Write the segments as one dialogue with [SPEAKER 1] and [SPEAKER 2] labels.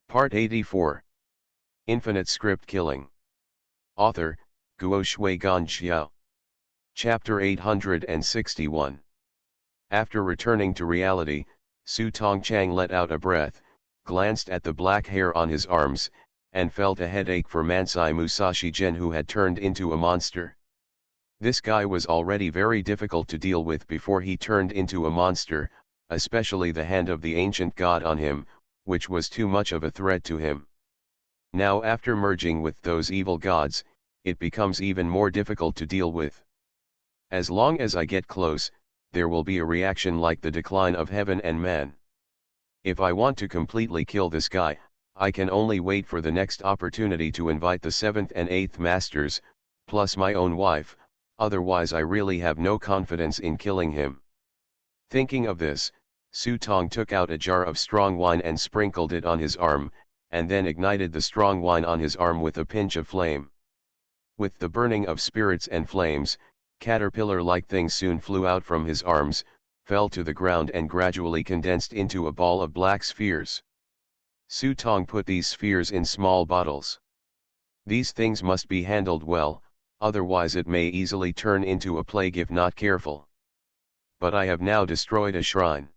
[SPEAKER 1] Part 84. Infinite Script Killing. Author, Guo Shui Ganxiao. Chapter 861. After returning to reality, Su Tongchang let out a breath, glanced at the black hair on his arms, and felt a headache for Mansai Musashi Gen, who had turned into a monster. This guy was already very difficult to deal with before he turned into a monster, especially the hand of the ancient god on him, which was too much of a threat to him. Now after merging with those evil gods, it becomes even more difficult to deal with. As long as I get close, there will be a reaction like the decline of heaven and man. If I want to completely kill this guy, I can only wait for the next opportunity to invite the 7th and 8th masters, plus my own wife, otherwise I really have no confidence in killing him. Thinking of this, Su Tong took out a jar of strong wine and sprinkled it on his arm, and then ignited the strong wine on his arm with a pinch of flame. With the burning of spirits and flames, caterpillar-like things soon flew out from his arms, fell to the ground and gradually condensed into a ball of black spheres. Su Tong put these spheres in small bottles. These things must be handled well, otherwise it may easily turn into a plague if not careful. But I have now destroyed a shrine.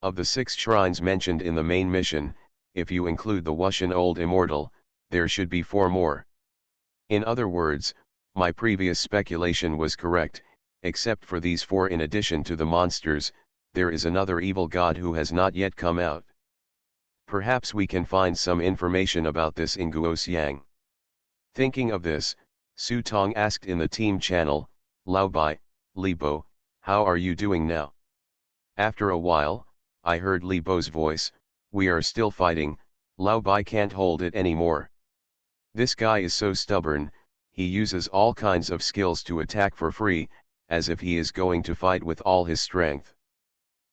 [SPEAKER 1] Of the 6 shrines mentioned in the main mission, if you include the Wushan Old Immortal, there should be 4 more. In other words, my previous speculation was correct, except for these 4. In addition to the monsters, there is another evil god who has not yet come out. Perhaps we can find some information about this in Guoxiang. Thinking of this, Su Tong asked in the team channel, "Lao Bai, Li Bo, how are you doing now?" After a while, I heard Li Bo's voice, "We are still fighting, Lao Bai can't hold it anymore. This guy is so stubborn, he uses all kinds of skills to attack for free, as if he is going to fight with all his strength."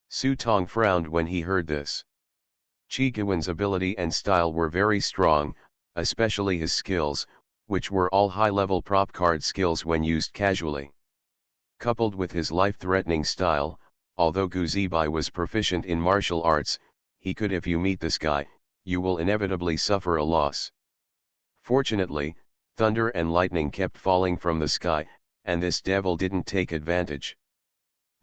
[SPEAKER 1] Su Tong frowned when he heard this. Qi Guan's ability and style were very strong, especially his skills, which were all high-level prop card skills when used casually. Coupled with his life-threatening style, although Gu Zibai was proficient in martial arts, he could, if you meet this guy, you will inevitably suffer a loss. Fortunately, thunder and lightning kept falling from the sky, and this devil didn't take advantage.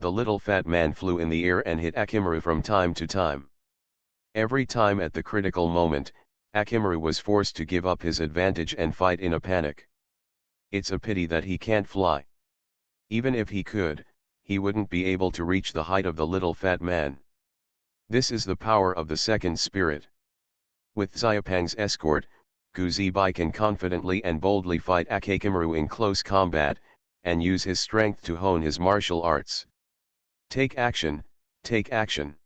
[SPEAKER 1] The little fat man flew in the air and hit Akimaru from time to time. Every time at the critical moment, Akimaru was forced to give up his advantage and fight in a panic. It's a pity that he can't fly. Even if he could, he wouldn't be able to reach the height of the little fat man. This is the power of the second spirit. With Xiaopang's escort, Gu Zibai can confidently and boldly fight Akimaru in close combat, and use his strength to hone his martial arts. Take action, take action.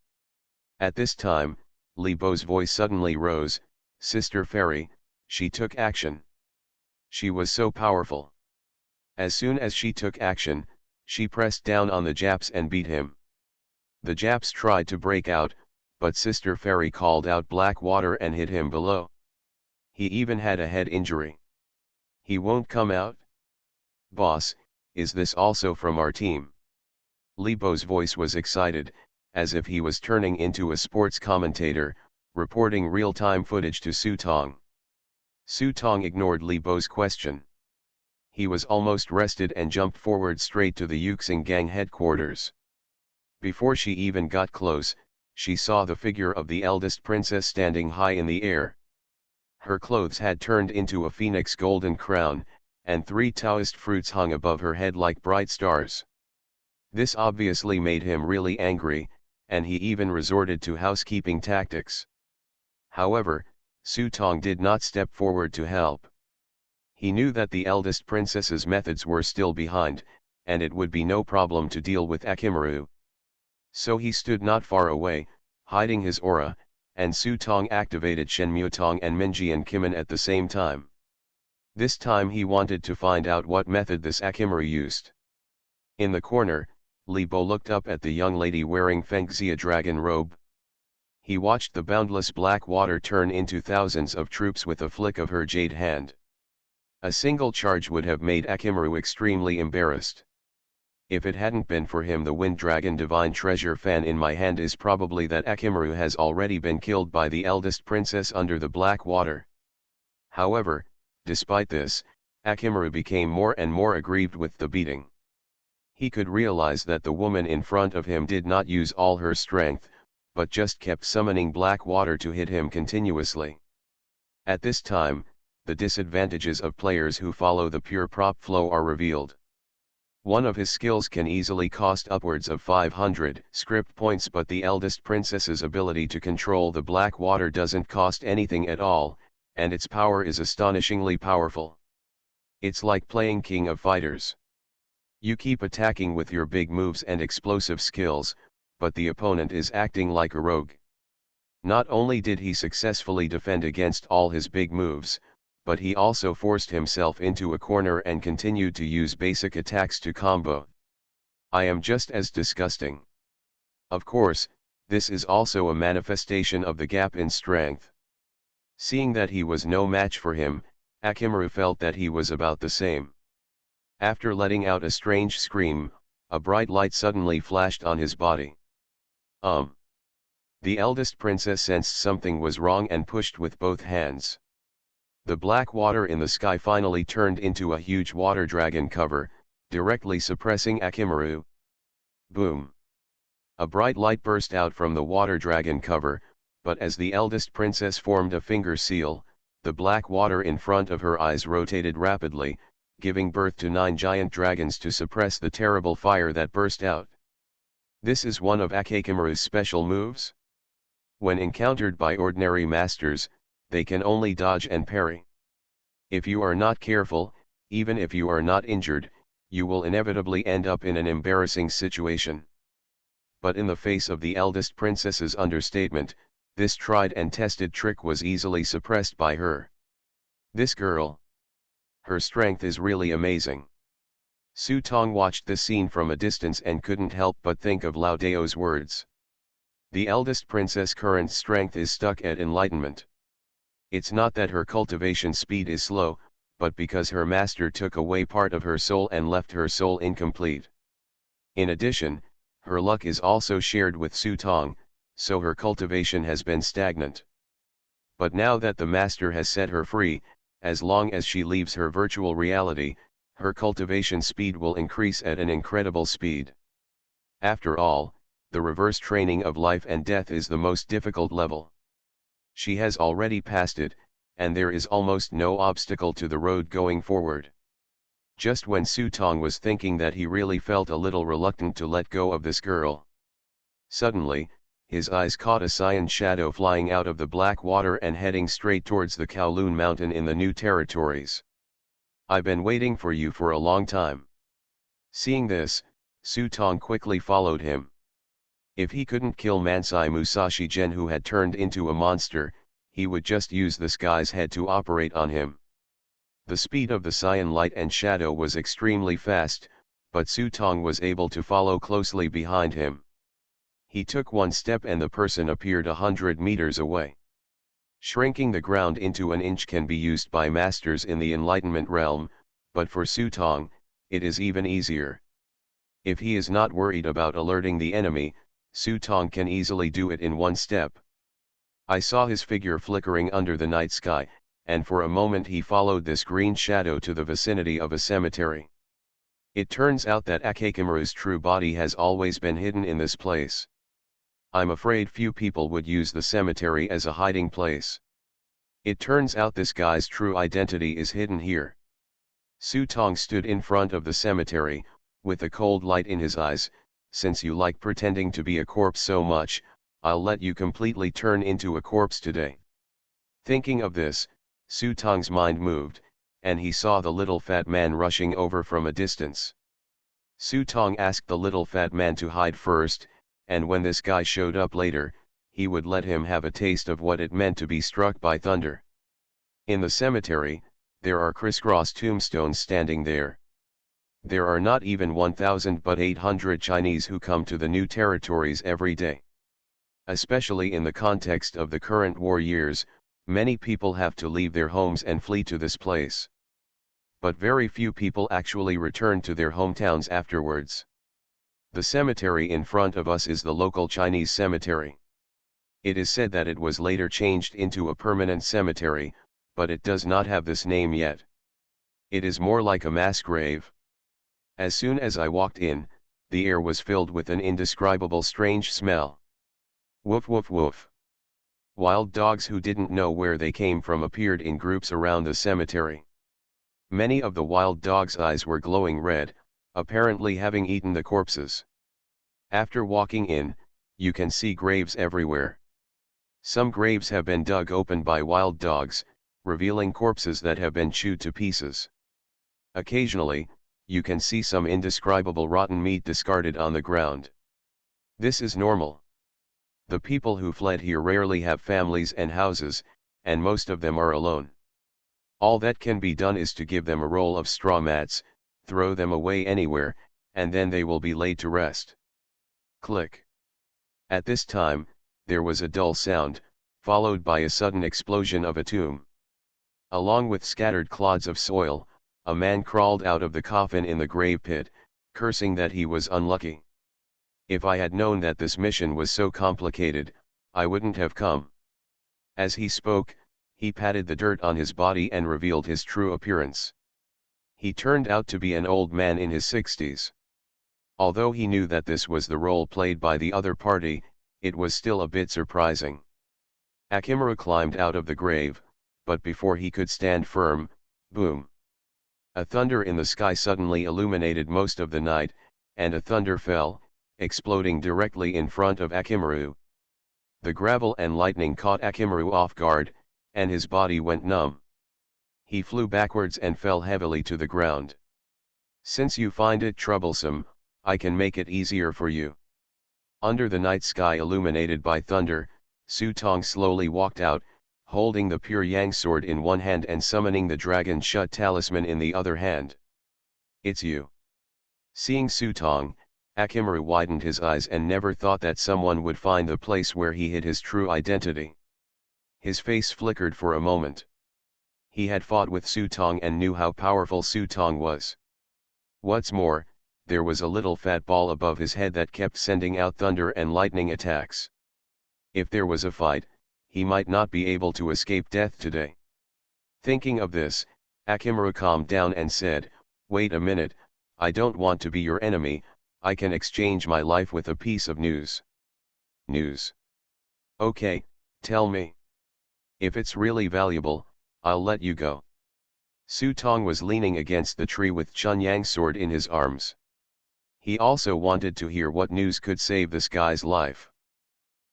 [SPEAKER 1] At this time, Li Bo's voice suddenly rose, "Sister Fairy," she took action. She was so powerful. As soon as she took action, she pressed down on the Japs and beat him. The Japs tried to break out, but Sister Fairy called out black water and hit him below. He even had a head injury. "He won't come out? Boss, is this also from our team?" Li Bo's voice was excited, as if he was turning into a sports commentator, reporting real-time footage to Su Tong. Su Tong ignored Li Bo's question. He was almost rested and jumped forward straight to the Yuxing gang headquarters. Before she even got close, she saw the figure of the eldest princess standing high in the air. Her clothes had turned into a phoenix golden crown, and 3 Taoist fruits hung above her head like bright stars. This obviously made him really angry, and he even resorted to housekeeping tactics. However, Su Tong did not step forward to help. He knew that the eldest princess's methods were still behind, and it would be no problem to deal with Akimaru. So he stood not far away, hiding his aura, and Su Tong activated Shenmue Tong and Minjian Kimen at the same time. This time he wanted to find out what method this Akimaru used. In the corner, Li Bo looked up at the young lady wearing Fengxia dragon robe. He watched the boundless black water turn into thousands of troops with a flick of her jade hand. A single charge would have made Akimaru extremely embarrassed. If it hadn't been for him, the Wind Dragon Divine Treasure fan in my hand is probably that Akemeru has already been killed by the eldest princess under the black water. However, despite this, Akemeru became more and more aggrieved with the beating. He could realize that the woman in front of him did not use all her strength, but just kept summoning black water to hit him continuously. At this time, the disadvantages of players who follow the pure prop flow are revealed. One of his skills can easily cost upwards of 500 script points, but the eldest princess's ability to control the black water doesn't cost anything at all, and its power is astonishingly powerful. It's like playing King of Fighters. You keep attacking with your big moves and explosive skills, but the opponent is acting like a rogue. Not only did he successfully defend against all his big moves, but he also forced himself into a corner and continued to use basic attacks to combo. I am just as disgusting. Of course, this is also a manifestation of the gap in strength. Seeing that he was no match for him, Akemeru felt that he was about the same. After letting out a strange scream, a bright light suddenly flashed on his body. The eldest princess sensed something was wrong and pushed with both hands. The black water in the sky finally turned into a huge water dragon cover, directly suppressing Akemeru. Boom! A bright light burst out from the water dragon cover, but as the eldest princess formed a finger seal, the black water in front of her eyes rotated rapidly, giving birth to 9 giant dragons to suppress the terrible fire that burst out. This is one of Akemeru's special moves. When encountered by ordinary masters, they can only dodge and parry. If you are not careful, even if you are not injured, you will inevitably end up in an embarrassing situation. But in the face of the eldest princess's understatement, this tried and tested trick was easily suppressed by her. This girl. Her strength is really amazing. Su Tong watched the scene from a distance and couldn't help but think of Lao Dao's words. The eldest princess' current strength is stuck at enlightenment. It's not that her cultivation speed is slow, but because her master took away part of her soul and left her soul incomplete. In addition, her luck is also shared with Su Tong, so her cultivation has been stagnant. But now that the master has set her free, as long as she leaves her virtual reality, her cultivation speed will increase at an incredible speed. After all, the reverse training of life and death is the most difficult level. She has already passed it, and there is almost no obstacle to the road going forward. Just when Su Tong was thinking that, he really felt a little reluctant to let go of this girl. Suddenly, his eyes caught a cyan shadow flying out of the black water and heading straight towards the Kowloon Mountain in the New Territories. I've been waiting for you for a long time. Seeing this, Su Tong quickly followed him. If he couldn't kill Mansai Musashi Gen, who had turned into a monster, he would just use the sky's head to operate on him. The speed of the cyan light and shadow was extremely fast, but Su Tong was able to follow closely behind him. He took one step and the person appeared 100 meters away. Shrinking the ground into an inch can be used by masters in the Enlightenment realm, but for Su Tong, it is even easier. If he is not worried about alerting the enemy, Su Tong can easily do it in one step. I saw his figure flickering under the night sky, and for a moment he followed this green shadow to the vicinity of a cemetery. It turns out that Akemeru's true body has always been hidden in this place. I'm afraid few people would use the cemetery as a hiding place. It turns out this guy's true identity is hidden here. Su Tong stood in front of the cemetery, with a cold light in his eyes. Since you like pretending to be a corpse so much, I'll let you completely turn into a corpse today. Thinking of this, Su Tong's mind moved, and he saw the little fat man rushing over from a distance. Su Tong asked the little fat man to hide first, and when this guy showed up later, he would let him have a taste of what it meant to be struck by thunder. In the cemetery, there are crisscross tombstones standing there. There are not even 1,000 but 800 Chinese who come to the New Territories every day. Especially in the context of the current war years, many people have to leave their homes and flee to this place. But very few people actually return to their hometowns afterwards. The cemetery in front of us is the local Chinese cemetery. It is said that it was later changed into a permanent cemetery, but it does not have this name yet. It is more like a mass grave. As soon as I walked in, the air was filled with an indescribable strange smell. Woof woof woof. Wild dogs who didn't know where they came from appeared in groups around the cemetery. Many of the wild dogs' eyes were glowing red, apparently having eaten the corpses. After walking in, you can see graves everywhere. Some graves have been dug open by wild dogs, revealing corpses that have been chewed to pieces. Occasionally, you can see some indescribable rotten meat discarded on the ground. This is normal. The people who fled here rarely have families and houses, and most of them are alone. All that can be done is to give them a roll of straw mats, throw them away anywhere, and then they will be laid to rest. Click. At this time, there was a dull sound, followed by a sudden explosion of a tomb. Along with scattered clods of soil, a man crawled out of the coffin in the grave pit, cursing that he was unlucky. If I had known that this mission was so complicated, I wouldn't have come. As he spoke, he patted the dirt on his body and revealed his true appearance. He turned out to be an old man in his 60s. Although he knew that this was the role played by the other party, it was still a bit surprising. Akimura climbed out of the grave, but before he could stand firm, boom! A thunder in the sky suddenly illuminated most of the night, and a thunder fell, exploding directly in front of Akimura. The gravel and lightning caught Akimura off guard, and his body went numb. He flew backwards and fell heavily to the ground. Since you find it troublesome, I can make it easier for you. Under the night sky illuminated by thunder, Su Tong slowly walked out, holding the pure yang sword in one hand and summoning the dragon shut talisman in the other hand. It's you. Seeing Su Tong, Akimura widened his eyes and never thought that someone would find the place where he hid his true identity. His face flickered for a moment. He had fought with Su Tong and knew how powerful Su Tong was. What's more, there was a little fat ball above his head that kept sending out thunder and lightning attacks. If there was a fight, he might not be able to escape death today. Thinking of this, Akimura calmed down and said, "Wait a minute, I don't want to be your enemy, I can exchange my life with a piece of news." News? Okay, tell me. If it's really valuable, I'll let you go. Su Tong was leaning against the tree with Chun Yang's sword in his arms. He also wanted to hear what news could save this guy's life.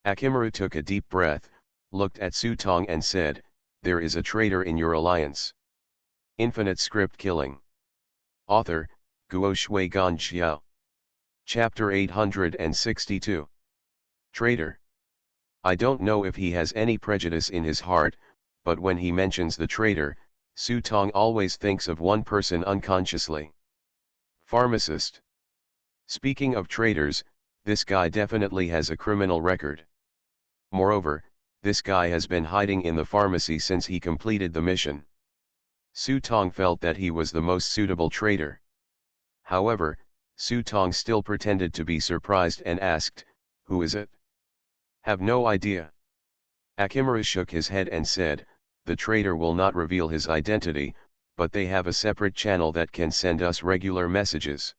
[SPEAKER 1] Akimura took a deep breath, looked at Su Tong and said, "There is a traitor in your alliance." Infinite Script Killing. Author, Guo Shui Gan Xiao. Chapter 862. Traitor. I don't know if he has any prejudice in his heart, but when he mentions the traitor, Su Tong always thinks of one person unconsciously. Pharmacist. Speaking of traitors, this guy definitely has a criminal record. Moreover, this guy has been hiding in the pharmacy since he completed the mission. Su Tong felt that he was the most suitable traitor. However, Su Tong still pretended to be surprised and asked, "Who is it?" "Have no idea." Akimura shook his head and said, "The traitor will not reveal his identity, but they have a separate channel that can send us regular messages."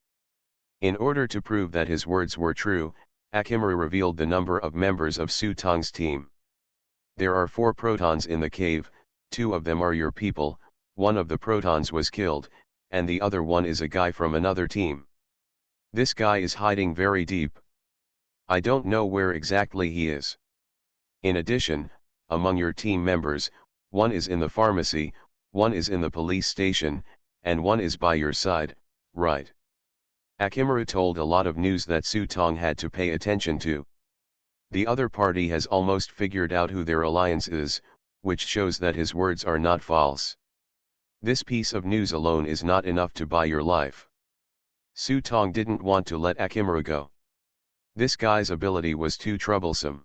[SPEAKER 1] In order to prove that his words were true, Akimura revealed the number of members of Su Tong's team. "There are 4 protons in the cave, 2 of them are your people, one of the protons was killed, and the other one is a guy from another team. This guy is hiding very deep. I don't know where exactly he is. In addition, among your team members, one is in the pharmacy, one is in the police station, and one is by your side, right?" Akimura told a lot of news that Su Tong had to pay attention to. The other party has almost figured out who their alliance is, which shows that his words are not false. This piece of news alone is not enough to buy your life. Su Tong didn't want to let Akimura go. This guy's ability was too troublesome.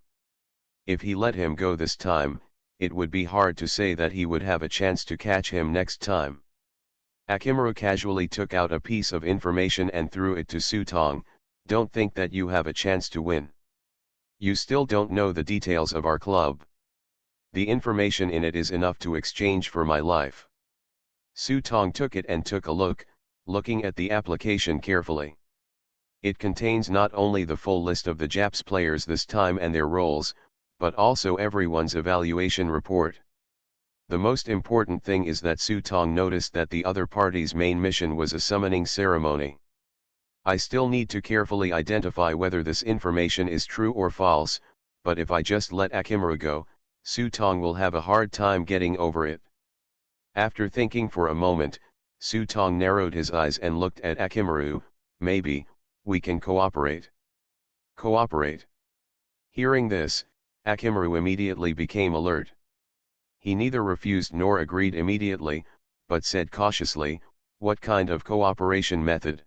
[SPEAKER 1] If he let him go this time, it would be hard to say that he would have a chance to catch him next time. Akimura casually took out a piece of information and threw it to Su Tong, Don't think that you have a chance to win. You still don't know the details of our club. The information in it is enough to exchange for my life. Su Tong took it and took a look, looking at the application carefully. It contains not only the full list of the Japs players this time and their roles, but also everyone's evaluation report. The most important thing is that Su Tong noticed that the other party's main mission was a summoning ceremony. I still need to carefully identify whether this information is true or false, but if I just let Akimura go, Su Tong will have a hard time getting over it. After thinking for a moment, Su Tong narrowed his eyes and looked at Akimura. Maybe, we can cooperate. Cooperate. Hearing this, Akimura immediately became alert. He neither refused nor agreed immediately, but said cautiously, "What kind of cooperation method?"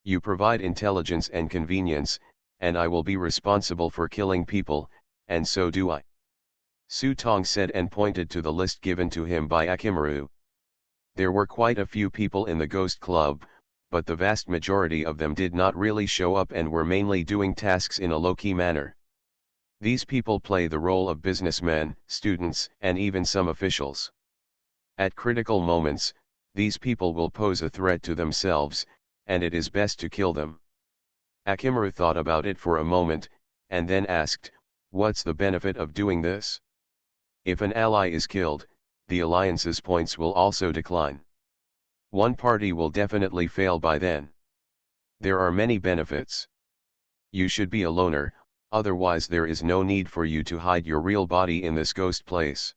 [SPEAKER 1] "You provide intelligence and convenience, and I will be responsible for killing people, and so do I," Su Tong said and pointed to the list given to him by Akimura. There were quite a few people in the Ghost Club, but the vast majority of them did not really show up and were mainly doing tasks in a low-key manner. These people play the role of businessmen, students, and even some officials. At critical moments, these people will pose a threat to themselves, and it is best to kill them. Akimura thought about it for a moment, and then asked, "What's the benefit of doing this? If an ally is killed, the alliance's points will also decline. One party will definitely fail by then. There are many benefits. You should be a loner, otherwise there is no need for you to hide your real body in this ghost place.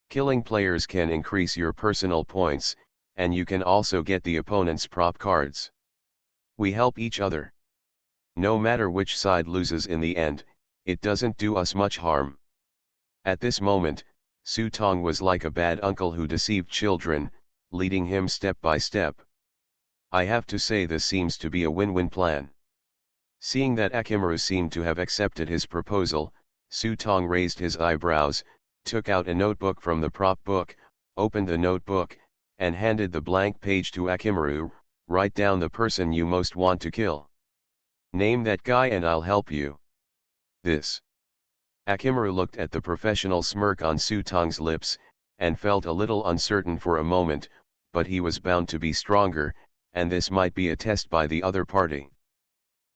[SPEAKER 1] Killing players can increase your personal points, and you can also get the opponent's prop cards. We help each other. No matter which side loses in the end, it doesn't do us much harm." At this moment, Su Tong was like a bad uncle who deceived children, leading him step by step. I have to say this seems to be a win-win plan. Seeing that Akimura seemed to have accepted his proposal, Su Tong raised his eyebrows, took out a notebook from the prop book, opened the notebook, and handed the blank page to Akimura. "Write down the person you most want to kill. Name that guy and I'll help you." This. Akimura looked at the professional smirk on Su Tong's lips, and felt a little uncertain for a moment, but he was bound to be stronger, and this might be a test by the other party.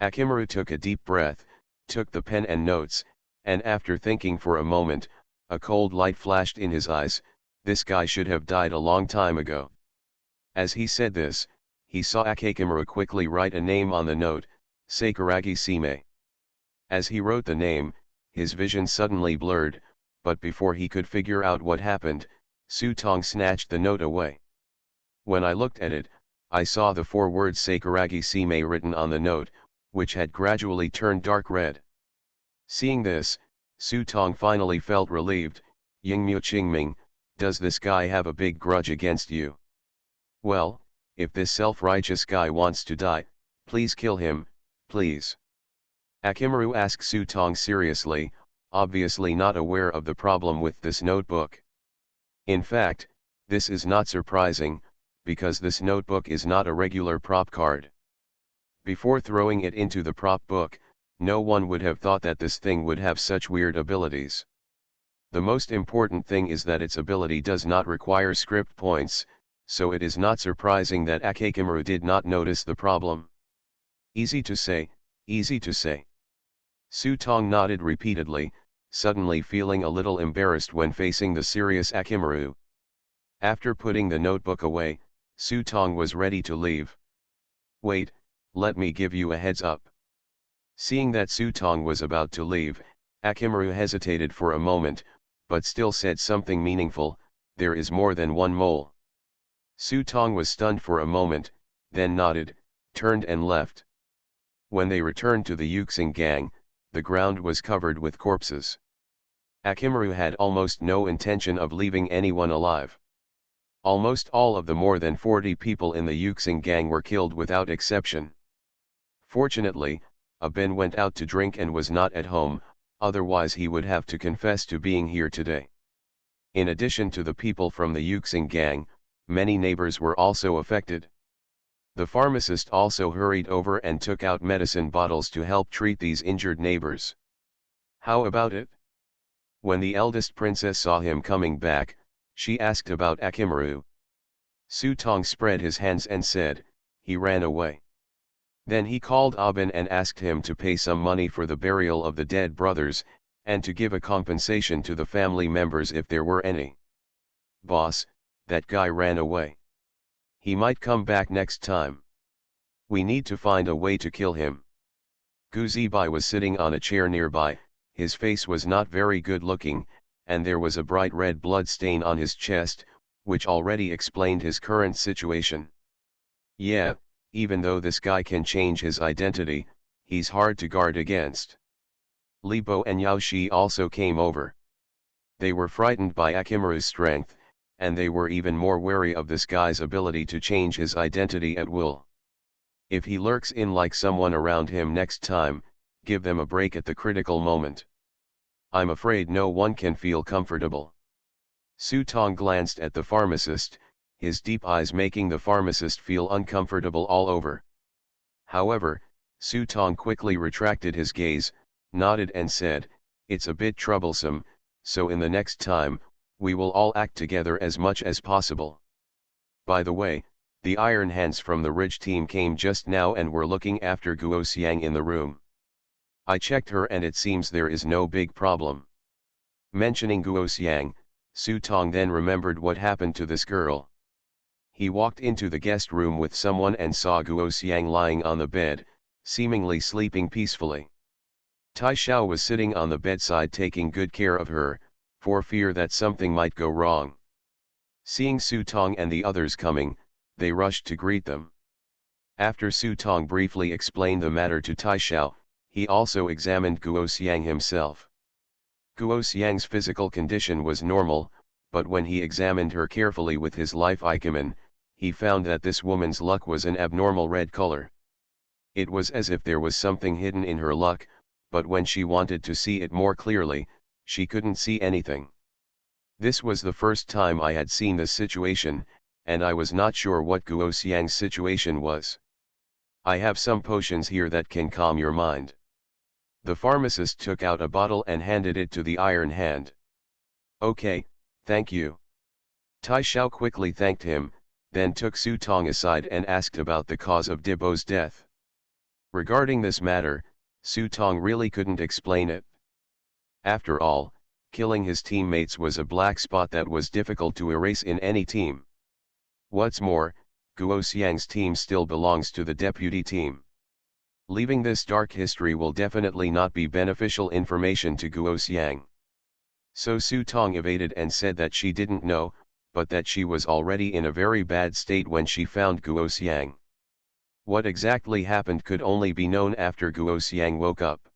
[SPEAKER 1] Akimura took a deep breath, took the pen and notes, and after thinking for a moment, a cold light flashed in his eyes. This guy should have died a long time ago. As he said this, he saw Akimura quickly write a name on the note, Sakuragi Sime. As he wrote the name, his vision suddenly blurred, but before he could figure out what happened, Su Tong snatched the note away. When I looked at it, I saw the 4 words Sakuragi Sime written on the note, which had gradually turned dark red. Seeing this, Su Tong finally felt relieved. "Yingmu Qingming, does this guy have a big grudge against you? Well, if this self-righteous guy wants to die, please kill him, please." Akimura asked Su Tong seriously, obviously not aware of the problem with this notebook. In fact, this is not surprising, because this notebook is not a regular prop card. Before throwing it into the prop book, no one would have thought that this thing would have such weird abilities. The most important thing is that its ability does not require script points, so it is not surprising that Akimura did not notice the problem. Easy to say, easy to say. Su Tong nodded repeatedly, suddenly feeling a little embarrassed when facing the serious Akimura. After putting the notebook away, Su Tong was ready to leave. "Wait, let me give you a heads up." Seeing that Su Tong was about to leave, Akimura hesitated for a moment, but still said something meaningful, "There is more than one mole." Su Tong was stunned for a moment, then nodded, turned and left. When they returned to the Yuxing gang, the ground was covered with corpses. Akimura had almost no intention of leaving anyone alive. Almost all of the more than 40 people in the Yuxing gang were killed without exception. Fortunately, Ben went out to drink and was not at home, otherwise he would have to confess to being here today. In addition to the people from the Yuxing gang, many neighbors were also affected. The pharmacist also hurried over and took out medicine bottles to help treat these injured neighbors. How about it? When the eldest princess saw him coming back, she asked about Akimaru. Sutong spread his hands and said, "He ran away." Then he called Aben and asked him to pay some money for the burial of the dead brothers, and to give a compensation to the family members if there were any. "Boss, that guy ran away. He might come back next time. We need to find a way to kill him." Gu Zibai was sitting on a chair nearby. His face was not very good looking, and there was a bright red blood stain on his chest, which already explained his current situation. "Yeah, even though this guy can change his identity, he's hard to guard against." Li Bo and Yao Shi also came over. They were frightened by Akimaru's strength, and they were even more wary of this guy's ability to change his identity at will. If he lurks in like someone around him next time, give them a break at the critical moment. I'm afraid no one can feel comfortable. Sutong glanced at the pharmacist, his deep eyes making the pharmacist feel uncomfortable all over. However, Sutong quickly retracted his gaze, nodded and said, "It's a bit troublesome, so in the next time, we will all act together as much as possible. By the way, the Iron Hands from the Ridge team came just now and were looking after Guo Xiang in the room. I checked her and it seems there is no big problem." Mentioning Guo Xiang, Sutong then remembered what happened to this girl. He walked into the guest room with someone and saw Guo Xiang lying on the bed, seemingly sleeping peacefully. Tai Xiao was sitting on the bedside taking good care of her, for fear that something might go wrong. Seeing Sutong and the others coming, they rushed to greet them. After Sutong briefly explained the matter to Tai Xiao, he also examined Guo Xiang himself. Guo Xiang's physical condition was normal, but when he examined her carefully with his life Ikemen, he found that this woman's luck was an abnormal red color. It was as if there was something hidden in her luck, but when she wanted to see it more clearly, she couldn't see anything. This was the first time I had seen this situation, and I was not sure what Guo Xiang's situation was. "I have some potions here that can calm your mind." The pharmacist took out a bottle and handed it to the Iron Hand. "Okay, thank you." Tai Xiao quickly thanked him, then took Sutong aside and asked about the cause of Dibo's death. Regarding this matter, Sutong really couldn't explain it. After all, killing his teammates was a black spot that was difficult to erase in any team. What's more, Guo Xiang's team still belongs to the deputy team. Leaving this dark history will definitely not be beneficial information to Guo Xiang. So Sutong evaded and said that she didn't know, but that she was already in a very bad state when she found Guo Xiang. What exactly happened could only be known after Guo Xiang woke up.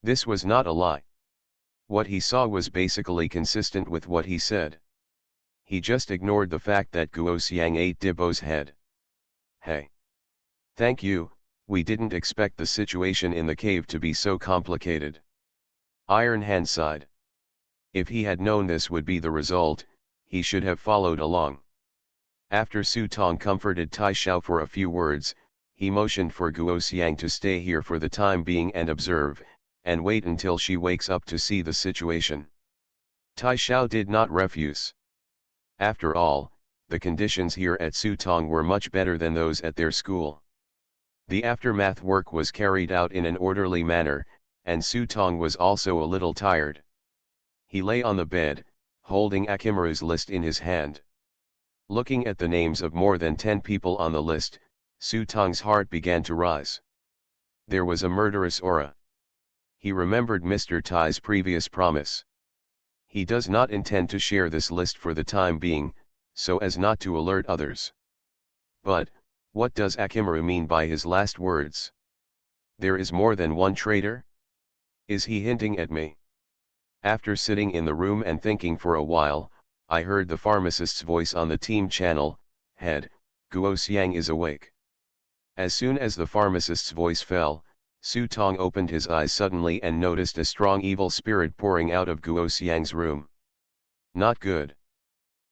[SPEAKER 1] This was not a lie. What he saw was basically consistent with what he said. He just ignored the fact that Guo Xiang ate Dibo's head. "Hey. Thank you, we didn't expect the situation in the cave to be so complicated." Iron Hand sighed. If he had known this would be the result, he should have followed along. After Sutong comforted Tai Xiao for a few words, he motioned for Guo Xiang to stay here for the time being and observe, and wait until she wakes up to see the situation. Tai Xiao did not refuse. After all, the conditions here at Sutong were much better than those at their school. The aftermath work was carried out in an orderly manner, and Sutong was also a little tired. He lay on the bed, holding Akimaru's list in his hand. Looking at the names of more than 10 people on the list, Sutong's heart began to rise. There was a murderous aura. He remembered Mr. Tai's previous promise. He does not intend to share this list for the time being, so as not to alert others. But, what does Akimaru mean by his last words? There is more than one traitor? Is he hinting at me? After sitting in the room and thinking for a while, I heard the pharmacist's voice on the team channel, "Head, Guo Xiang is awake." As soon as the pharmacist's voice fell, Sutong opened his eyes suddenly and noticed a strong evil spirit pouring out of Guo Xiang's room. Not good.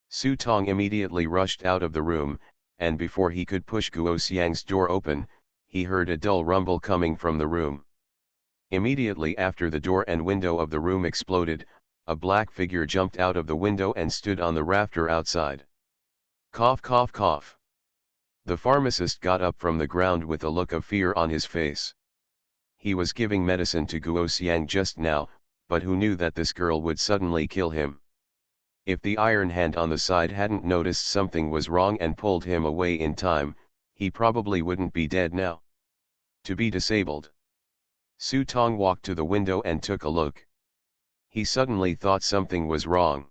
[SPEAKER 1] Sutong immediately rushed out of the room, and before he could push Guo Xiang's door open, he heard a dull rumble coming from the room. Immediately after the door and window of the room exploded, a black figure jumped out of the window and stood on the rafter outside. Cough cough cough. The pharmacist got up from the ground with a look of fear on his face. He was giving medicine to Guo Xiang just now, but who knew that this girl would suddenly kill him? If the iron hand on the side hadn't noticed something was wrong and pulled him away in time, he probably wouldn't be dead now. To be disabled. Su Tong walked to the window and took a look. He suddenly thought something was wrong.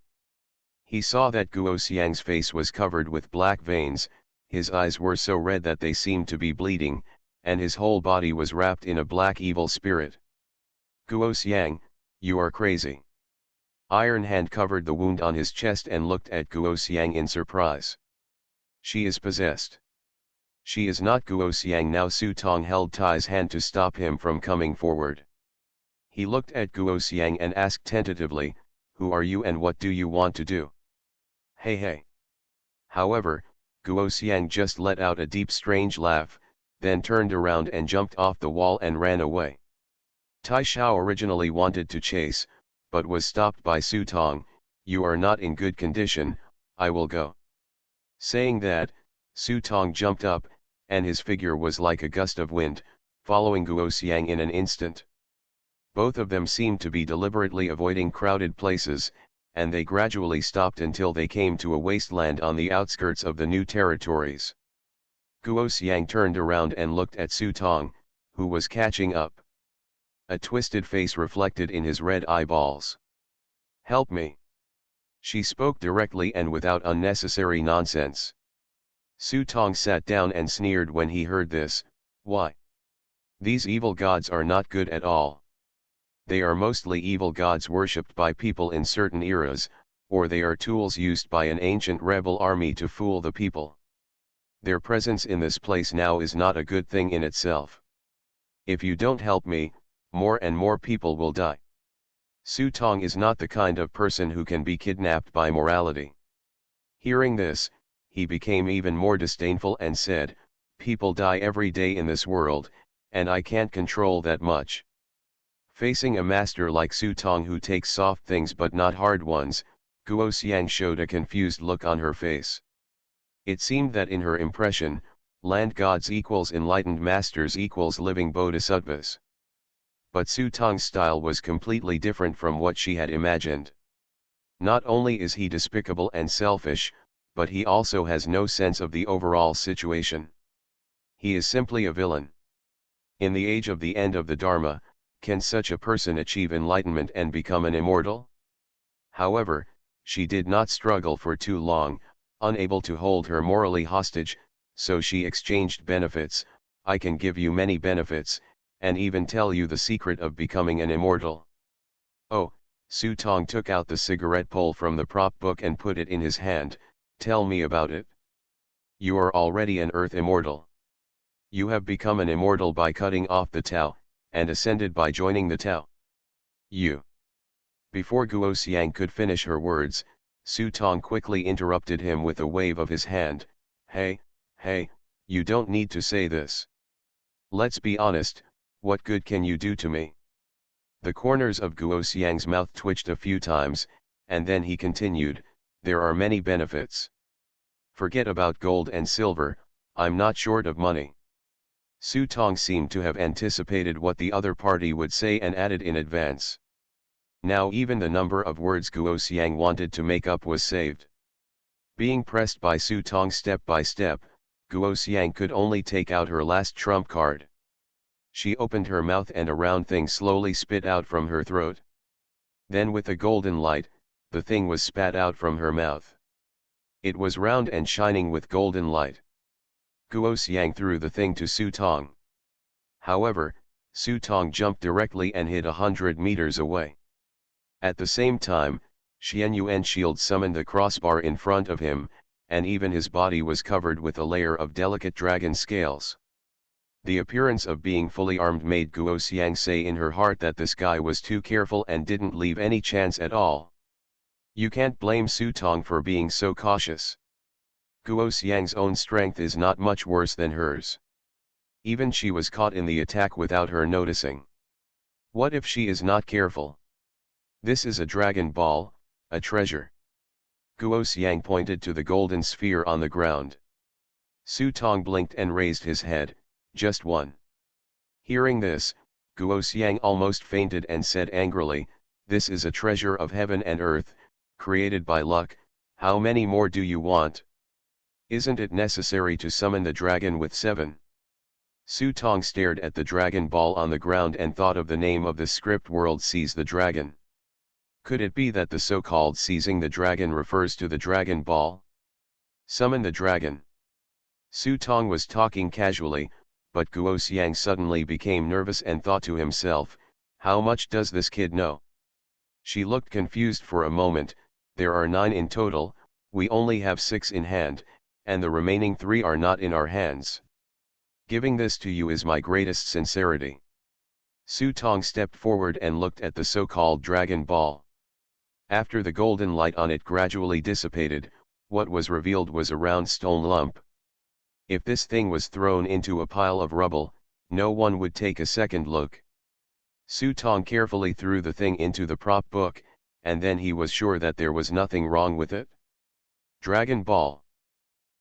[SPEAKER 1] He saw that Guo Xiang's face was covered with black veins, his eyes were so red that they seemed to be bleeding, and his whole body was wrapped in a black evil spirit. Guo Xiang, you are crazy. Iron Hand covered the wound on his chest and looked at Guo Xiang in surprise. She is possessed. She is not Guo Xiang now. Su Tong held Tai's hand to stop him from coming forward. He looked at Guo Xiang and asked tentatively, who are you and what do you want to do? Hey hey. However, Guo Xiang just let out a deep strange laugh, then turned around and jumped off the wall and ran away. Tai Xiao originally wanted to chase, but was stopped by Su Tong. You are not in good condition, I will go. Saying that, Su Tong jumped up, and his figure was like a gust of wind, following Guo Xiang in an instant. Both of them seemed to be deliberately avoiding crowded places, and they gradually stopped until they came to a wasteland on the outskirts of the new territories. Guo Xiang turned around and looked at Su Tong, who was catching up. A twisted face reflected in his red eyeballs. Help me. She spoke directly and without unnecessary nonsense. Su Tong sat down and sneered when he heard this. Why? These evil gods are not good at all. They are mostly evil gods worshipped by people in certain eras, or they are tools used by an ancient rebel army to fool the people. Their presence in this place now is not a good thing in itself. If you don't help me, more and more people will die. Su Tong is not the kind of person who can be kidnapped by morality. Hearing this, he became even more disdainful and said, people die every day in this world, and I can't control that much. Facing a master like Su Tong who takes soft things but not hard ones, Guo Xiang showed a confused look on her face. It seemed that in her impression, land gods equals enlightened masters equals living bodhisattvas. But Su Tong's style was completely different from what she had imagined. Not only is he despicable and selfish, but he also has no sense of the overall situation. He is simply a villain. In the age of the end of the Dharma, can such a person achieve enlightenment and become an immortal? However, she did not struggle for too long, unable to hold her morally hostage, so she exchanged benefits. I can give you many benefits, and even tell you the secret of becoming an immortal. Oh, Su Tong took out the cigarette pole from the prop book and put it in his hand. Tell me about it. You are already an earth immortal. You have become an immortal by cutting off the Tao, and ascended by joining the Tao. You. Before Guo Xiang could finish her words, Su Tong quickly interrupted him with a wave of his hand. Hey, you don't need to say this. Let's be honest, what good can you do to me? The corners of Guo Xiang's mouth twitched a few times, and then he continued, there are many benefits. Forget about gold and silver, I'm not short of money. Su Tong seemed to have anticipated what the other party would say and added in advance. Now even the number of words Guo Xiang wanted to make up was saved. Being pressed by Su Tong step by step, Guo Xiang could only take out her last trump card. She opened her mouth and a round thing slowly spit out from her throat. Then with a golden light, the thing was spat out from her mouth. It was round and shining with golden light. Guo Xiang threw the thing to Su Tong. However, Su Tong jumped directly and hid 100 meters away. At the same time, Xian Yuan's shield summoned the crossbar in front of him, and even his body was covered with a layer of delicate dragon scales. The appearance of being fully armed made Guo Xiang say in her heart that this guy was too careful and didn't leave any chance at all. You can't blame Su Tong for being so cautious. Guo Xiang's own strength is not much worse than hers. Even she was caught in the attack without her noticing. What if she is not careful? This is a dragon ball, a treasure. Guo Xiang pointed to the golden sphere on the ground. Su Tong blinked and raised his head, just one. Hearing this, Guo Xiang almost fainted and said angrily, "This is a treasure of heaven and earth, created by luck, how many more do you want? Isn't it necessary to summon the dragon with 7? Su Tong stared at the dragon ball on the ground and thought of the name of the script world Seize the Dragon. Could it be that the so-called seizing the dragon refers to the dragon ball? Summon the dragon. Su Tong was talking casually, but Guo Xiang suddenly became nervous and thought to himself, how much does this kid know? She looked confused for a moment. There are 9 in total, we only have 6 in hand, and the remaining 3 are not in our hands. Giving this to you is my greatest sincerity. Su Tong stepped forward and looked at the so-called dragon ball. After the golden light on it gradually dissipated, what was revealed was a round stone lump. If this thing was thrown into a pile of rubble, no one would take a second look. Su Tong carefully threw the thing into the prop book, and then he was sure that there was nothing wrong with it. Dragon Ball.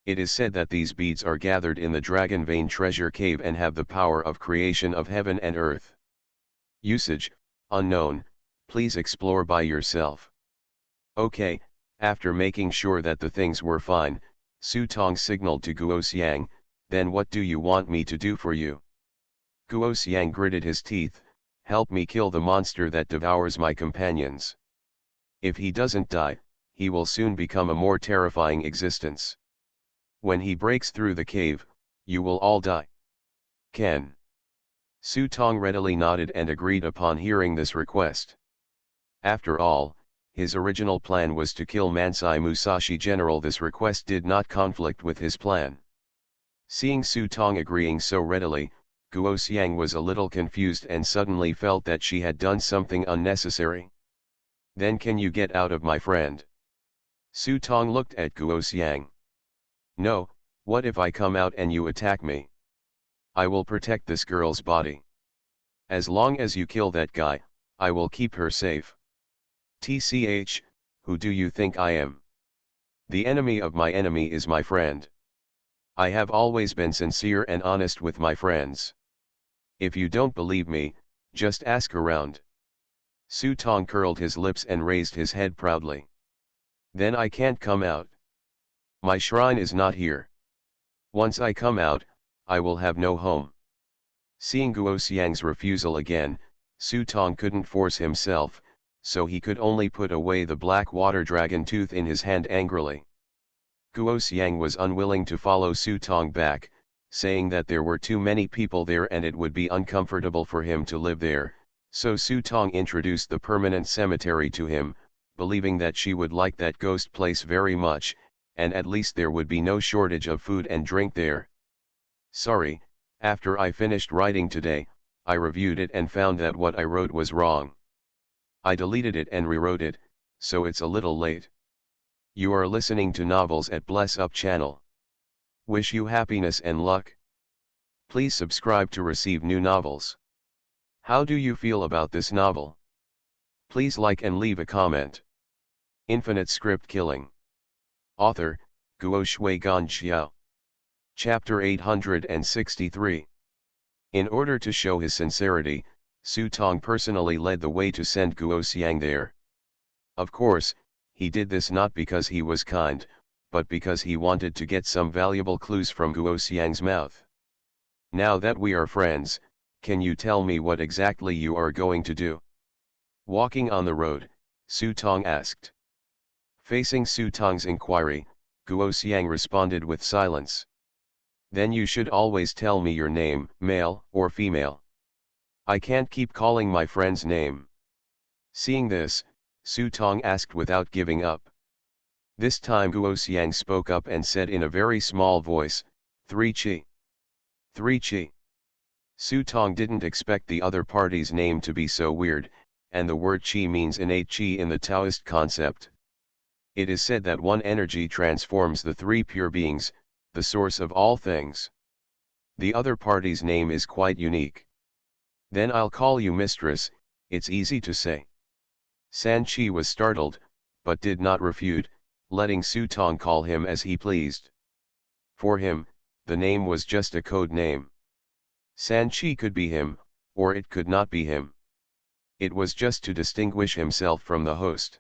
[SPEAKER 1] It is said that these beads are gathered in the Dragon Vein treasure cave and have the power of creation of heaven and earth. Usage, unknown, please explore by yourself. Okay, after making sure that the things were fine, Su Tong signaled to Guo Xiang, then what do you want me to do for you? Guo Xiang gritted his teeth, help me kill the monster that devours my companions. If he doesn't die, he will soon become a more terrifying existence. When he breaks through the cave, you will all die. Ken. Su Tong readily nodded and agreed upon hearing this request. After all, his original plan was to kill Mansai Musashi General. This request did not conflict with his plan. Seeing Su Tong agreeing so readily, Guo Xiang was a little confused and suddenly felt that she had done something unnecessary. Then can you get out of my friend? Su Tong looked at Guo Xiang. No, what if I come out and you attack me? I will protect this girl's body. As long as you kill that guy, I will keep her safe. TCH, who do you think I am? The enemy of my enemy is my friend. I have always been sincere and honest with my friends. If you don't believe me, just ask around. Su Tong curled his lips and raised his head proudly. Then I can't come out. My shrine is not here. Once I come out, I will have no home. Seeing Guo Xiang's refusal again, Su Tong couldn't force himself, so he could only put away the black water dragon tooth in his hand angrily. Guo Xiang was unwilling to follow Su Tong back, saying that there were too many people there and it would be uncomfortable for him to live there, so Su Tong introduced the permanent cemetery to him, believing that she would like that ghost place very much, and at least there would be no shortage of food and drink there. Sorry, after I finished writing today, I reviewed it and found that what I wrote was wrong. I deleted it and rewrote it, so it's a little late. You are listening to Novels at Bless Up channel. Wish you happiness and luck. Please subscribe to receive new novels. How do you feel about this novel? Please like and leave a comment. Infinite Script Killing. Author, Guo Shuigan Xiao. Chapter 863. In order to show his sincerity, Su Tong personally led the way to send Guo Xiang there. Of course, he did this not because he was kind, but because he wanted to get some valuable clues from Guo Xiang's mouth. Now that we are friends, can you tell me what exactly you are going to do? Walking on the road, Su Tong asked. Facing Su Tong's inquiry, Guo Xiang responded with silence. Then you should always tell me your name, male or female. I can't keep calling my friend's name. Seeing this, Su Tong asked without giving up. This time Guo Xiang spoke up and said in a very small voice, 3 chi. 3 chi. Su Tong didn't expect the other party's name to be so weird, and the word chi means innate chi in the Taoist concept. It is said that one energy transforms the three pure beings, the source of all things. The other party's name is quite unique. Then I'll call you mistress, it's easy to say. Sanchi was startled, but did not refute, letting Su Tong call him as he pleased. For him, the name was just a code name. Sanchi could be him, or it could not be him. It was just to distinguish himself from the host.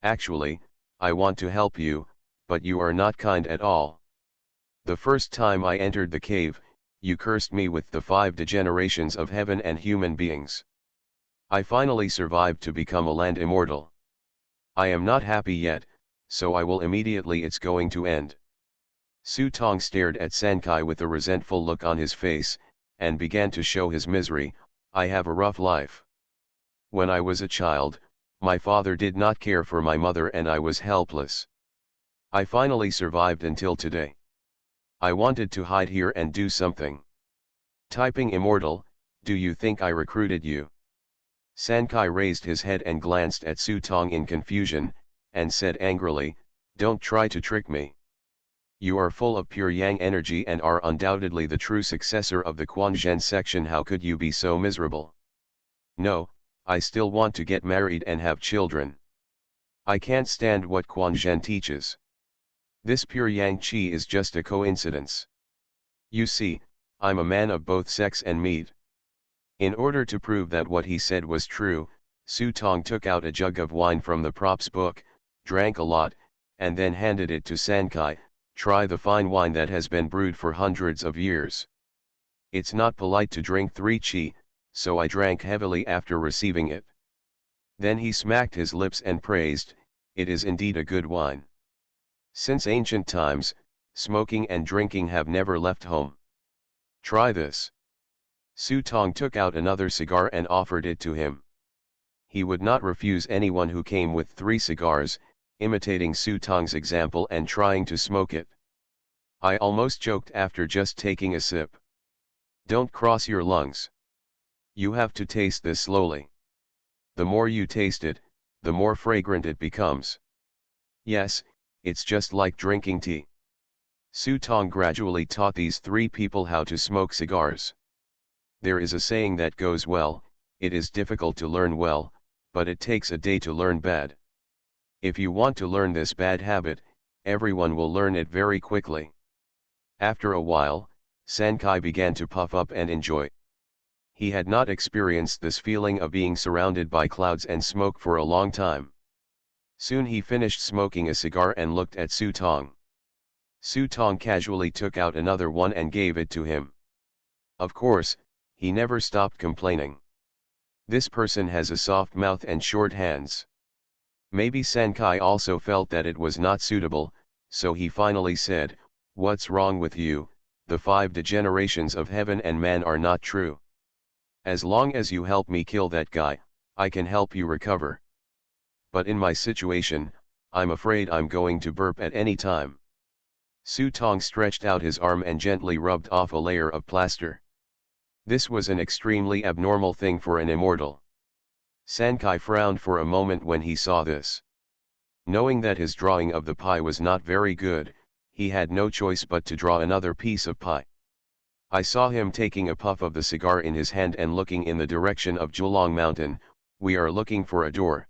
[SPEAKER 1] Actually, I want to help you, but you are not kind at all. The first time I entered the cave, you cursed me with the 5 degenerations of heaven and human beings. I finally survived to become a land immortal. I am not happy yet, so I will immediately. It's going to end. Su Tong stared at Sankai with a resentful look on his face, and began to show his misery. I have a rough life. When I was a child, my father did not care for my mother and I was helpless. I finally survived until today. I wanted to hide here and do something. Typing immortal, do you think I recruited you? Sankai raised his head and glanced at Su Tong in confusion, and said angrily, don't try to trick me. You are full of pure yang energy and are undoubtedly the true successor of the Quan Zhen section. How could you be so miserable? No, I still want to get married and have children. I can't stand what Quan Zhen teaches. This pure yang qi is just a coincidence. You see, I'm a man of both sex and meat. In order to prove that what he said was true, Su Tong took out a jug of wine from the props book, drank a lot, and then handed it to Sankai. Try the fine wine that has been brewed for hundreds of years. It's not polite to drink 3 qi, so I drank heavily after receiving it. Then he smacked his lips and praised, it is indeed a good wine. Since ancient times, smoking and drinking have never left home. Try this. Su Tong took out another cigar and offered it to him. He would not refuse anyone who came with 3 cigars, imitating Su Tong's example and trying to smoke it. I almost choked after just taking a sip. Don't cross your lungs. You have to taste this slowly. The more you taste it, the more fragrant it becomes. Yes, it's just like drinking tea. Su Tong gradually taught these 3 people how to smoke cigars. There is a saying that goes well, it is difficult to learn well, but it takes a day to learn bad. If you want to learn this bad habit, everyone will learn it very quickly. After a while, Sankai began to puff up and enjoy. He had not experienced this feeling of being surrounded by clouds and smoke for a long time. Soon he finished smoking a cigar and looked at Su Tong. Su Tong casually took out another one and gave it to him. Of course, he never stopped complaining. This person has a soft mouth and short hands. Maybe Sankai also felt that it was not suitable, so he finally said, what's wrong with you? The 5 degenerations of heaven and man are not true. As long as you help me kill that guy, I can help you recover. But in my situation, I'm afraid I'm going to burp at any time. Su Tong stretched out his arm and gently rubbed off a layer of plaster. This was an extremely abnormal thing for an immortal. Sankai frowned for a moment when he saw this. Knowing that his drawing of the pie was not very good, he had no choice but to draw another piece of pie. I saw him taking a puff of the cigar in his hand and looking in the direction of Julong Mountain. We are looking for a door.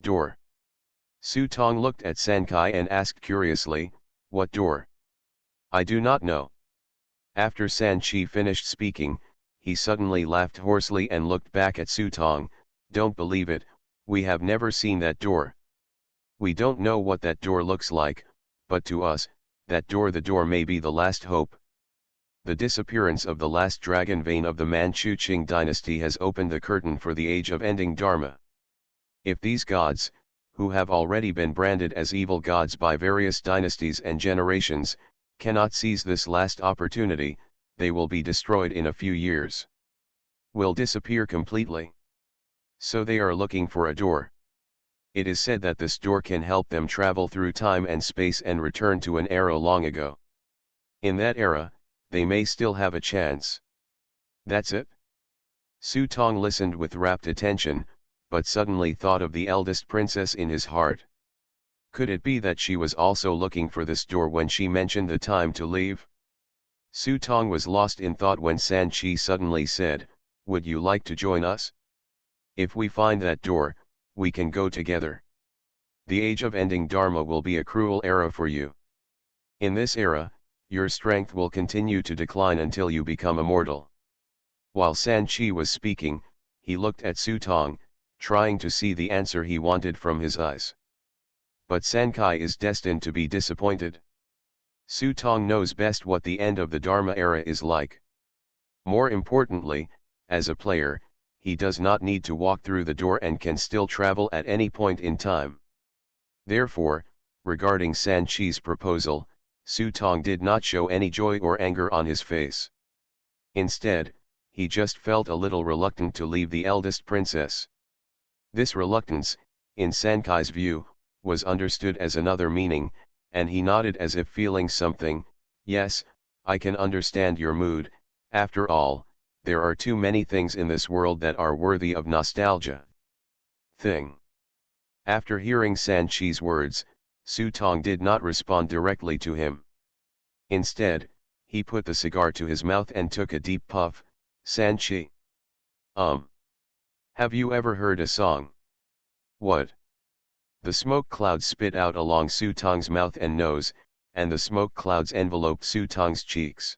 [SPEAKER 1] Door. Su Tong looked at Sankai and asked curiously, what door? I do not know. After Sanchi finished speaking, he suddenly laughed hoarsely and looked back at Su Tong. Don't believe it, we have never seen that door. We don't know what that door looks like, but to us, the door may be the last hope. The disappearance of the last dragon vein of the Manchu Qing dynasty has opened the curtain for the age of ending Dharma. If these gods, who have already been branded as evil gods by various dynasties and generations, cannot seize this last opportunity, they will be destroyed in a few years. Will disappear completely. So they are looking for a door. It is said that this door can help them travel through time and space and return to an era long ago. In that era, they may still have a chance. That's it? Su Tong listened with rapt attention, but suddenly thought of the eldest princess in his heart. Could it be that she was also looking for this door when she mentioned the time to leave? Su Tong was lost in thought when San Chi suddenly said, "Would you like to join us? If we find that door, we can go together. The age of ending Dharma will be a cruel era for you. In this era, your strength will continue to decline until you become immortal." While San Chi was speaking, he looked at Su Tong, trying to see the answer he wanted from his eyes. But Sankai is destined to be disappointed. Su Tong knows best what the end of the Dharma era is like. More importantly, as a player, he does not need to walk through the door and can still travel at any point in time. Therefore, regarding San Chi's proposal, Su Tong did not show any joy or anger on his face. Instead, he just felt a little reluctant to leave the eldest princess. This reluctance, in Sankai's view, was understood as another meaning, and he nodded as if feeling something. "Yes, I can understand your mood. After all, there are too many things in this world that are worthy of nostalgia." Thing. After hearing San Chi's words, Su Tong did not respond directly to him. Instead, he put the cigar to his mouth and took a deep puff. "San Chi. Have you ever heard a song?" "What?" The smoke clouds spit out along Su Tong's mouth and nose, and the smoke clouds enveloped Su Tong's cheeks.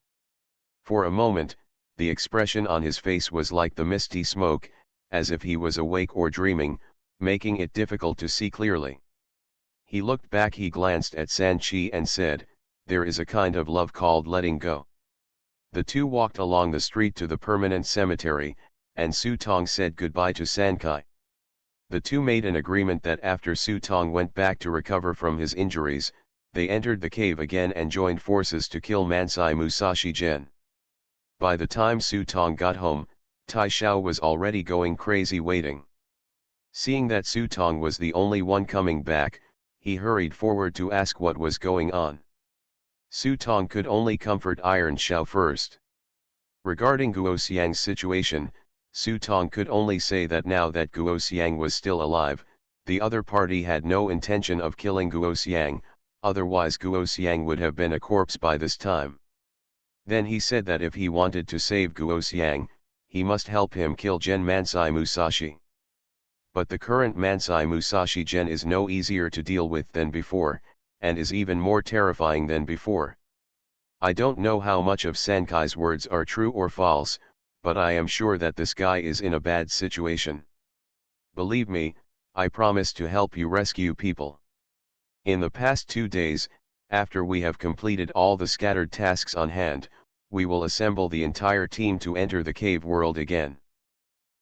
[SPEAKER 1] For a moment, the expression on his face was like the misty smoke, as if he was awake or dreaming, making it difficult to see clearly. He looked back, he glanced at San Chi and said, "There is a kind of love called letting go." The two walked along the street to the permanent cemetery, and Su Tong said goodbye to Sankai. The two made an agreement that after Su Tong went back to recover from his injuries, they entered the cave again and joined forces to kill Mansai Musashi Gen. By the time Su Tong got home, Tai Xiao was already going crazy waiting. Seeing that Su Tong was the only one coming back, he hurried forward to ask what was going on. Su Tong could only comfort Iron Xiao first. Regarding Guo Xiang's situation, Su Tong could only say that now that Guo Xiang was still alive, the other party had no intention of killing Guo Xiang, otherwise Guo Xiang would have been a corpse by this time. Then he said that if he wanted to save Guo Xiang, he must help him kill Gen Mansai Musashi. But the current Mansai Musashi Gen is no easier to deal with than before, and is even more terrifying than before. I don't know how much of Sankai's words are true or false, but I am sure that this guy is in a bad situation. Believe me, I promise to help you rescue people. In the past 2 days, after we have completed all the scattered tasks on hand, we will assemble the entire team to enter the cave world again."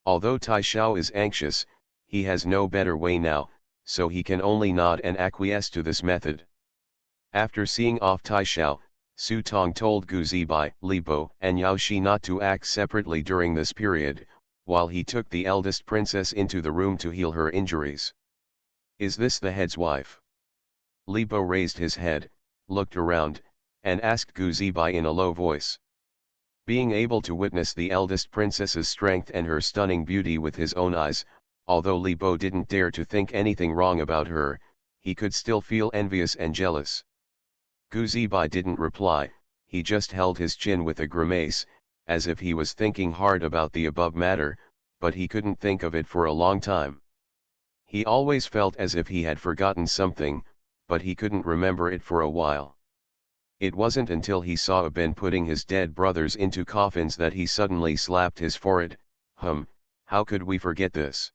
[SPEAKER 1] Although Tai Xiao is anxious, he has no better way now, so he can only nod and acquiesce to this method. After seeing off Tai Xiao, Su Tong told Gu Zibai, Li Bo, and Yao Shi not to act separately during this period, while he took the eldest princess into the room to heal her injuries. "Is this the head's wife?" Li Bo raised his head, looked around, and asked Gu Zibai in a low voice. Being able to witness the eldest princess's strength and her stunning beauty with his own eyes, although Li Bo didn't dare to think anything wrong about her, he could still feel envious and jealous. Gu Zibai didn't reply, he just held his chin with a grimace, as if he was thinking hard about the above matter, but he couldn't think of it for a long time. He always felt as if he had forgotten something, but he couldn't remember it for a while. It wasn't until he saw Aben putting his dead brothers into coffins that he suddenly slapped his forehead. How could we forget this?"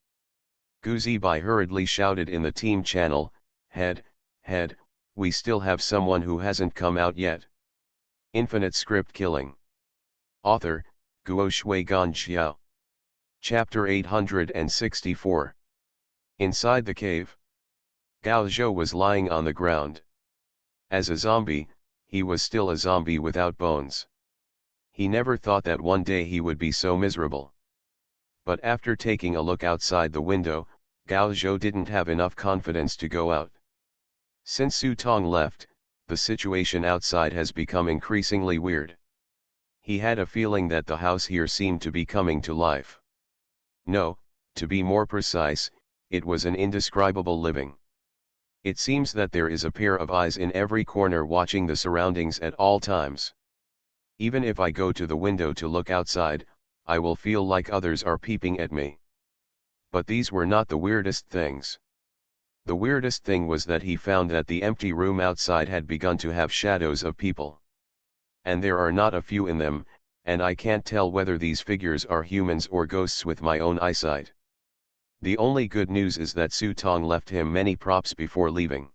[SPEAKER 1] Gu Zibai hurriedly shouted in the team channel, head, we still have someone who hasn't come out yet." Infinite Script Killing. Author, Guo Shui Gan Xiao. Chapter 864. Inside the cave. Gao Zhou was lying on the ground. As a zombie, he was still a zombie without bones. He never thought that one day he would be so miserable. But after taking a look outside the window, Gao Zhou didn't have enough confidence to go out. Since Su Tong left, the situation outside has become increasingly weird. He had a feeling that the house here seemed to be coming to life. No, to be more precise, it was an indescribable living. It seems that there is a pair of eyes in every corner watching the surroundings at all times. Even if I go to the window to look outside, I will feel like others are peeping at me. But these were not the weirdest things. The weirdest thing was that he found that the empty room outside had begun to have shadows of people. And there are not a few in them, and I can't tell whether these figures are humans or ghosts with my own eyesight. The only good news is that Su Tong left him many props before leaving.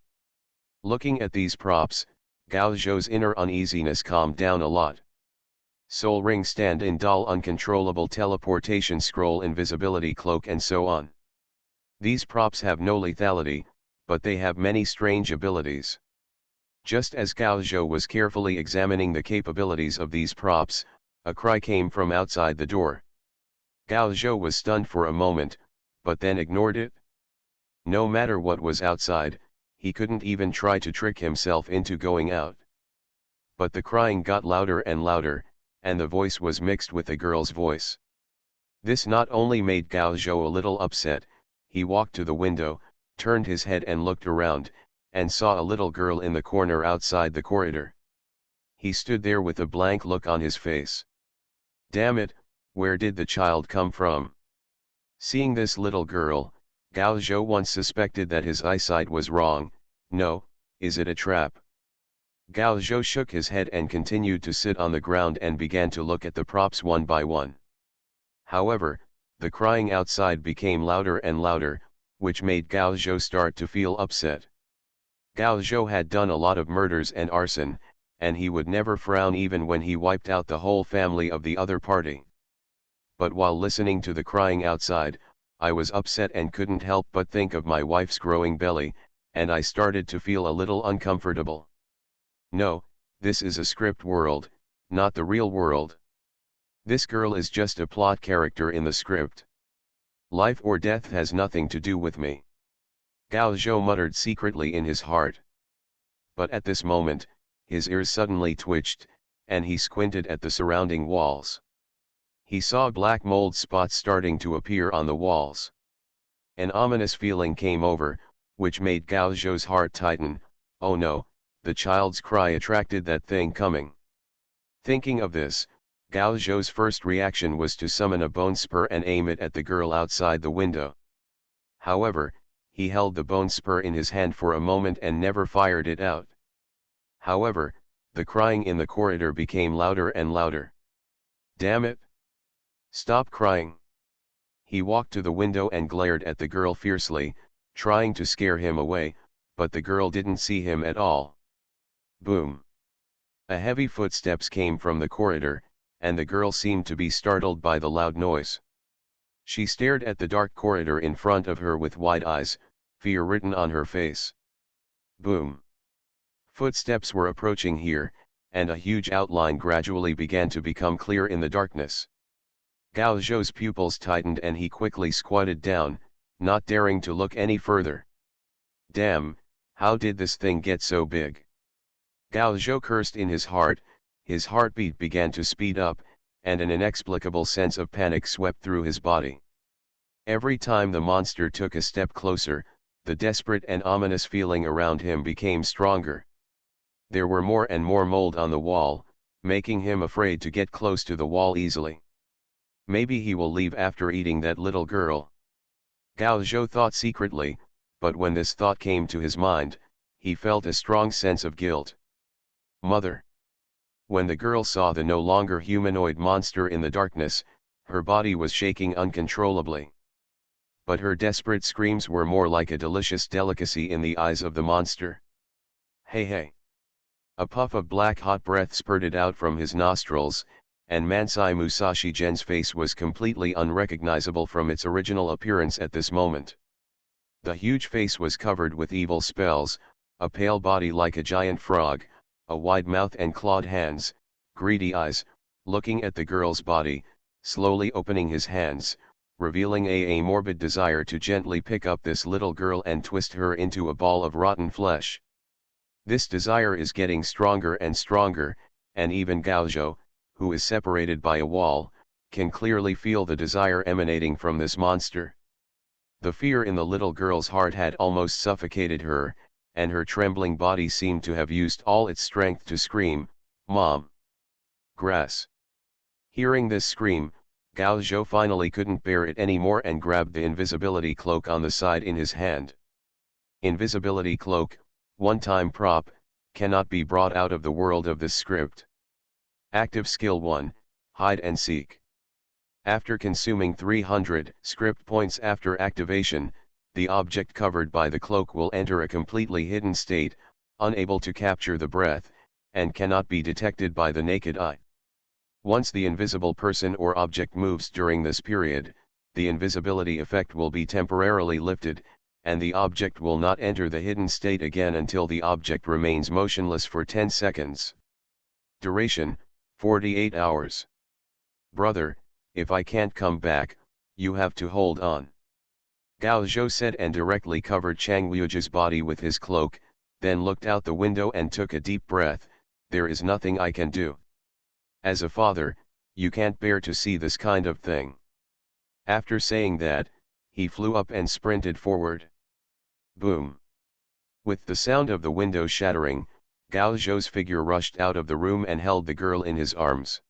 [SPEAKER 1] Looking at these props, Gao Zhou's inner uneasiness calmed down a lot. Soul ring stand in doll, uncontrollable teleportation scroll, invisibility cloak, and so on. These props have no lethality, but they have many strange abilities. Just as Gao Zhou was carefully examining the capabilities of these props, a cry came from outside the door. Gao Zhou was stunned for a moment, but then ignored it. No matter what was outside, he couldn't even try to trick himself into going out. But the crying got louder and louder, and the voice was mixed with a girl's voice. This not only made Gao Zhou a little upset, he walked to the window, turned his head and looked around, and saw a little girl in the corner outside the corridor. He stood there with a blank look on his face. Damn it, where did the child come from? Seeing this little girl, Gao Zhou once suspected that his eyesight was wrong. No, is it a trap? Gao Zhou shook his head and continued to sit on the ground and began to look at the props one by one. However, the crying outside became louder and louder, which made Gao Zhou start to feel upset. Gao Zhou had done a lot of murders and arson, and he would never frown even when he wiped out the whole family of the other party. But while listening to the crying outside, I was upset and couldn't help but think of my wife's growing belly, and I started to feel a little uncomfortable. No, this is a script world, not the real world. This girl is just a plot character in the script. Life or death has nothing to do with me. Gao Zhou muttered secretly in his heart. But at this moment, his ears suddenly twitched, and he squinted at the surrounding walls. He saw black mold spots starting to appear on the walls. An ominous feeling came over, which made Gao Zhou's heart tighten. Oh no, the child's cry attracted that thing coming. Thinking of this, Gao Zhou's first reaction was to summon a bone spur and aim it at the girl outside the window. However, he held the bone spur in his hand for a moment and never fired it out. However, the crying in the corridor became louder and louder. Damn it! Stop crying! He walked to the window and glared at the girl fiercely, trying to scare him away, but the girl didn't see him at all. Boom! A heavy footsteps came from the corridor, and the girl seemed to be startled by the loud noise. She stared at the dark corridor in front of her with wide eyes, fear written on her face. Boom! Footsteps were approaching here, and a huge outline gradually began to become clear in the darkness. Gao Zhou's pupils tightened and he quickly squatted down, not daring to look any further. Damn, how did this thing get so big? Gao Zhou cursed in his heartbeat began to speed up, and an inexplicable sense of panic swept through his body. Every time the monster took a step closer, the desperate and ominous feeling around him became stronger. There were more and more mold on the wall, making him afraid to get close to the wall easily. Maybe he will leave after eating that little girl. Gao Zhou thought secretly, but when this thought came to his mind, he felt a strong sense of guilt. Mother! When the girl saw the no longer humanoid monster in the darkness, her body was shaking uncontrollably. But her desperate screams were more like a delicious delicacy in the eyes of the monster. Hey hey! A puff of black hot breath spurted out from his nostrils, and Mansai Musashi Gen's face was completely unrecognizable from its original appearance at this moment. The huge face was covered with evil spells, a pale body like a giant frog, a wide mouth and clawed hands, greedy eyes, looking at the girl's body, slowly opening his hands, revealing a morbid desire to gently pick up this little girl and twist her into a ball of rotten flesh. This desire is getting stronger and stronger, and even Gao Zhou, who is separated by a wall, can clearly feel the desire emanating from this monster. The fear in the little girl's heart had almost suffocated her, and her trembling body seemed to have used all its strength to scream, "Mom! Grass!" Hearing this scream, Gao Zhou finally couldn't bear it anymore and grabbed the invisibility cloak on the side in his hand. Invisibility cloak, one-time prop, cannot be brought out of the world of this script. Active Skill 1, Hide and Seek. After consuming 300 script points after activation, the object covered by the cloak will enter a completely hidden state, unable to capture the breath, and cannot be detected by the naked eye. Once the invisible person or object moves during this period, the invisibility effect will be temporarily lifted, and the object will not enter the hidden state again until the object remains motionless for 10 seconds. Duration, 48 hours. Brother, if I can't come back, you have to hold on. Gao Zhou said and directly covered Chang Liuji's body with his cloak, then looked out the window and took a deep breath. There is nothing I can do. As a father, you can't bear to see this kind of thing. After saying that, he flew up and sprinted forward. Boom! With the sound of the window shattering, Gao Zhou's figure rushed out of the room and held the girl in his arms.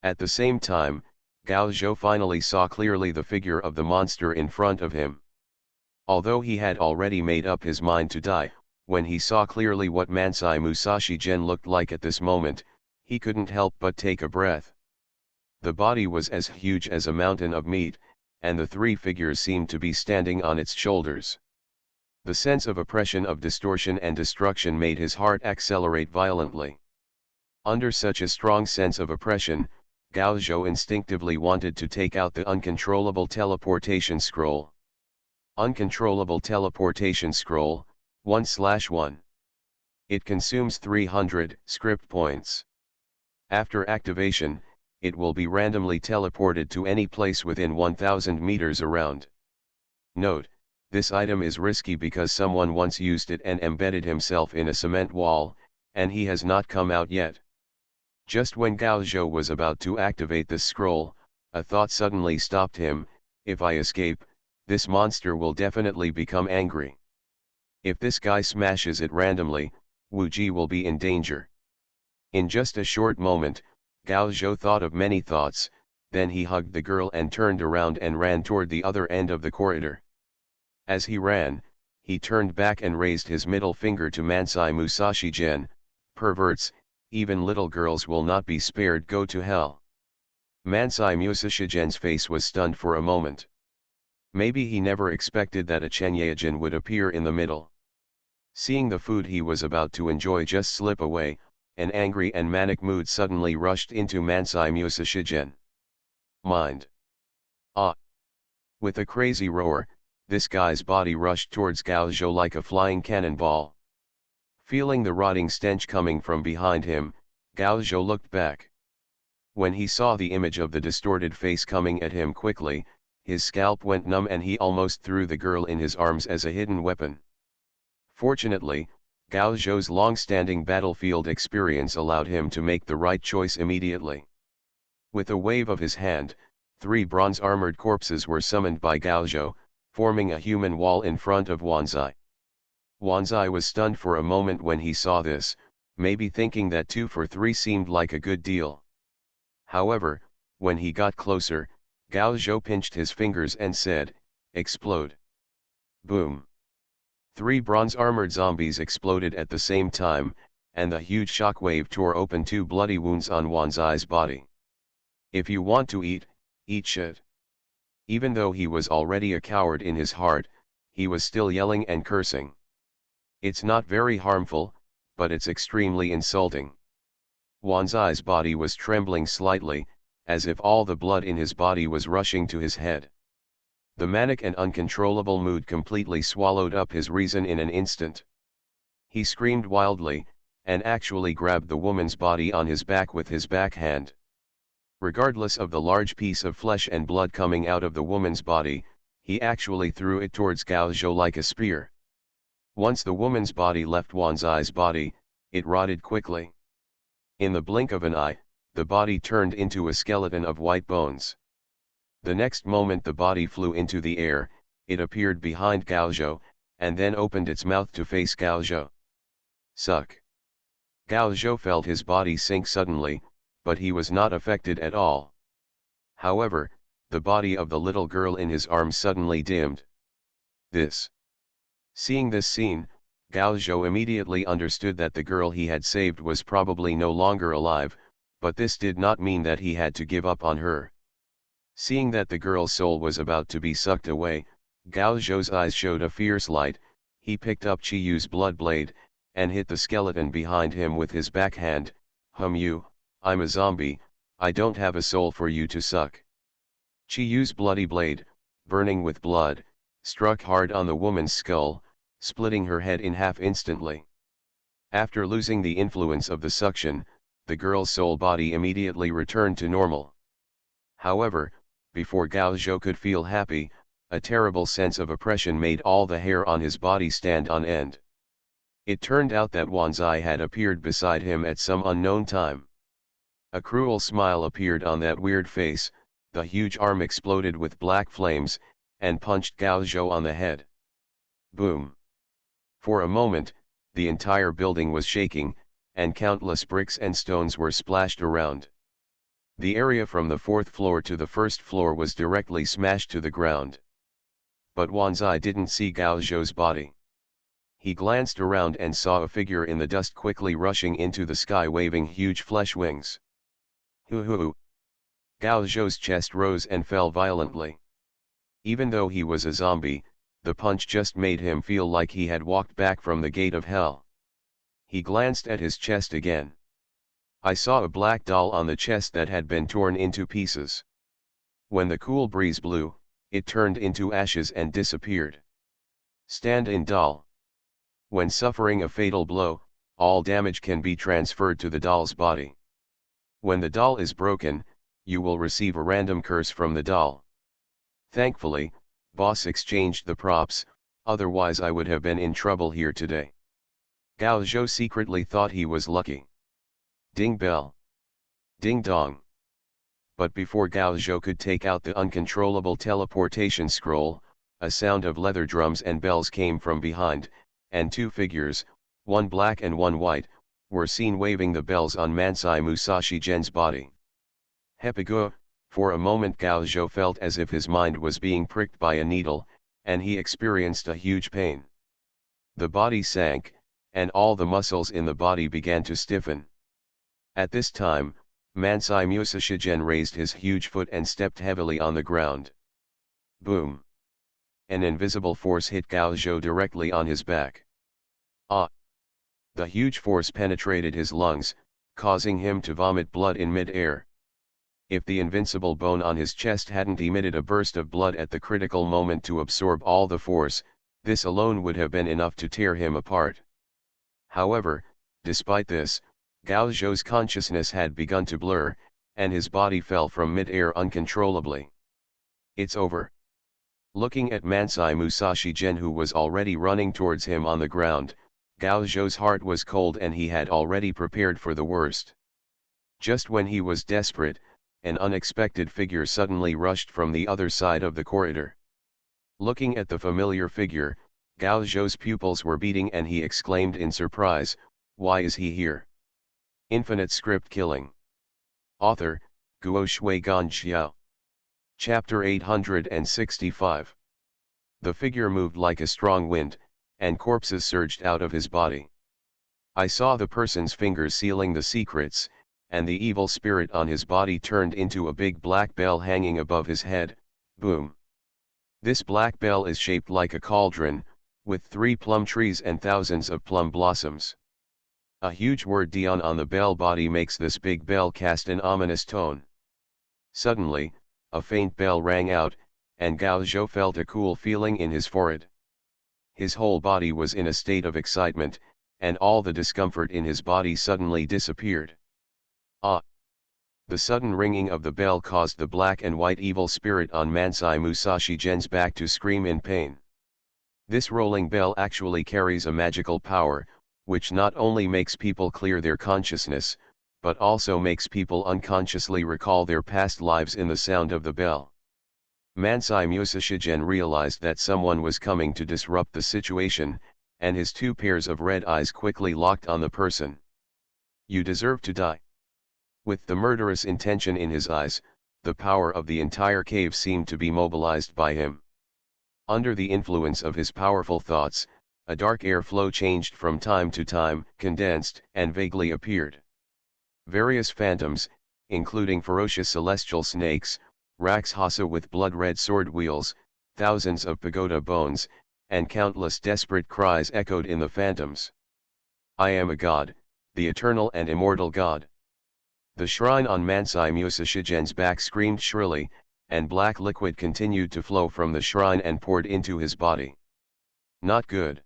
[SPEAKER 1] At the same time, Gao Zhou finally saw clearly the figure of the monster in front of him. Although he had already made up his mind to die, when he saw clearly what Mansai Musashi Gen looked like at this moment, he couldn't help but take a breath. The body was as huge as a mountain of meat, and the three figures seemed to be standing on its shoulders. The sense of oppression, of distortion and destruction made his heart accelerate violently. Under such a strong sense of oppression, Gao Zhou instinctively wanted to take out the uncontrollable teleportation scroll. Uncontrollable teleportation scroll, 1/1. It consumes 300 script points. After activation, it will be randomly teleported to any place within 1000 meters around. Note, this item is risky because someone once used it and embedded himself in a cement wall, and he has not come out yet. Just when Gao Zhou was about to activate this scroll, a thought suddenly stopped him: if I escape, this monster will definitely become angry. If this guy smashes it randomly, Wu Ji will be in danger. In just a short moment, Gao Zhou thought of many thoughts, then he hugged the girl and turned around and ran toward the other end of the corridor. As he ran, he turned back and raised his middle finger to Mansai Musashi Gen: perverts, even little girls will not be spared, go to hell. Mansai Musashi Gen's face was stunned for a moment. Maybe he never expected that a Chenyaejin would appear in the middle. Seeing the food he was about to enjoy just slip away, an angry and manic mood suddenly rushed into Mansai Musashi Gen. Mind. Ah! With a crazy roar, this guy's body rushed towards Gao Zhou like a flying cannonball. Feeling the rotting stench coming from behind him, Gao Zhou looked back. When he saw the image of the distorted face coming at him quickly, his scalp went numb and he almost threw the girl in his arms as a hidden weapon. Fortunately, Gao Zhou's long-standing battlefield experience allowed him to make the right choice immediately. With a wave of his hand, 3 bronze-armored corpses were summoned by Gao Zhou, forming a human wall in front of Wanzai. Wanzai was stunned for a moment when he saw this, maybe thinking that 2 for 3 seemed like a good deal. However, when he got closer, Gao Zhou pinched his fingers and said, "Explode." Boom! 3 bronze-armored zombies exploded at the same time, and the huge shockwave tore open 2 bloody wounds on Wanzai's body. If you want to eat, eat shit. Even though he was already a coward in his heart, he was still yelling and cursing. It's not very harmful, but it's extremely insulting. Wanzai's body was trembling slightly, as if all the blood in his body was rushing to his head. The manic and uncontrollable mood completely swallowed up his reason in an instant. He screamed wildly, and actually grabbed the woman's body on his back with his backhand. Regardless of the large piece of flesh and blood coming out of the woman's body, he actually threw it towards Gao Zhou like a spear. Once the woman's body left Wanzai's body, it rotted quickly. In the blink of an eye, the body turned into a skeleton of white bones. The next moment the body flew into the air, it appeared behind Gao Zhou, and then opened its mouth to face Gao Zhou. Suck. Gao Zhou felt his body sink suddenly, but he was not affected at all. However, the body of the little girl in his arms suddenly dimmed. Seeing this scene, Gao Zhou immediately understood that the girl he had saved was probably no longer alive, but this did not mean that he had to give up on her. Seeing that the girl's soul was about to be sucked away, Gao Zhou's eyes showed a fierce light. He picked up Qi Yu's blood blade, and hit the skeleton behind him with his backhand. You, I'm a zombie, I don't have a soul for you to suck. Qi Yu's bloody blade, burning with blood, struck hard on the woman's skull, splitting her head in half instantly. After losing the influence of the suction, the girl's soul body immediately returned to normal. However, before Gao Zhou could feel happy, a terrible sense of oppression made all the hair on his body stand on end. It turned out that Wanzai had appeared beside him at some unknown time. A cruel smile appeared on that weird face, the huge arm exploded with black flames, and punched Gao Zhou on the head. Boom! For a moment, the entire building was shaking, and countless bricks and stones were splashed around. The area from the 4th floor to the 1st floor was directly smashed to the ground. But Wanzai didn't see Gao Zhou's body. He glanced around and saw a figure in the dust quickly rushing into the sky waving huge flesh wings. Hoo! Gao Zhou's chest rose and fell violently. Even though he was a zombie, the punch just made him feel like he had walked back from the gate of hell. He glanced at his chest again. I saw a black doll on the chest that had been torn into pieces. When the cool breeze blew, it turned into ashes and disappeared. Stand-in doll. When suffering a fatal blow, all damage can be transferred to the doll's body. When the doll is broken, you will receive a random curse from the doll. Thankfully, boss exchanged the props, otherwise I would have been in trouble here today. Gao Zhou secretly thought he was lucky. Ding bell. Ding dong. But before Gao Zhou could take out the uncontrollable teleportation scroll, a sound of leather drums and bells came from behind, and two figures, one black and one white, were seen waving the bells on Mansai Musashi Gen's body. Hepigo, for a moment Gao Zhou felt as if his mind was being pricked by a needle, and he experienced a huge pain. The body sank, and all the muscles in the body began to stiffen. At this time, Mansai Musashi Gen raised his huge foot and stepped heavily on the ground. Boom! An invisible force hit Gao Zhou directly on his back. Ah! The huge force penetrated his lungs, causing him to vomit blood in mid-air. If the invincible bone on his chest hadn't emitted a burst of blood at the critical moment to absorb all the force, this alone would have been enough to tear him apart. However, despite this, Gao Zhou's consciousness had begun to blur, and his body fell from mid-air uncontrollably. It's over. Looking at Mansai Musashi Gen who was already running towards him on the ground, Gao Zhou's heart was cold and he had already prepared for the worst. Just when he was desperate, an unexpected figure suddenly rushed from the other side of the corridor. Looking at the familiar figure, Gao Zhou's pupils were beating and he exclaimed in surprise, "Why is he here?" Infinite Script Killing. Author, Guo Shui Ganxiao. Chapter 865. The figure moved like a strong wind, and corpses surged out of his body. I saw the person's fingers sealing the secrets, and the evil spirit on his body turned into a big black bell hanging above his head. Boom! This black bell is shaped like a cauldron, with 3 plum trees and thousands of plum blossoms. A huge word Dion on the bell body makes this big bell cast an ominous tone. Suddenly, a faint bell rang out, and Gao Zhou felt a cool feeling in his forehead. His whole body was in a state of excitement, and all the discomfort in his body suddenly disappeared. Ah! The sudden ringing of the bell caused the black and white evil spirit on Mansai Musashi Gen's back to scream in pain. This rolling bell actually carries a magical power, which not only makes people clear their consciousness, but also makes people unconsciously recall their past lives in the sound of the bell. Mansai Musashigen realized that someone was coming to disrupt the situation, and his two pairs of red eyes quickly locked on the person. You deserve to die. With the murderous intention in his eyes, the power of the entire cave seemed to be mobilized by him. Under the influence of his powerful thoughts, a dark air flow changed from time to time, condensed, and vaguely appeared. Various phantoms, including ferocious celestial snakes, Rakshasa with blood-red sword wheels, thousands of pagoda bones, and countless desperate cries echoed in the phantoms. I am a god, the eternal and immortal god. The shrine on Mansai Musashigen's back screamed shrilly, and black liquid continued to flow from the shrine and poured into his body. Not good.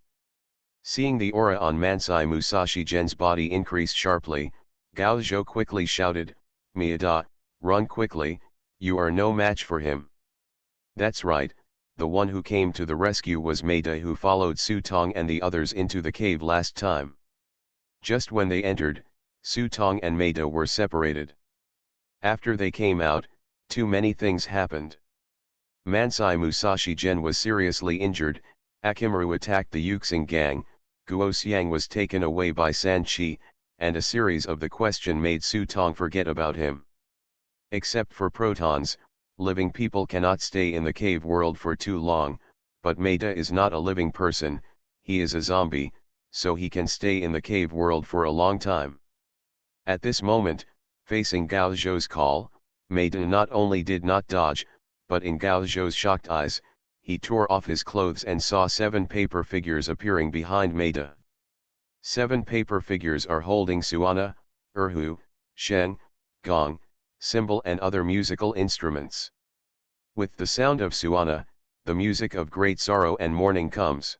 [SPEAKER 1] Seeing the aura on Mansai Musashigen's body increase sharply, Gao Zhou quickly shouted, Miyada, run quickly, you are no match for him. That's right, the one who came to the rescue was Maida, who followed Su Tong and the others into the cave last time. Just when they entered, Su Tong and Maida were separated. After they came out, too many things happened. Mansai Musashigen was seriously injured, Akimaru attacked the Yuxing gang, Guo Xiang was taken away by San Qi, and a series of the question made Su Tong forget about him. Except for protons, living people cannot stay in the cave world for too long, but Maida is not a living person, he is a zombie, so he can stay in the cave world for a long time. At this moment, facing Gao Zhou's call, Maida not only did not dodge, but in Gao Zhou's shocked eyes, he tore off his clothes and saw 7 paper figures appearing behind Maida. 7 paper figures are holding Suana, Erhu, Sheng, Gong, cymbal and other musical instruments. With the sound of Suana, the music of great sorrow and mourning comes.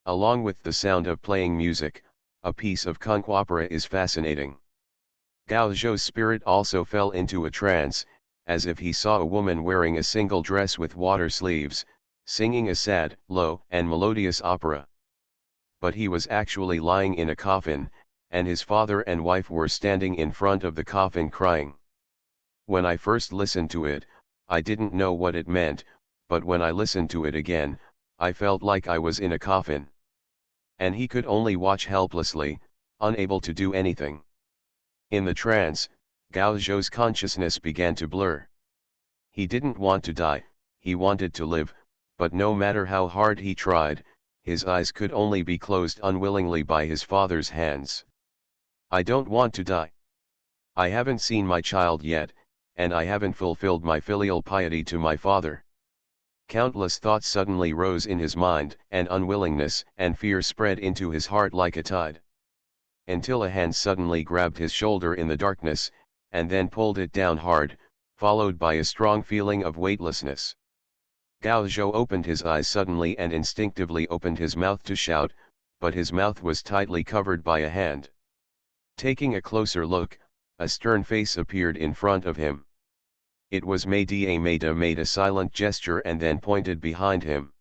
[SPEAKER 1] Along with the sound of playing music, a piece of conch opera is fascinating. Gao Zhou's spirit also fell into a trance, as if he saw a woman wearing a single dress with water sleeves, singing a sad, low, and melodious opera. But he was actually lying in a coffin, and his father and wife were standing in front of the coffin crying. When I first listened to it, I didn't know what it meant, but when I listened to it again, I felt like I was in a coffin. And he could only watch helplessly, unable to do anything. In the trance, Gao Zhou's consciousness began to blur. He didn't want to die, he wanted to live, but no matter how hard he tried, his eyes could only be closed unwillingly by his father's hands. I don't want to die. I haven't seen my child yet, and I haven't fulfilled my filial piety to my father. Countless thoughts suddenly rose in his mind, and unwillingness and fear spread into his heart like a tide. Until a hand suddenly grabbed his shoulder in the darkness, and then pulled it down hard, followed by a strong feeling of weightlessness. Gao Zhou opened his eyes suddenly and instinctively opened his mouth to shout, but his mouth was tightly covered by a hand. Taking a closer look, a stern face appeared in front of him. It was Maida. Maida made a silent gesture and then pointed behind him.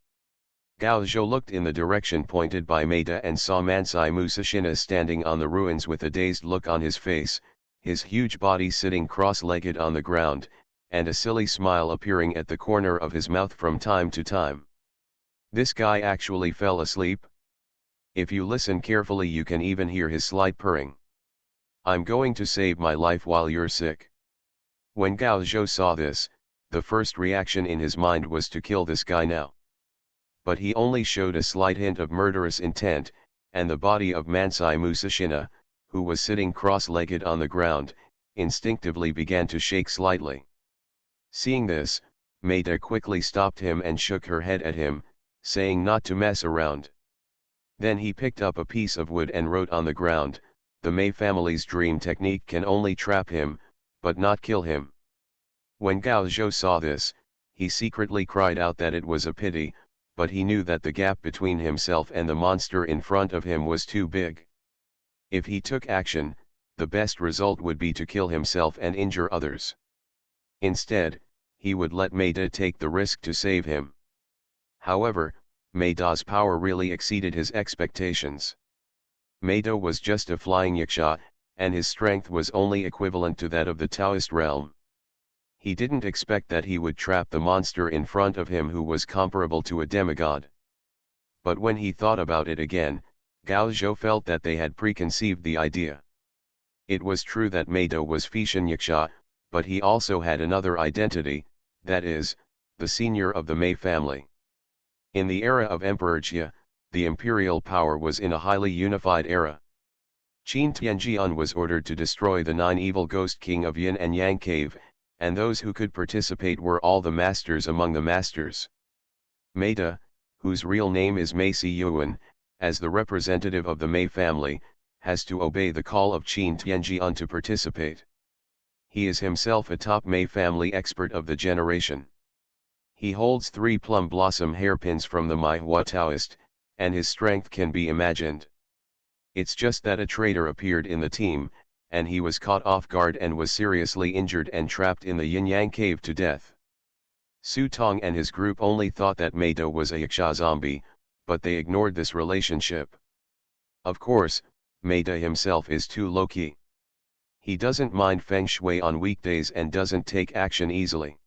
[SPEAKER 1] Gao Zhou looked in the direction pointed by Maida and saw Mansai Musashina standing on the ruins with a dazed look on his face, his huge body sitting cross-legged on the ground, and a silly smile appearing at the corner of his mouth from time to time. This guy actually fell asleep? If you listen carefully you can even hear his slight purring. I'm going to save my life while you're sick. When Gao Zhou saw this, the first reaction in his mind was to kill this guy now. But he only showed a slight hint of murderous intent, and the body of Mansai Musashina, who was sitting cross-legged on the ground, instinctively began to shake slightly. Seeing this, Maida quickly stopped him and shook her head at him, saying not to mess around. Then he picked up a piece of wood and wrote on the ground, "The Mei family's dream technique can only trap him, but not kill him." When Gao Zhou saw this, he secretly cried out that it was a pity, but he knew that the gap between himself and the monster in front of him was too big. If he took action, the best result would be to kill himself and injure others. Instead, he would let Maida take the risk to save him. However, Maida's power really exceeded his expectations. Maida was just a flying yaksha, and his strength was only equivalent to that of the Taoist realm. He didn't expect that he would trap the monster in front of him who was comparable to a demigod. But when he thought about it again, Gao Zhou felt that they had preconceived the idea. It was true that Meida was Feishan Yaksha, but he also had another identity, that is, the senior of the Mei family. In the era of Emperor Jia, the imperial power was in a highly unified era. Qin Tianjian was ordered to destroy the 9 evil ghost king of Yin and Yang cave, and those who could participate were all the masters among the masters. Meida, whose real name is Mei Si Yuan, as the representative of the Mei family, has to obey the call of Qin Tianjian to participate. He is himself a top Mei family expert of the generation. He holds 3 plum blossom hairpins from the Maihua Taoist, and his strength can be imagined. It's just that a traitor appeared in the team, and he was caught off guard and was seriously injured and trapped in the Yin-Yang cave to death. Su Tong and his group only thought that Meida was a Yaksha zombie, but they ignored this relationship. Of course, Meida himself is too low-key. He doesn't mind feng shui on weekdays and doesn't take action easily.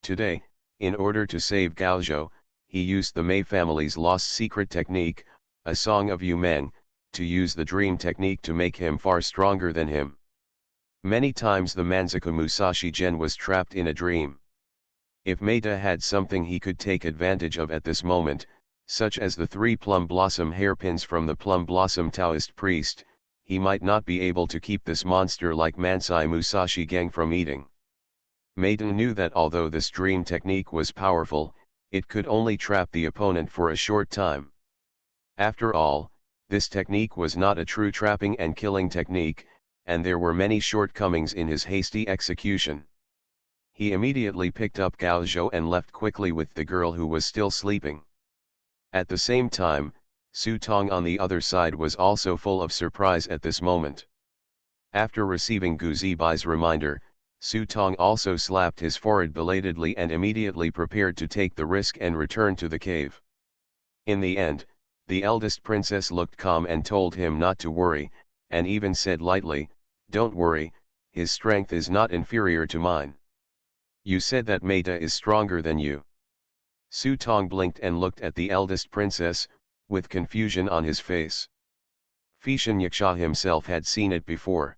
[SPEAKER 1] Today, in order to save Gao Zhou, he used the Mei family's lost secret technique, a Song of Yu Meng, to use the dream technique to make him far stronger than him. Many times the Manzaku Musashi Gen was trapped in a dream. If Meida had something he could take advantage of at this moment, such as the 3 plum blossom hairpins from the plum blossom Taoist priest, he might not be able to keep this monster like Mansai Musashi Gang from eating. Meida knew that although this dream technique was powerful, it could only trap the opponent for a short time. After all, this technique was not a true trapping and killing technique, and there were many shortcomings in his hasty execution. He immediately picked up Gao Zhou and left quickly with the girl who was still sleeping. At the same time, Su Tong on the other side was also full of surprise at this moment. After receiving Gu Zibai's reminder, Su Tong also slapped his forehead belatedly and immediately prepared to take the risk and return to the cave. In the end, the eldest princess looked calm and told him not to worry, and even said lightly, "Don't worry, his strength is not inferior to mine." "You said that Meida is stronger than you." Su Tong blinked and looked at the eldest princess, with confusion on his face. Feishan Yaksha himself had seen it before.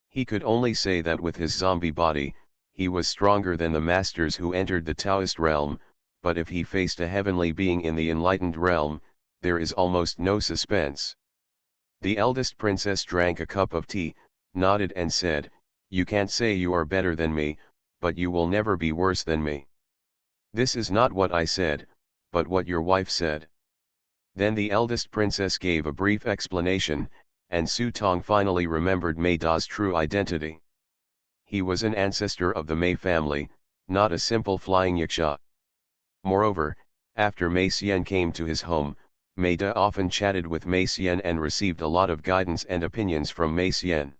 [SPEAKER 1] He could only say that with his zombie body, he was stronger than the masters who entered the Taoist realm, but if he faced a heavenly being in the enlightened realm, there is almost no suspense. The eldest princess drank a cup of tea, nodded and said, "You can't say you are better than me, but you will never be worse than me." "This is not what I said, but what your wife said." Then the eldest princess gave a brief explanation, and Su Tong finally remembered Meida's true identity. He was an ancestor of the Mei family, not a simple flying yaksha. Moreover, after Mei Xian came to his home, Meida often chatted with Mei Xian and received a lot of guidance and opinions from Mei Xian.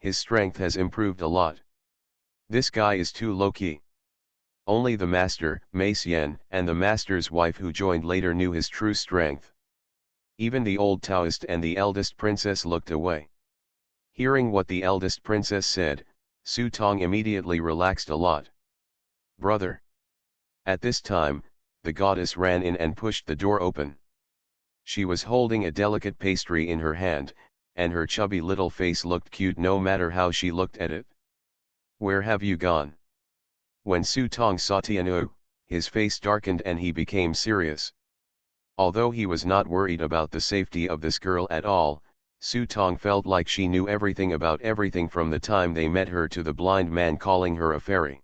[SPEAKER 1] His strength has improved a lot. This guy is too low-key. Only the master, Mei Xian, and the master's wife who joined later knew his true strength. Even the old Taoist and the eldest princess looked away. Hearing what the eldest princess said, Su Tong immediately relaxed a lot. "Brother." At this time, the goddess ran in and pushed the door open. She was holding a delicate pastry in her hand, and her chubby little face looked cute no matter how she looked at it. "Where have you gone?" When Su Tong saw Tianyu, his face darkened and he became serious. Although he was not worried about the safety of this girl at all, Su Tong felt like she knew everything about everything from the time they met her to the blind man calling her a fairy.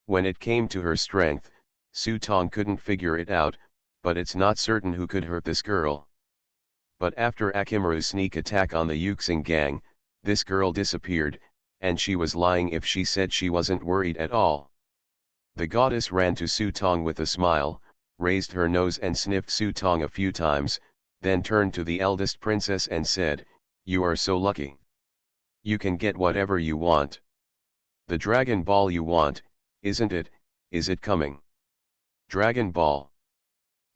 [SPEAKER 1] When it came to her strength, Su Tong couldn't figure it out, but it's not certain who could hurt this girl. But after Akimaru's sneak attack on the Yuxing gang, this girl disappeared, and she was lying if she said she wasn't worried at all. The goddess ran to Su Tong with a smile, raised her nose and sniffed Su Tong a few times, then turned to the eldest princess and said, "You are so lucky. You can get whatever you want. The Dragon Ball you want, isn't it? Is it coming?" "Dragon Ball?"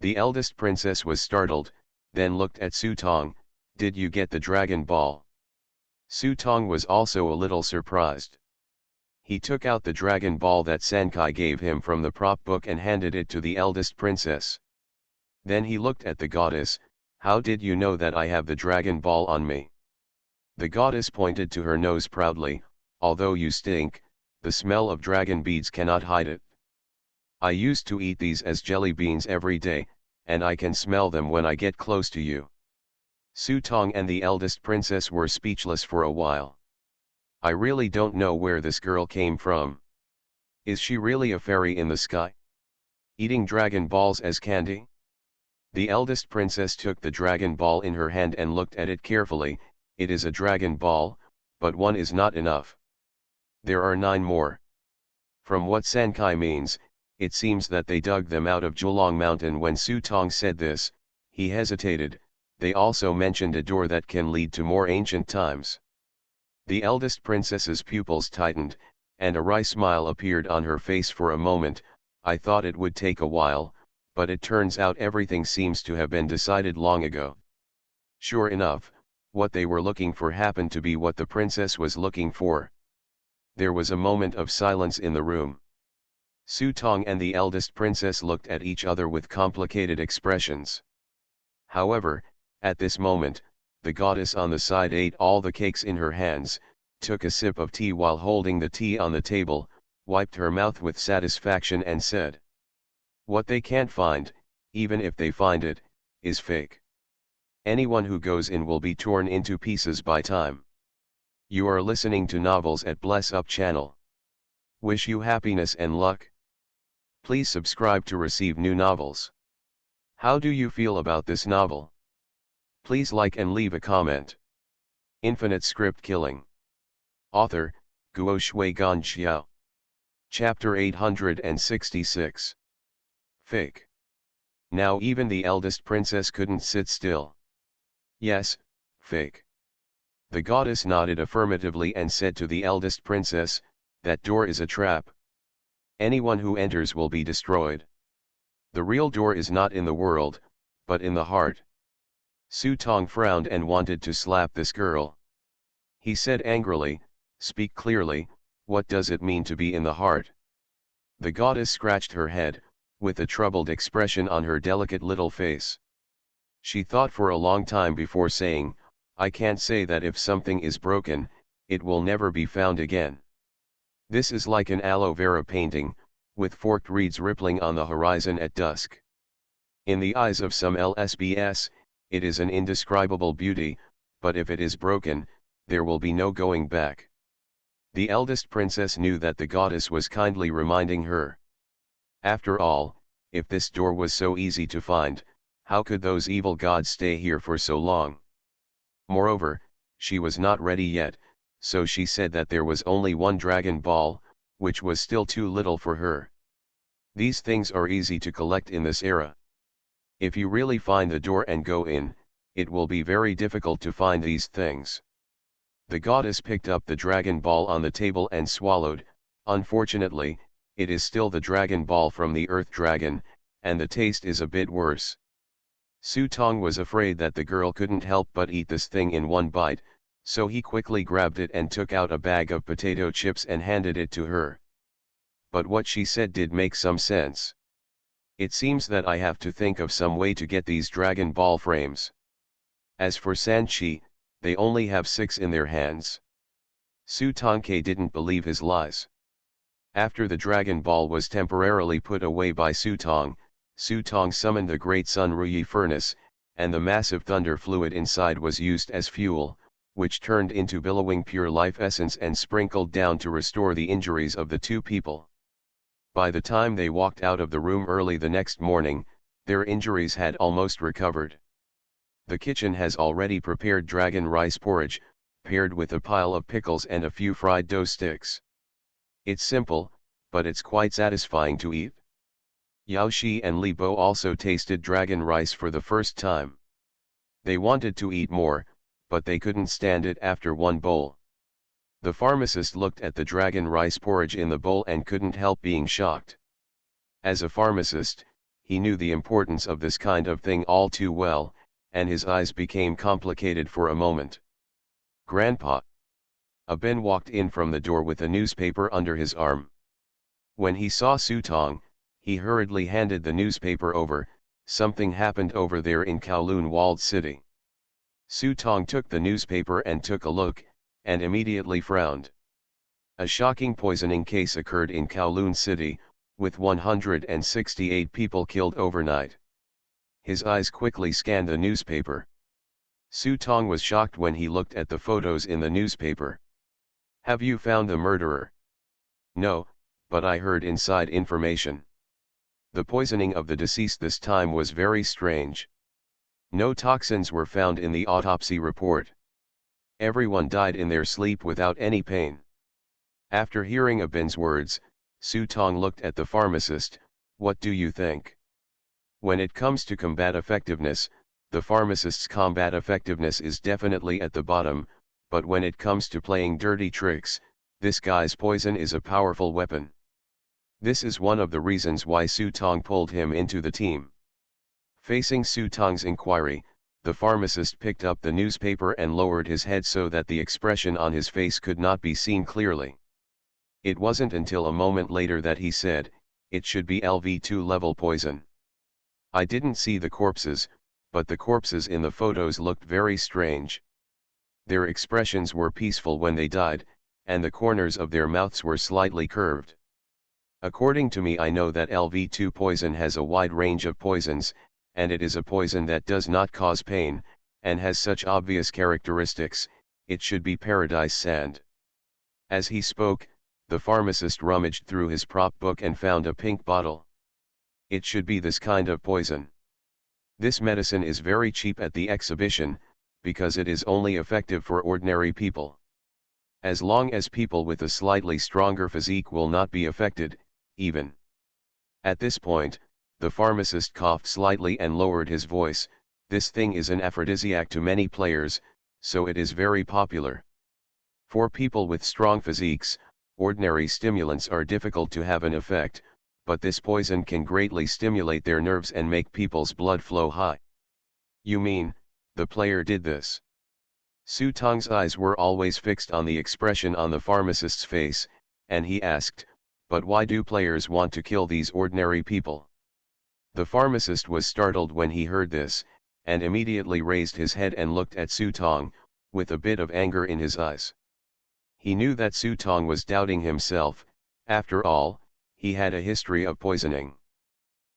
[SPEAKER 1] The eldest princess was startled, then looked at Su Tong. "Did you get the Dragon Ball?" Su Tong was also a little surprised. He took out the dragon ball that Sankai gave him from the prop book and handed it to the eldest princess. Then he looked at the goddess. How did you know that I have the dragon ball on me? The goddess pointed to her nose proudly. Although you stink, the smell of dragon beads cannot hide it. I used to eat these as jelly beans every day, and I can smell them when I get close to you. Su Tong and the eldest princess were speechless for a while. I really don't know where this girl came from. Is she really a fairy in the sky? Eating dragon balls as candy? The eldest princess took the dragon ball in her hand and looked at it carefully. It is a dragon ball, but one is not enough. There are 9 more. From what Sankai means, it seems that they dug them out of Julong Mountain. When Su Tong said this, he hesitated. They also mentioned a door that can lead to more ancient times. The eldest princess's pupils tightened, and a wry smile appeared on her face for a moment. I thought it would take a while, but it turns out everything seems to have been decided long ago. Sure enough, what they were looking for happened to be what the princess was looking for. There was a moment of silence in the room. Su Tong and the eldest princess looked at each other with complicated expressions. However, at this moment, the goddess on the side ate all the cakes in her hands, took a sip of tea while holding the tea on the table, wiped her mouth with satisfaction and said, "What they can't find, even if they find it, is fake. Anyone who goes in will be torn into pieces by time." You are listening to Novels at Bless Up channel. Wish you happiness and luck. Please subscribe to receive new novels. How do you feel about this novel? Please like and leave a comment. Infinite Script Killing. Author, Guo Shui Gan Xiao. Chapter 866. Fake. Now even the eldest princess couldn't sit still. Yes, fake. The goddess nodded affirmatively and said to the eldest princess, "That door is a trap. Anyone who enters will be destroyed. The real door is not in the world, but in the heart." Su Tong frowned and wanted to slap this girl. He said angrily, "Speak clearly, what does it mean to be in the heart?" The goddess scratched her head, with a troubled expression on her delicate little face. She thought for a long time before saying, "I can't say that if something is broken, it will never be found again. This is like an aloe vera painting, with forked reeds rippling on the horizon at dusk. In the eyes of some LSBS, it is an indescribable beauty, but if it is broken, there will be no going back." The eldest princess knew that the goddess was kindly reminding her. After all, if this door was so easy to find, how could those evil gods stay here for so long? Moreover, she was not ready yet, so she said that there was only one dragon ball, which was still too little for her. These things are easy to collect in this era. If you really find the door and go in, it will be very difficult to find these things. The goddess picked up the dragon ball on the table and swallowed. Unfortunately, it is still the dragon ball from the earth dragon, and the taste is a bit worse. Su Tong was afraid that the girl couldn't help but eat this thing in one bite, so he quickly grabbed it and took out a bag of potato chips and handed it to her. But what she said did make some sense. "It seems that I have to think of some way to get these dragon ball frames. As for Sanchi, they only have 6 in their hands." Su Tongke didn't believe his lies. After the dragon ball was temporarily put away by Su Tong summoned the great Sun Ruyi furnace, and the massive thunder fluid inside was used as fuel, which turned into billowing pure life essence and sprinkled down to restore the injuries of the 2 people. By the time they walked out of the room early the next morning, their injuries had almost recovered. The kitchen has already prepared dragon rice porridge, paired with a pile of pickles and a few fried dough sticks. It's simple, but it's quite satisfying to eat. Yao Shi and Li Bo also tasted dragon rice for the first time. They wanted to eat more, but they couldn't stand it after one bowl. The pharmacist looked at the dragon rice porridge in the bowl and couldn't help being shocked. As a pharmacist, he knew the importance of this kind of thing all too well, and his eyes became complicated for a moment. "Grandpa, A Ben walked in from the door with a newspaper under his arm. When he saw Su Tong, he hurriedly handed the newspaper over. Something happened over there in Kowloon walled city. Su Tong took the newspaper and took a look, and immediately frowned. A shocking poisoning case occurred in Kowloon City, with 168 people killed overnight. His eyes quickly scanned the newspaper. Su Tong was shocked when he looked at the photos in the newspaper. Have you found the murderer? No, but I heard inside information. The poisoning of the deceased this time was very strange. No toxins were found in the autopsy report. Everyone died in their sleep without any pain. After hearing a Ben's words, Su Tong looked at the pharmacist. What do you think? When it comes to combat effectiveness, the pharmacist's combat effectiveness is definitely at the bottom, but when it comes to playing dirty tricks, this guy's poison is a powerful weapon. This is one of the reasons why Su Tong pulled him into the team. Facing Su Tong's inquiry, the pharmacist picked up the newspaper and lowered his head so that the expression on his face could not be seen clearly. It wasn't until a moment later that he said, "It should be LV2 level poison. I didn't see the corpses, but the corpses in the photos looked very strange. Their expressions were peaceful when they died, and the corners of their mouths were slightly curved. According to me, I know that LV2 poison has a wide range of poisons, and it is a poison that does not cause pain, and has such obvious characteristics. It should be paradise sand." As he spoke, the pharmacist rummaged through his prop book and found a pink bottle. It should be this kind of poison. This medicine is very cheap at the exhibition, because it is only effective for ordinary people. As long as people with a slightly stronger physique will not be affected, even. At this point, the pharmacist coughed slightly and lowered his voice. This thing is an aphrodisiac to many players, so it is very popular. For people with strong physiques, ordinary stimulants are difficult to have an effect, but this poison can greatly stimulate their nerves and make people's blood flow high. You mean, the player did this? Su Tong's eyes were always fixed on the expression on the pharmacist's face, and he asked, "But why do players want to kill these ordinary people?" The pharmacist was startled when he heard this, and immediately raised his head and looked at Su Tong, with a bit of anger in his eyes. He knew that Su Tong was doubting himself. After all, he had a history of poisoning.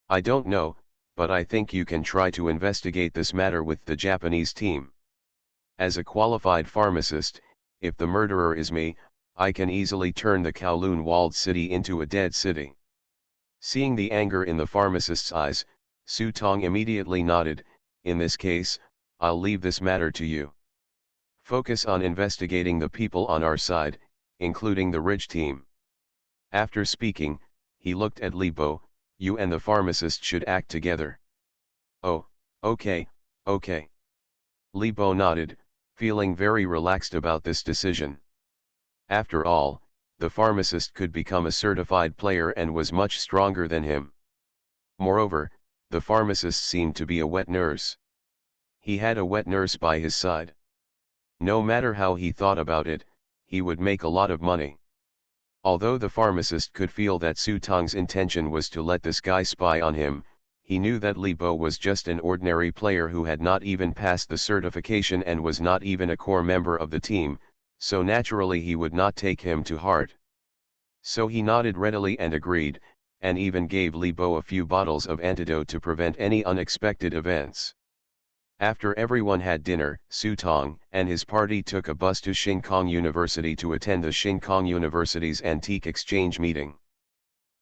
[SPEAKER 1] "I don't know, but I think you can try to investigate this matter with the Japanese team. As a qualified pharmacist, if the murderer is me, I can easily turn the Kowloon walled city into a dead city." Seeing the anger in the pharmacist's eyes, Su Tong immediately nodded. "In this case, I'll leave this matter to you. Focus on investigating the people on our side, including the Ridge team." After speaking, he looked at Li Bo. "You and the pharmacist should act together." "Oh, okay." Li Bo nodded, feeling very relaxed about this decision. After all, the pharmacist could become a certified player and was much stronger than him. Moreover, the pharmacist seemed to be a wet nurse. He had a wet nurse by his side. No matter how he thought about it, he would make a lot of money. Although the pharmacist could feel that Su Tong's intention was to let this guy spy on him, he knew that Li Bo was just an ordinary player who had not even passed the certification and was not even a core member of the team, so naturally he would not take him to heart. So he nodded readily and agreed, and even gave Li Bo a few bottles of antidote to prevent any unexpected events. After everyone had dinner, Su Tong and his party took a bus to Shinkong University to attend the Shinkong University's antique exchange meeting.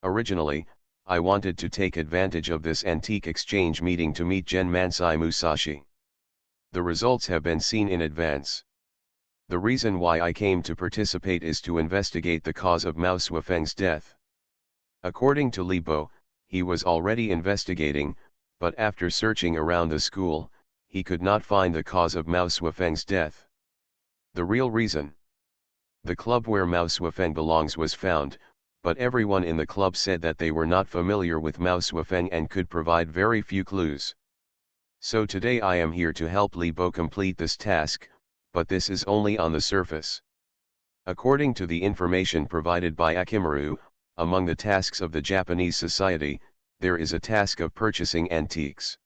[SPEAKER 1] Originally, I wanted to take advantage of this antique exchange meeting to meet Gen Mansai Musashi. The results have been seen in advance. The reason why I came to participate is to investigate the cause of Mao Suifeng's death. According to Li Bo, he was already investigating, but after searching around the school, he could not find the cause of Mao Suifeng's death. The real reason. The club where Mao Suifeng belongs was found, but everyone in the club said that they were not familiar with Mao Suifeng and could provide very few clues. So today I am here to help Li Bo complete this task, but this is only on the surface. According to the information provided by Akimaru, among the tasks of the Japanese society, there is a task of purchasing antiques.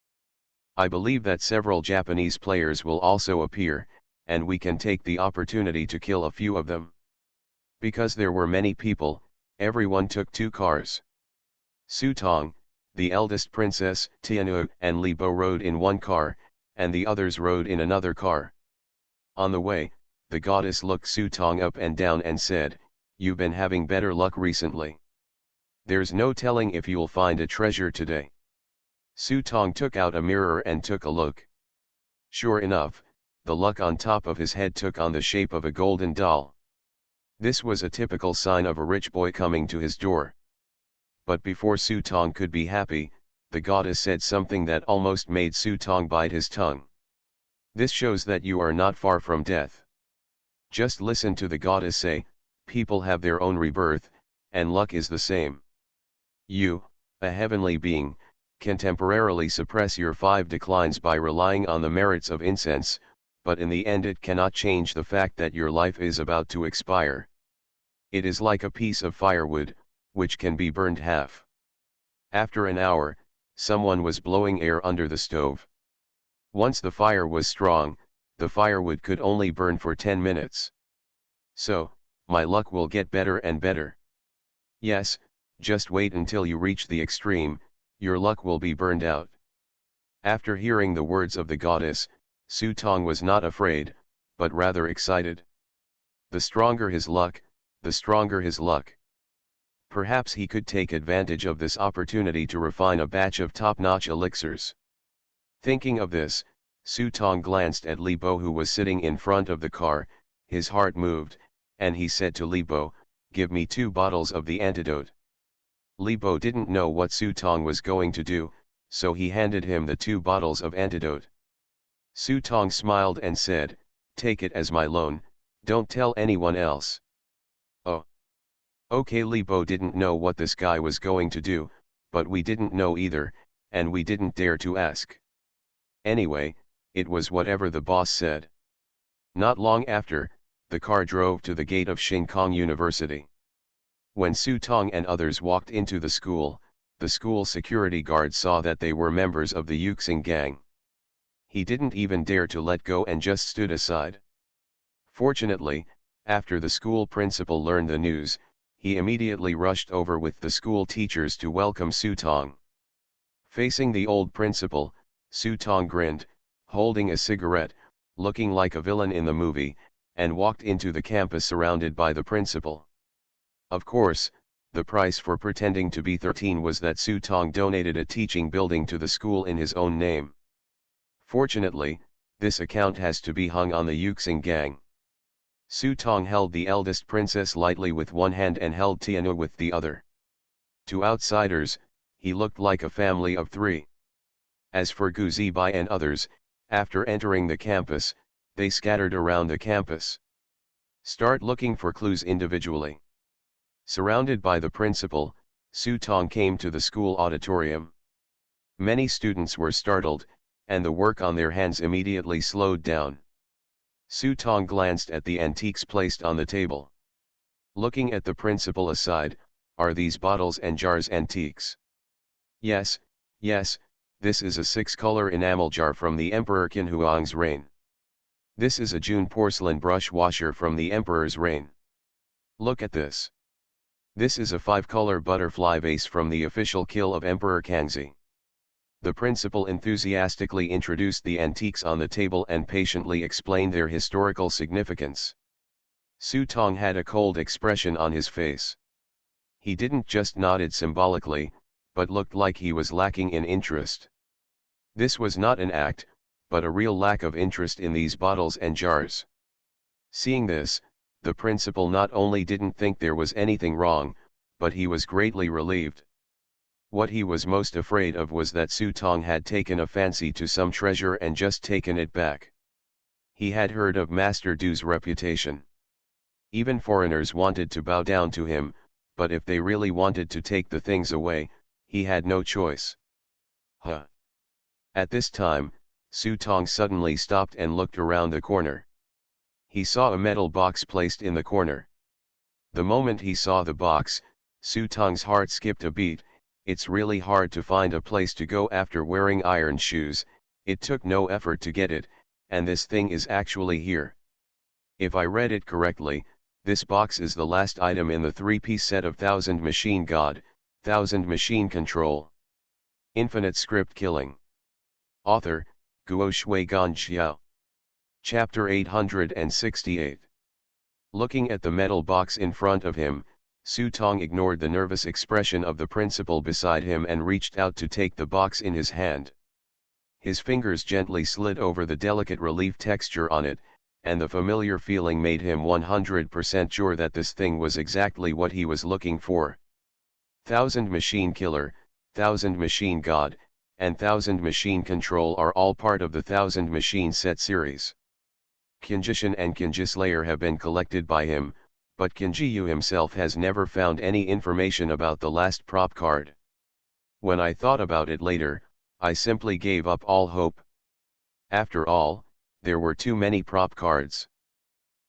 [SPEAKER 1] I believe that several Japanese players will also appear, and we can take the opportunity to kill a few of them. Because there were many people, everyone took 2 cars. Sutong, the eldest princess, Tianyu, and Li Bo rode in 1 car, and the others rode in another car. On the way, the goddess looked Sutong up and down and said, "You've been having better luck recently. There's no telling if you'll find a treasure today." Sutong took out a mirror and took a look. Sure enough, the luck on top of his head took on the shape of a golden doll. This was a typical sign of a rich boy coming to his door. But before Sutong could be happy, the goddess said something that almost made Sutong bite his tongue. "This shows that you are not far from death. Just listen to the goddess say, people have their own rebirth, and luck is the same. You, a heavenly being, can temporarily suppress your 5 declines by relying on the merits of incense, but in the end it cannot change the fact that your life is about to expire. It is like a piece of firewood, which can be burned half. After an hour, someone was blowing air under the stove. Once the fire was strong, the firewood could only burn for 10 minutes. So, my luck will get better and better. Yes, just wait until you reach the extreme, your luck will be burned out." After hearing the words of the goddess, Sutong was not afraid, but rather excited. The stronger his luck, the stronger his luck. Perhaps he could take advantage of this opportunity to refine a batch of top-notch elixirs. Thinking of this, Sutong glanced at Li Bo, who was sitting in front of the car. His heart moved, and he said to Li Bo, "Give me 2 bottles of the antidote." Li Bo didn't know what Sutong was going to do, so he handed him the 2 bottles of antidote. Sutong smiled and said, "Take it as my loan, don't tell anyone else." "Oh. Okay." Li Bo didn't know what this guy was going to do, but we didn't know either, and we didn't dare to ask. Anyway, it was whatever the boss said. Not long after, the car drove to the gate of Shinkong University. When Sutong and others walked into the school security guard saw that they were members of the Yuxing gang. He didn't even dare to let go and just stood aside. Fortunately, after the school principal learned the news, he immediately rushed over with the school teachers to welcome Sutong. Facing the old principal, Sutong grinned, holding a cigarette, looking like a villain in the movie, and walked into the campus surrounded by the principal. Of course, the price for pretending to be 13 was that Sutong donated a teaching building to the school in his own name. Fortunately, this account has to be hung on the Yuxing gang. Sutong held the eldest princess lightly with one hand and held Tianyu with the other. To outsiders, he looked like a family of 3. As for Gu Zibai and others, after entering the campus, they scattered around the campus. Start looking for clues individually. Surrounded by the principal, Sutong came to the school auditorium. Many students were startled, and the work on their hands immediately slowed down. Sutong glanced at the antiques placed on the table. Looking at the principal aside, "Are these bottles and jars antiques?" Yes, this is a 6-color enamel jar from the Emperor Qin Huang's reign. This is a June porcelain brush washer from the Emperor's reign. Look at this. This is a 5-color butterfly vase from the official kill of Emperor Kangxi." The principal enthusiastically introduced the antiques on the table and patiently explained their historical significance. Sutong had a cold expression on his face. He didn't just nodded symbolically, but looked like he was lacking in interest. This was not an act, but a real lack of interest in these bottles and jars. Seeing this, the principal not only didn't think there was anything wrong, but he was greatly relieved. What he was most afraid of was that Sutong had taken a fancy to some treasure and just taken it back. He had heard of Master Du's reputation. Even foreigners wanted to bow down to him, but if they really wanted to take the things away, he had no choice. Huh. At this time, Sutong suddenly stopped and looked around the corner. he saw a metal box placed in the corner. The moment he saw the box, Su Tong's heart skipped a beat. It's really hard to find a place to go after wearing iron shoes. It took no effort to get it, and this thing is actually here. If I read it correctly, this box is the last item in the 3-piece set of Thousand Machine God, Thousand Machine Control. Infinite Script Killing. Author, Guo Shui Gan Xiao. Chapter 868. Looking at the metal box in front of him, Su Tong ignored the nervous expression of the principal beside him and reached out to take the box in his hand. His fingers gently slid over the delicate relief texture on it, and the familiar feeling made him 100% sure that this thing was exactly what he was looking for. Thousand Machine Killer, Thousand Machine God, and Thousand Machine Control are all part of the Thousand Machine set series. Qinjishan and Qinjislayer have been collected by him, but Qinjiyu himself has never found any information about the last prop card. When I thought about it later, I simply gave up all hope. After all, there were too many prop cards.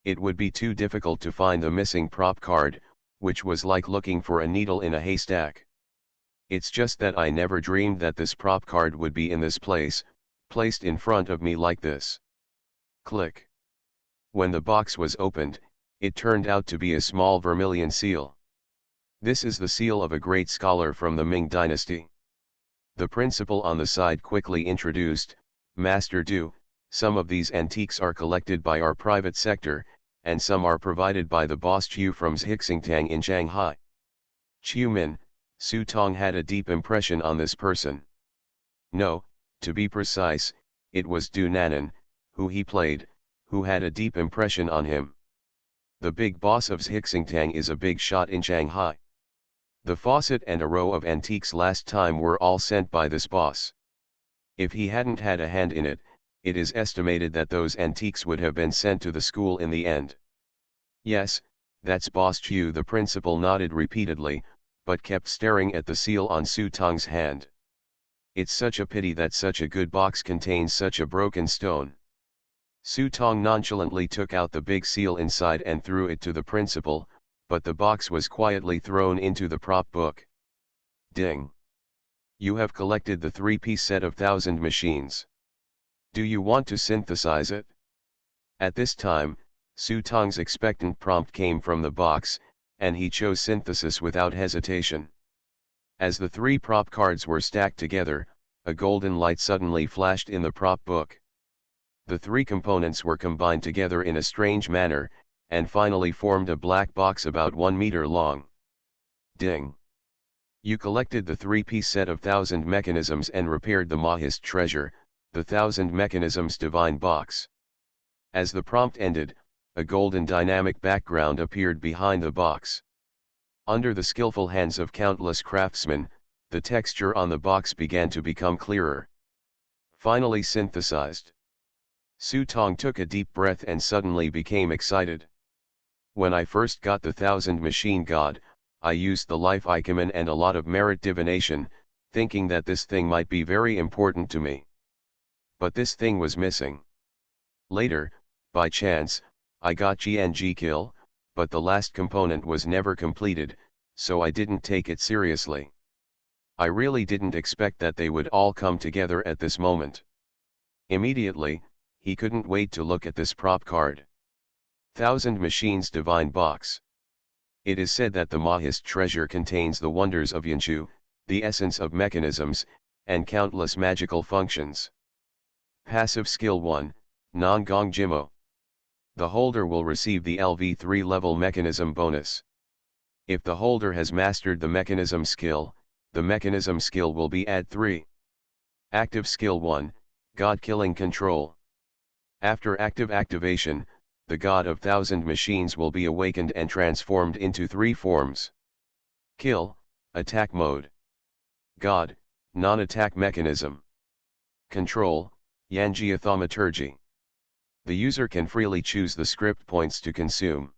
[SPEAKER 1] It would be too difficult to find the missing prop card, which was like looking for a needle in a haystack. It's just that I never dreamed that this prop card would be in this place, placed in front of me like this. Click. When the box was opened, it turned out to be a small vermilion seal. This is the seal of a great scholar from the Ming dynasty. The principal on the side quickly introduced, Master Du, some of these antiques are collected by our private sector, and some are provided by the boss Chiu from Xixingtang in Shanghai. Chiu Min, Su Tong had a deep impression on this person. No, to be precise, it was Du Nanan, who he played, who had a deep impression on him. The big boss of Xixingtang is a big shot in Shanghai. The faucet and a row of antiques last time were all sent by this boss. If he hadn't had a hand in it, it is estimated that those antiques would have been sent to the school in the end. Yes, that's Boss Chiu. The principal nodded repeatedly, but kept staring at the seal on Su Tong's hand. It's such a pity that such a good box contains such a broken stone. Su Tong nonchalantly took out the big seal inside and threw it to the principal, but the box was quietly thrown into the prop book. Ding! You have collected the 3-piece set of Thousand Machines. Do you want to synthesize it? At this time, Su Tong's expectant prompt came from the box, and he chose synthesis without hesitation. As the 3 prop cards were stacked together, a golden light suddenly flashed in the prop book. The 3 components were combined together in a strange manner, and finally formed a black box about 1 meter long. Ding! You collected the 3-piece set of Thousand Mechanisms and repaired the Mahist treasure, the Thousand Mechanisms Divine Box. As the prompt ended, a golden dynamic background appeared behind the box. Under the skillful hands of countless craftsmen, the texture on the box began to become clearer. Finally synthesized. Su Tong took a deep breath and suddenly became excited. When I first got the Thousand Machine God, I used the life icon and a lot of merit divination, thinking that this thing might be very important to me. But this thing was missing. Later, by chance, I got GNG kill, but the last component was never completed, so I didn't take it seriously. I really didn't expect that they would all come together at this moment. Immediately, he couldn't wait to look at this prop card. Thousand Machines Divine Box. It is said that the Mahist treasure contains the wonders of Yanchu, the essence of mechanisms, and countless magical functions. Passive Skill 1, Non-Gong Jimo. The holder will receive the LV3 level mechanism bonus. If the holder has mastered the mechanism skill, the mechanism skill will be add 3. Active Skill 1, God Killing Control. After active activation, the God of Thousand Machines will be awakened and transformed into 3 forms. Kill, Attack Mode. God, Non-Attack Mechanism. Control, Yanji Thaumaturgy. The user can freely choose the script points to consume.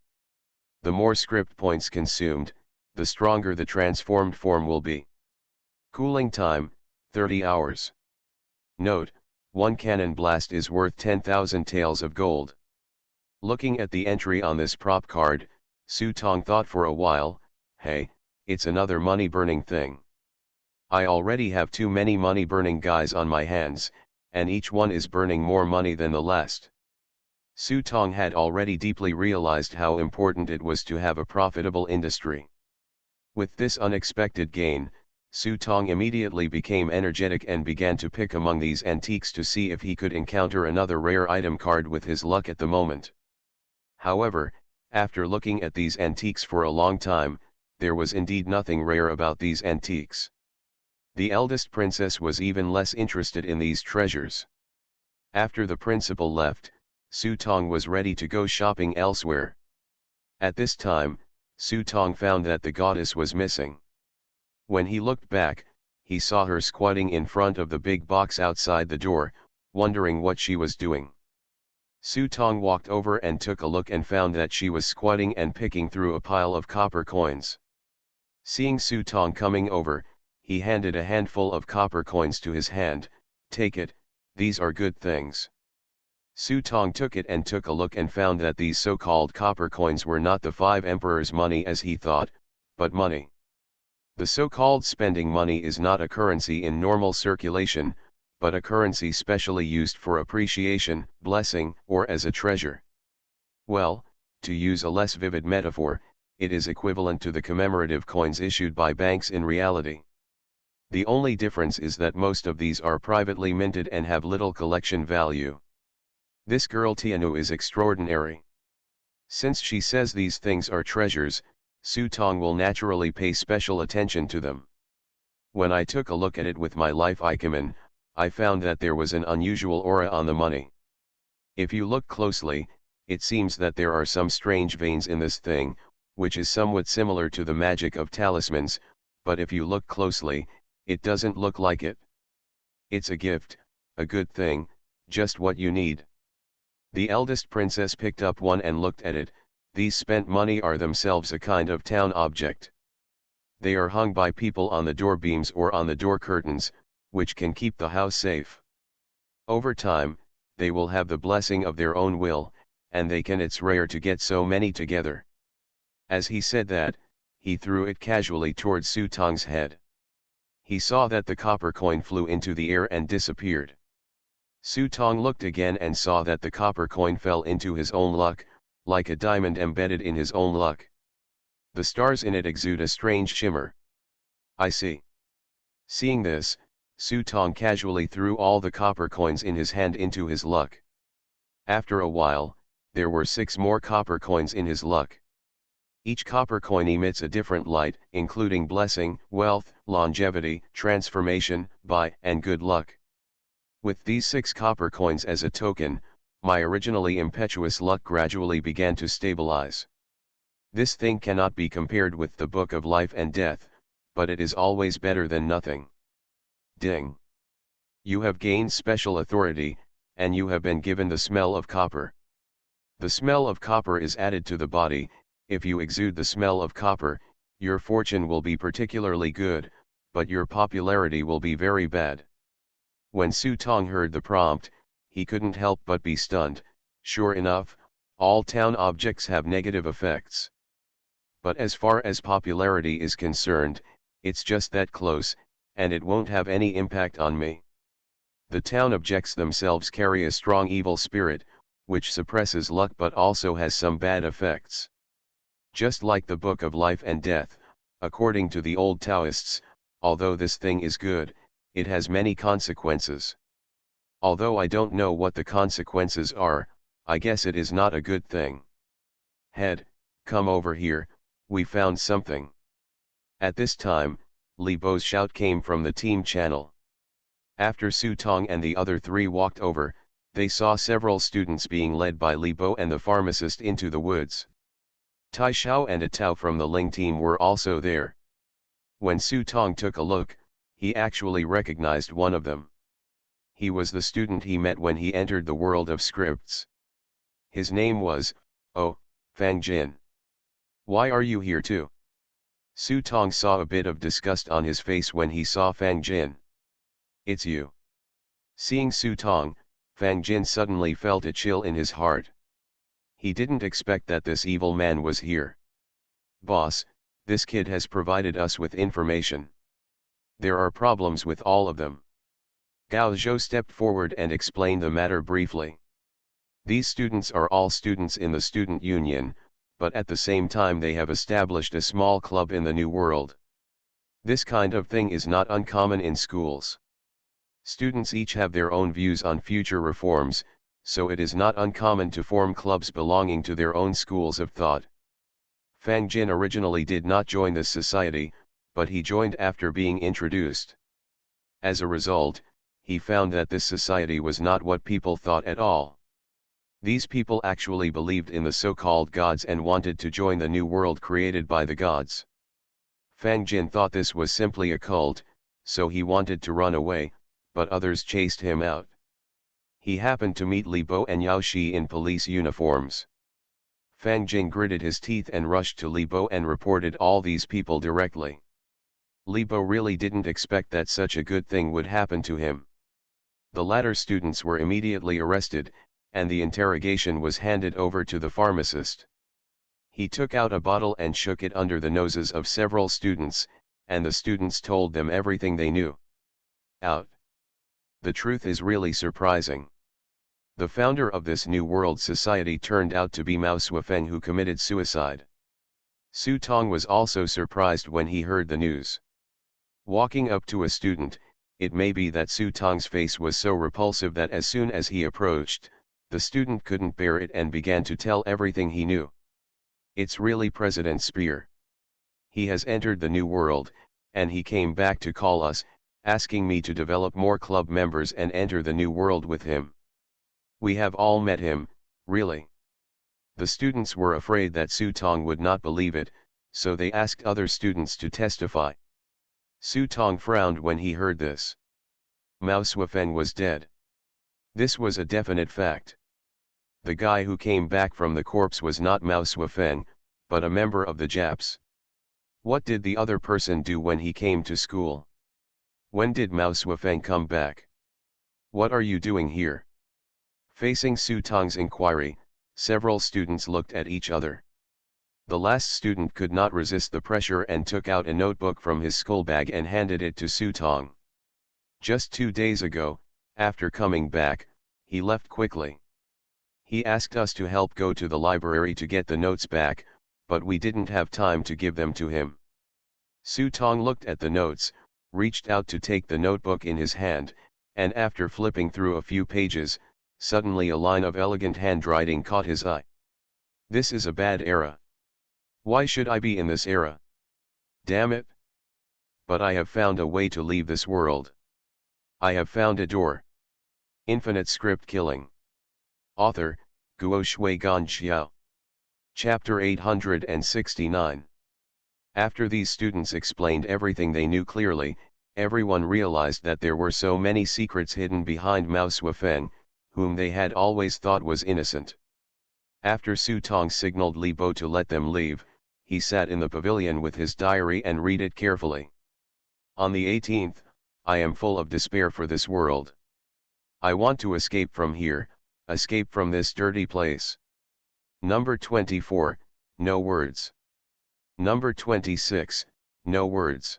[SPEAKER 1] The more script points consumed, the stronger the transformed form will be. Cooling time, 30 hours. Note, 1 cannon blast is worth 10,000 taels of gold. Looking at the entry on this prop card, Su Tong thought for a while, hey, it's another money-burning thing. I already have too many money-burning guys on my hands, and each one is burning more money than the last. Su Tong had already deeply realized how important it was to have a profitable industry. With this unexpected gain, Su Tong immediately became energetic and began to pick among these antiques to see if he could encounter another rare item card with his luck at the moment. However, after looking at these antiques for a long time, there was indeed nothing rare about these antiques. The eldest princess was even less interested in these treasures. After the principal left, Su Tong was ready to go shopping elsewhere. At this time, Su Tong found that the goddess was missing. When he looked back, he saw her squatting in front of the big box outside the door, wondering what she was doing. Su Tong walked over and took a look and found that she was squatting and picking through a pile of copper coins. Seeing Su Tong coming over, he handed a handful of copper coins to his hand. Take it, these are good things. Su Tong took it and took a look and found that these so-called copper coins were not the 5 emperors' money as he thought, but money. The so-called spending money is not a currency in normal circulation, but a currency specially used for appreciation, blessing, or as a treasure. Well, to use a less vivid metaphor, it is equivalent to the commemorative coins issued by banks in reality. The only difference is that most of these are privately minted and have little collection value. This girl Tianu is extraordinary. Since she says these things are treasures, Su Tong will naturally pay special attention to them. When I took a look at it with my life Ikemen, I found that there was an unusual aura on the money. If you look closely, it seems that there are some strange veins in this thing, which is somewhat similar to the magic of talismans, but if you look closely, it doesn't look like it. It's a gift, a good thing, just what you need. The eldest princess picked up one and looked at it. These spent money are themselves a kind of town object. They are hung by people on the door beams or on the door curtains, which can keep the house safe. Over time, they will have the blessing of their own will, and it's rare to get so many together. As he said that, he threw it casually towards Su Tong's head. He saw that the copper coin flew into the air and disappeared. Su Tong looked again and saw that the copper coin fell into his own luck, like a diamond embedded in his own luck. The stars in it exude a strange shimmer. I see. Seeing this, Su Tong casually threw all the copper coins in his hand into his luck. After a while, there were 6 more copper coins in his luck. Each copper coin emits a different light, including blessing, wealth, longevity, transformation, and good luck. With these 6 copper coins as a token, my originally impetuous luck gradually began to stabilize. This thing cannot be compared with the Book of Life and Death, but it is always better than nothing. Ding! You have gained special authority, and you have been given the smell of copper. The smell of copper is added to the body. If you exude the smell of copper, your fortune will be particularly good, but your popularity will be very bad. When Su Tong heard the prompt, he couldn't help but be stunned. Sure enough, all town objects have negative effects. But as far as popularity is concerned, it's just that close, and it won't have any impact on me. The town objects themselves carry a strong evil spirit, which suppresses luck but also has some bad effects. Just like the Book of Life and Death, according to the old Taoists, although this thing is good, it has many consequences. Although I don't know what the consequences are, I guess it is not a good thing. Head, come over here, we found something. At this time, Li Bo's shout came from the team channel. After Su Tong and the other 3 walked over, they saw several students being led by Li Bo and the pharmacist into the woods. Tai Xiao and a Tao from the Ling team were also there. When Su Tong took a look, he actually recognized one of them. He was the student he met when he entered the world of scripts. His name was, Fang Jin. Why are you here too? Su Tong saw a bit of disgust on his face when he saw Fang Jin. It's you. Seeing Su Tong, Fang Jin suddenly felt a chill in his heart. He didn't expect that this evil man was here. Boss, this kid has provided us with information. There are problems with all of them. Gao Zhou stepped forward and explained the matter briefly. These students are all students in the student union, but at the same time they have established a small club in the New World. This kind of thing is not uncommon in schools. Students each have their own views on future reforms, so it is not uncommon to form clubs belonging to their own schools of thought. Fang Jin originally did not join this society, but he joined after being introduced. As a result, he found that this society was not what people thought at all. These people actually believed in the so-called gods and wanted to join the new world created by the gods. Fang Jin thought this was simply a cult, so he wanted to run away, but others chased him out. He happened to meet Li Bo and Yao Shi in police uniforms. Fang Jin gritted his teeth and rushed to Li Bo and reported all these people directly. Li Bo really didn't expect that such a good thing would happen to him. The latter students were immediately arrested, and the interrogation was handed over to the pharmacist. He took out a bottle and shook it under the noses of several students, and the students told them everything they knew. Out. The truth is really surprising. The founder of this New World Society turned out to be Mao Suifeng, who committed suicide. Su Tong was also surprised when he heard the news. Walking up to a student, it may be that Su Tong's face was so repulsive that as soon as he approached, the student couldn't bear it and began to tell everything he knew. It's really President Spear. He has entered the New World, and he came back to call us, asking me to develop more club members and enter the New World with him. We have all met him, really. The students were afraid that Su Tong would not believe it, so they asked other students to testify. Su Tong frowned when he heard this. Mao Suifeng was dead. This was a definite fact. The guy who came back from the corpse was not Mao Suifeng, but a member of the Japs. What did the other person do when he came to school? When did Mao Suifeng come back? What are you doing here? Facing Su Tong's inquiry, several students looked at each other. The last student could not resist the pressure and took out a notebook from his school bag and handed it to Su Tong. Just 2 days ago, after coming back, he left quickly. He asked us to help go to the library to get the notes back, but we didn't have time to give them to him. Su Tong looked at the notes, reached out to take the notebook in his hand, and after flipping through a few pages, suddenly a line of elegant handwriting caught his eye. This is a bad era. Why should I be in this era? Damn it! But I have found a way to leave this world. I have found a door. Infinite script killing. Author, Guo Shui Gan Xiao. Chapter 869. After these students explained everything they knew clearly, everyone realized that there were so many secrets hidden behind Mao Suifeng, whom they had always thought was innocent. After Su Tong signaled Li Bo to let them leave, he sat in the pavilion with his diary and read it carefully. On the 18th, I am full of despair for this world. I want to escape from here, escape from this dirty place. Number 24, no words. Number 26, no words.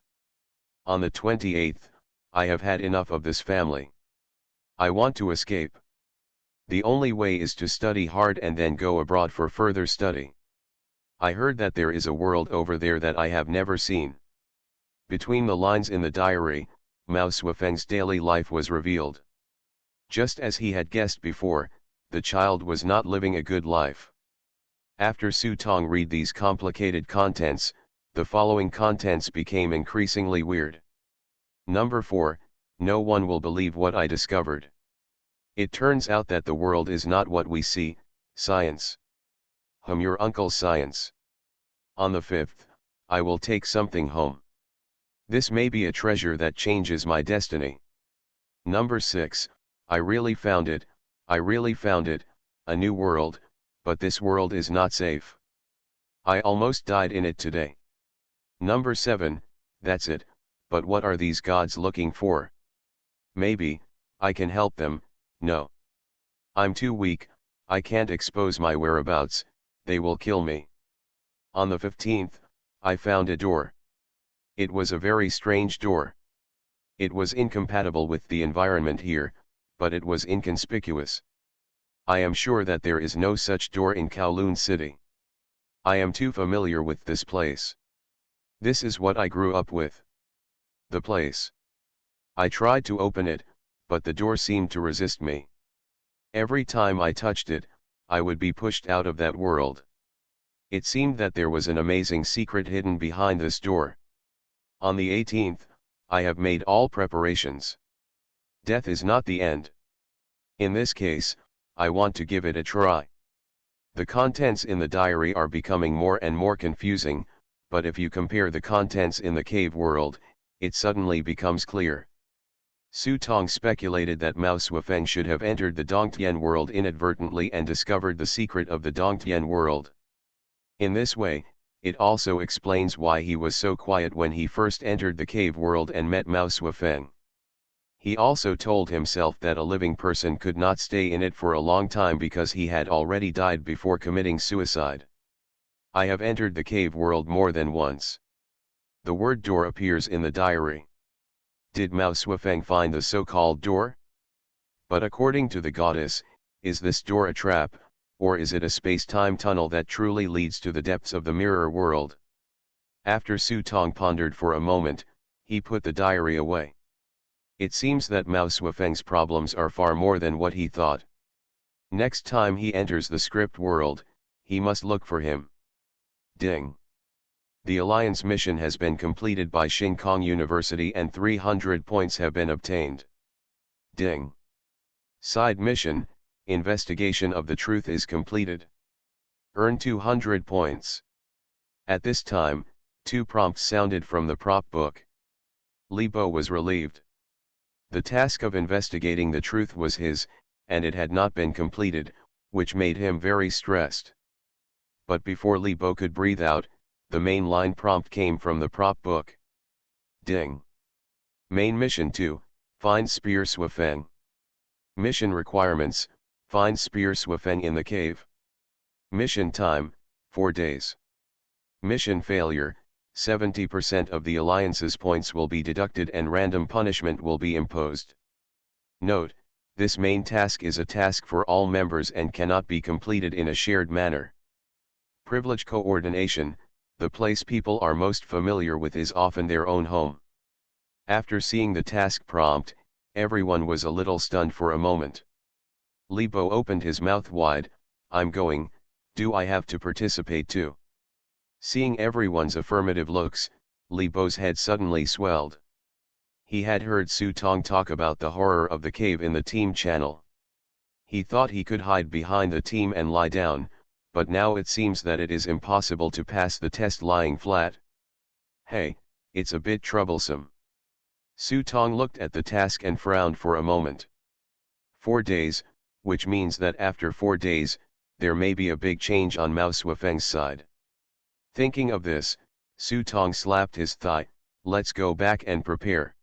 [SPEAKER 1] On the 28th, I have had enough of this family. I want to escape. The only way is to study hard and then go abroad for further study. I heard that there is a world over there that I have never seen. Between the lines in the diary, Mao Suifeng's daily life was revealed. Just as he had guessed before, the child was not living a good life. After Su Tong read these complicated contents, the following contents became increasingly weird. Number 4, no one will believe what I discovered. It turns out that the world is not what we see, science. Your uncle's science. On the 5th, I will take something home. This may be a treasure that changes my destiny. Number 6, I really found it, a new world, but this world is not safe. I almost died in it today. Number 7, that's it, but what are these gods looking for? Maybe, I can help them. No. I'm too weak, I can't expose my whereabouts, they will kill me. On the 15th, I found a door. It was a very strange door. It was incompatible with the environment here, but it was inconspicuous. I am sure that there is no such door in Kowloon City. I am too familiar with this place. This is what I grew up with. The place. I tried to open it, but the door seemed to resist me. Every time I touched it, I would be pushed out of that world. It seemed that there was an amazing secret hidden behind this door. On the 18th, I have made all preparations. Death is not the end. In this case, I want to give it a try. The contents in the diary are becoming more and more confusing, but if you compare the contents in the cave world, it suddenly becomes clear. Su Tong speculated that Mao Suifeng should have entered the Dongtian world inadvertently and discovered the secret of the Dongtian world. In this way, it also explains why he was so quiet when he first entered the cave world and met Mao Suifeng. He also told himself that a living person could not stay in it for a long time because he had already died before committing suicide. I have entered the cave world more than once. The word door appears in the diary. Did Mao Suifeng find the so-called door? But according to the goddess, is this door a trap, or is it a space-time tunnel that truly leads to the depths of the mirror world? After Su Tong pondered for a moment, he put the diary away. It seems that Mao Suifeng's problems are far more than what he thought. Next time he enters the script world, he must look for him. Ding. The Alliance mission has been completed by Shinkong University and 300 points have been obtained. Ding. Side mission, Investigation of the Truth is completed. Earn 200 points. At this time, 2 prompts sounded from the prop book. Li Bo was relieved. The task of investigating the truth was his, and it had not been completed, which made him very stressed. But before Li Bo could breathe out, the main line prompt came from the prop book. Ding. Main mission 2, Find Spear Suifeng. Mission requirements, find Spear Suifeng in the cave. Mission time, 4 days. Mission failure, 70% of the Alliance's points will be deducted and random punishment will be imposed. Note, this main task is a task for all members and cannot be completed in a shared manner. Privilege coordination, the place people are most familiar with is often their own home. After seeing the task prompt, everyone was a little stunned for a moment. Li Bo opened his mouth wide. I'm going, do I have to participate too? Seeing everyone's affirmative looks, Li Bo's head suddenly swelled. He had heard Su Tong talk about the horror of the cave in the team channel. He thought he could hide behind the team and lie down, but now it seems that it is impossible to pass the test lying flat. Hey, it's a bit troublesome. Su Tong looked at the task and frowned for a moment. 4 days, which means that after 4 days, there may be a big change on Mao Suifeng's side. Thinking of this, Su Tong slapped his thigh. Let's go back and prepare.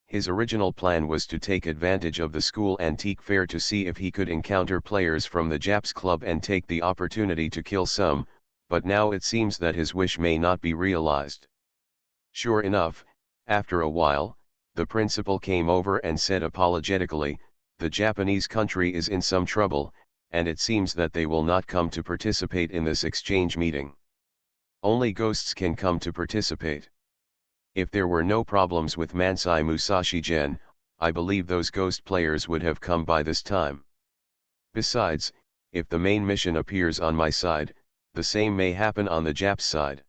[SPEAKER 1] His original plan was to take advantage of the school antique fair to see if he could encounter players from the Japs Club and take the opportunity to kill some, but now it seems that his wish may not be realized. Sure enough, after a while, the principal came over and said apologetically, the Japanese country is in some trouble, and it seems that they will not come to participate in this exchange meeting. Only ghosts can come to participate. If there were no problems with Mansai Musashi-gen, I believe those ghost players would have come by this time. Besides, if the main mission appears on my side, the same may happen on the Japs side.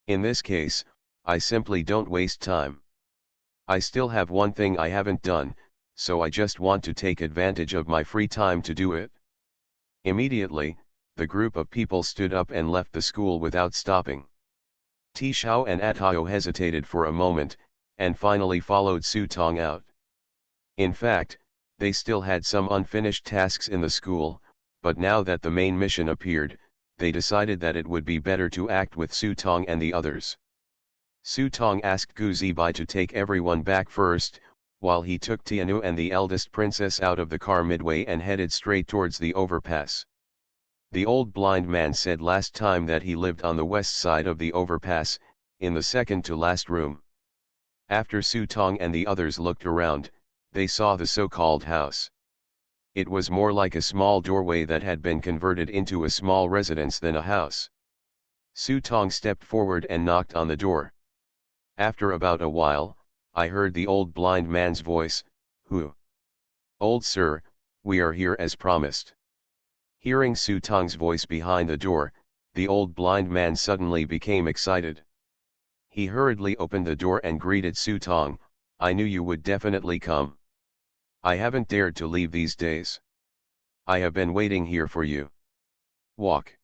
[SPEAKER 1] In this case, I simply don't waste time. I still have one thing I haven't done, so I just want to take advantage of my free time to do it. Immediately, the group of people stood up and left the school without stopping. Tishao and Atao hesitated for a moment, and finally followed Su Tong out. In fact, they still had some unfinished tasks in the school, but now that the main mission appeared, they decided that it would be better to act with Su Tong and the others. Su Tong asked Gu Zibai to take everyone back first, while he took Tianu and the eldest princess out of the car midway and headed straight towards the overpass. The old blind man said last time that he lived on the west side of the overpass, in the second to last room. After Su Tong and the others looked around, they saw the so-called house. It was more like a small doorway that had been converted into a small residence than a house. Su Tong stepped forward and knocked on the door. After about a while, I heard the old blind man's voice, "Who?" "Old sir, we are here as promised." Hearing Su Tong's voice behind the door, the old blind man suddenly became excited. He hurriedly opened the door and greeted Su Tong, "I knew you would definitely come. I haven't dared to leave these days. I have been waiting here for you. Walk."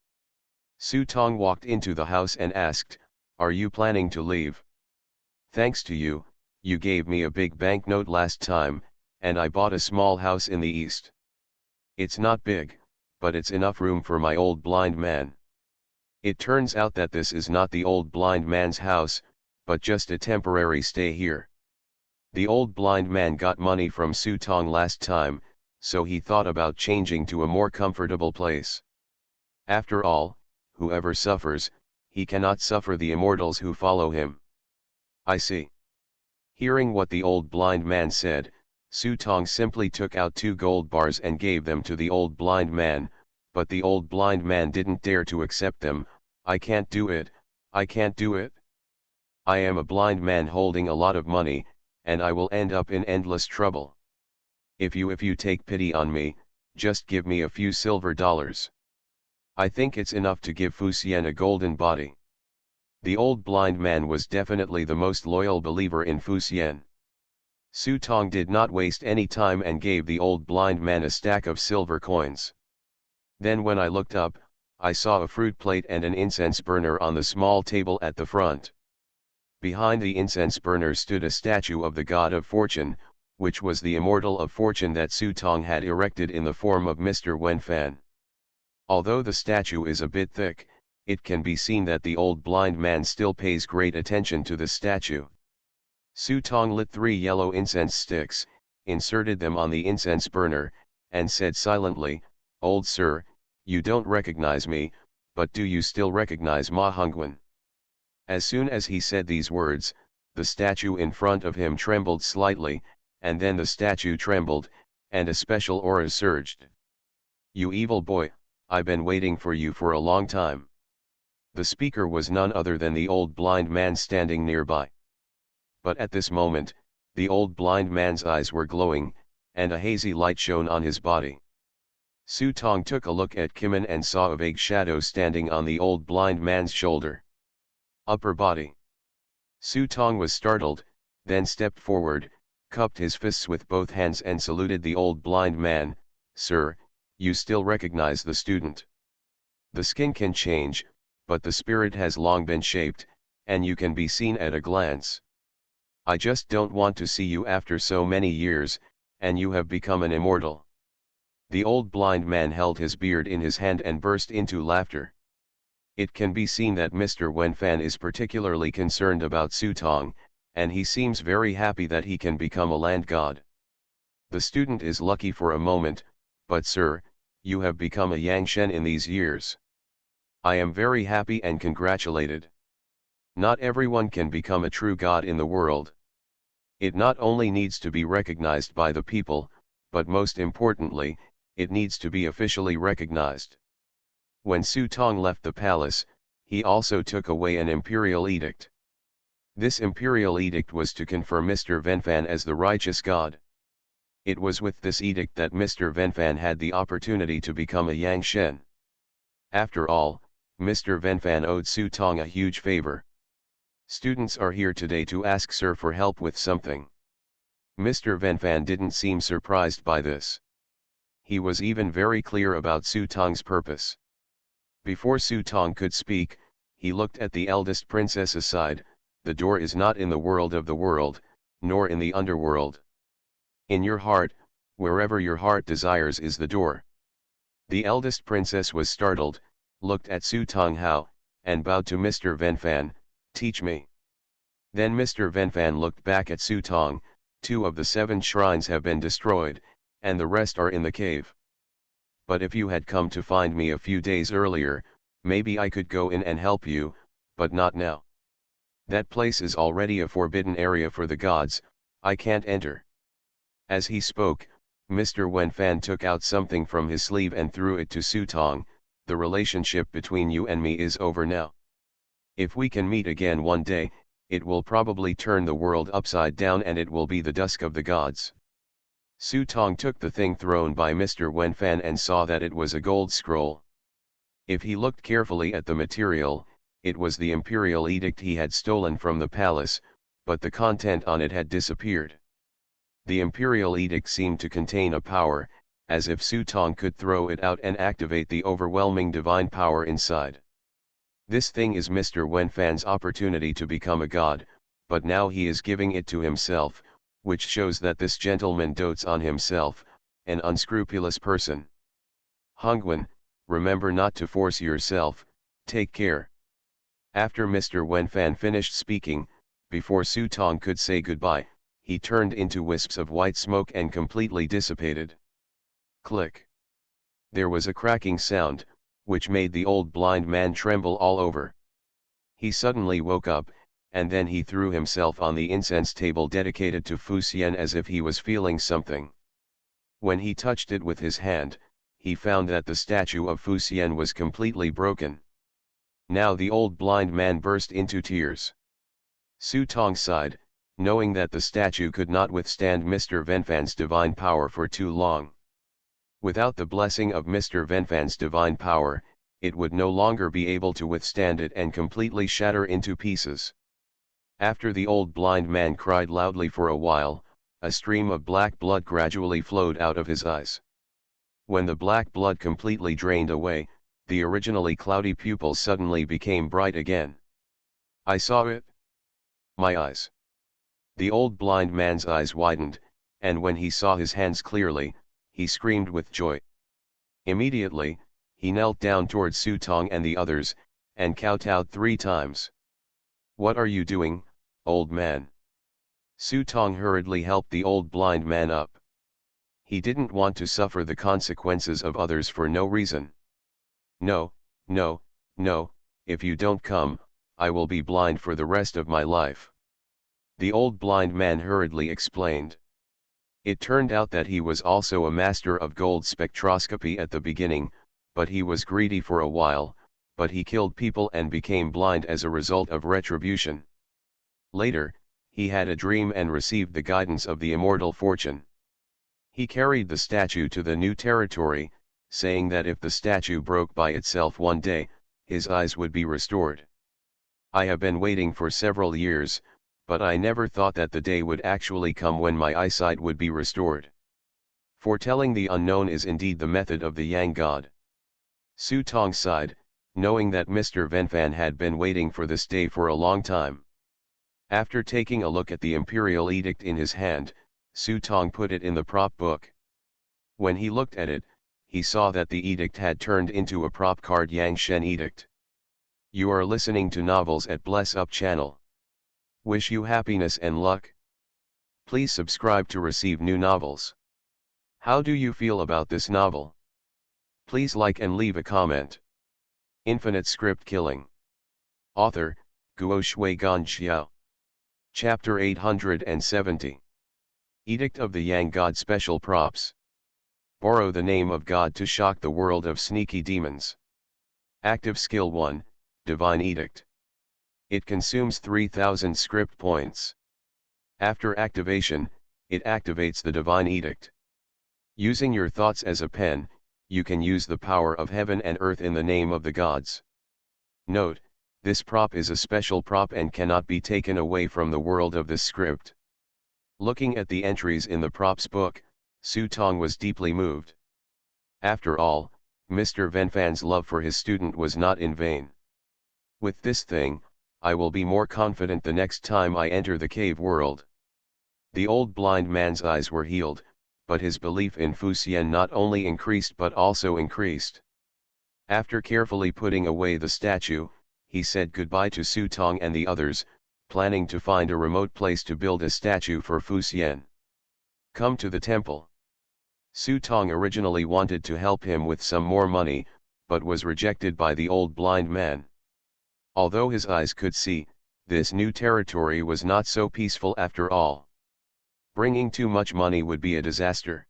[SPEAKER 1] Su Tong walked into the house and asked, "Are you planning to leave?" "Thanks to you, you gave me a big banknote last time, and I bought a small house in the east. It's not big, but it's enough room for my old blind man." It turns out that this is not the old blind man's house, but just a temporary stay here. The old blind man got money from Su Tong last time, so he thought about changing to a more comfortable place. After all, whoever suffers, he cannot suffer the immortals who follow him. "I see." Hearing what the old blind man said, Su Tong simply took out 2 gold bars and gave them to the old blind man, but the old blind man didn't dare to accept them. "I can't do it, I can't do it. I am a blind man holding a lot of money, and I will end up in endless trouble. If you take pity on me, just give me a few silver dollars. I think it's enough to give Fu Xian a golden body." The old blind man was definitely the most loyal believer in Fu Xian. Su Tong did not waste any time and gave the old blind man a stack of silver coins. Then when I looked up, I saw a fruit plate and an incense burner on the small table at the front. Behind the incense burner stood a statue of the god of fortune, which was the immortal of fortune that Su Tong had erected in the form of Mr. Wenfan. Although the statue is a bit thick, it can be seen that the old blind man still pays great attention to the statue. Su Tong lit 3 yellow incense sticks, inserted them on the incense burner, and said silently, "Old sir, you don't recognize me, but do you still recognize Ma Hongguan?" As soon as he said these words, the statue in front of him trembled slightly, and then the statue trembled, and a special aura surged. "You evil boy, I've been waiting for you for a long time." The speaker was none other than the old blind man standing nearby. But at this moment, the old blind man's eyes were glowing, and a hazy light shone on his body. Su Tong took a look at Kimin and saw a vague shadow standing on the old blind man's shoulder. Upper body. Su Tong was startled, then stepped forward, cupped his fists with both hands and saluted the old blind man. "Sir, you still recognize the student. The skin can change, but the spirit has long been shaped, and you can be seen at a glance. I just don't want to see you after so many years, and you have become an immortal." The old blind man held his beard in his hand and burst into laughter. It can be seen that Mr. Wenfan is particularly concerned about Su Tong, and he seems very happy that he can become a land god. The student is lucky for a moment, but sir, you have become a Yangshen in these years. I am very happy and congratulated. Not everyone can become a true god in the world. It not only needs to be recognized by the people, but most importantly, it needs to be officially recognized. When Su Tong left the palace, he also took away an imperial edict. This imperial edict was to confirm Mr. Wenfan as the righteous god. It was with this edict that Mr. Wenfan had the opportunity to become a Yangshen. After all, Mr. Wenfan owed Su Tong a huge favor. Students are here today to ask sir for help with something. Mr. Wenfan didn't seem surprised by this. He was even very clear about Su Tong's purpose. Before Su Tong could speak, he looked at the eldest princess aside. "The door is not in the world of the world, nor in the underworld. In your heart, wherever your heart desires is the door." The eldest princess was startled, looked at Su Tong Hao, and bowed to Mr. Wenfan. "Teach me." Then Mr. Wenfan looked back at Su Tong, 2 of the 7 shrines have been destroyed, and the rest are in the cave. But if you had come to find me a few days earlier, maybe I could go in and help you, but not now. That place is already a forbidden area for the gods, I can't enter." As he spoke, Mr. Wenfan took out something from his sleeve and threw it to Sutong. "The relationship between you and me is over now. If we can meet again one day, it will probably turn the world upside down and it will be the dusk of the gods." Sutong took the thing thrown by Mr. Wenfan and saw that it was a gold scroll. If he looked carefully at the material, it was the imperial edict he had stolen from the palace, but the content on it had disappeared. The imperial edict seemed to contain a power, as if Sutong could throw it out and activate the overwhelming divine power inside. This thing is Mr. Wenfan's opportunity to become a god, but now he is giving it to himself, which shows that this gentleman dotes on himself, an unscrupulous person. "Hongwen, remember not to force yourself, take care." After Mr. Wenfan finished speaking, before Sutong could say goodbye, he turned into wisps of white smoke and completely dissipated. Click. There was a cracking sound, which made the old blind man tremble all over. He suddenly woke up, and then he threw himself on the incense table dedicated to Fu Xian as if he was feeling something. When he touched it with his hand, he found that the statue of Fu Xian was completely broken. Now the old blind man burst into tears. Sutong sighed, knowing that the statue could not withstand Mr. Wenfan's divine power for too long. Without the blessing of Mr. Wenfan's divine power, it would no longer be able to withstand it and completely shatter into pieces. After the old blind man cried loudly for a while, a stream of black blood gradually flowed out of his eyes. When the black blood completely drained away, the originally cloudy pupils suddenly became bright again. "I saw it. My eyes." The old blind man's eyes widened, and when he saw his hands clearly, he screamed with joy. Immediately, he knelt down towards Sutong and the others, and kowtowed 3 times. "What are you doing, old man?" Sutong hurriedly helped the old blind man up. He didn't want to suffer the consequences of others for no reason. "No, no, no, if you don't come, I will be blind for the rest of my life," the old blind man hurriedly explained. It turned out that he was also a master of gold spectroscopy at the beginning, but he was greedy for a while, but he killed people and became blind as a result of retribution. Later, he had a dream and received the guidance of the immortal fortune. He carried the statue to the new territory, saying that if the statue broke by itself one day, his eyes would be restored. "I have been waiting for several years, but I never thought that the day would actually come when my eyesight would be restored." Foretelling the unknown is indeed the method of the Yang God. Sutong sighed, knowing that Mr. Wenfan had been waiting for this day for a long time. After taking a look at the imperial edict in his hand, Sutong put it in the prop book. When he looked at it, he saw that the edict had turned into a prop card Yang Shen Edict. You are listening to Novels at Bless Up channel. Wish you happiness and luck. Please subscribe to receive new novels. How do you feel about this novel? Please like and leave a comment. Infinite Script Killing. Author, Guo Shui Gan Xiao. Chapter 870. Edict of the Yang God Special Props. Borrow the name of God to shock the world of sneaky demons. Active Skill 1, Divine Edict. It consumes 3000 script points. After activation, it activates the Divine Edict. Using your thoughts as a pen, you can use the power of heaven and earth in the name of the gods. Note, this prop is a special prop and cannot be taken away from the world of this script. Looking at the entries in the props book, Sutong was deeply moved. After all, Mr. Wenfan's love for his student was not in vain. With this thing, I will be more confident the next time I enter the cave world. The old blind man's eyes were healed, but his belief in Fu Xian not only increased but also increased. After carefully putting away the statue, he said goodbye to Sutong and the others, planning to find a remote place to build a statue for Fu Xian. Come to the temple. Su Tong originally wanted to help him with some more money, but was rejected by the old blind man. Although his eyes could see, this new territory was not so peaceful after all. Bringing too much money would be a disaster.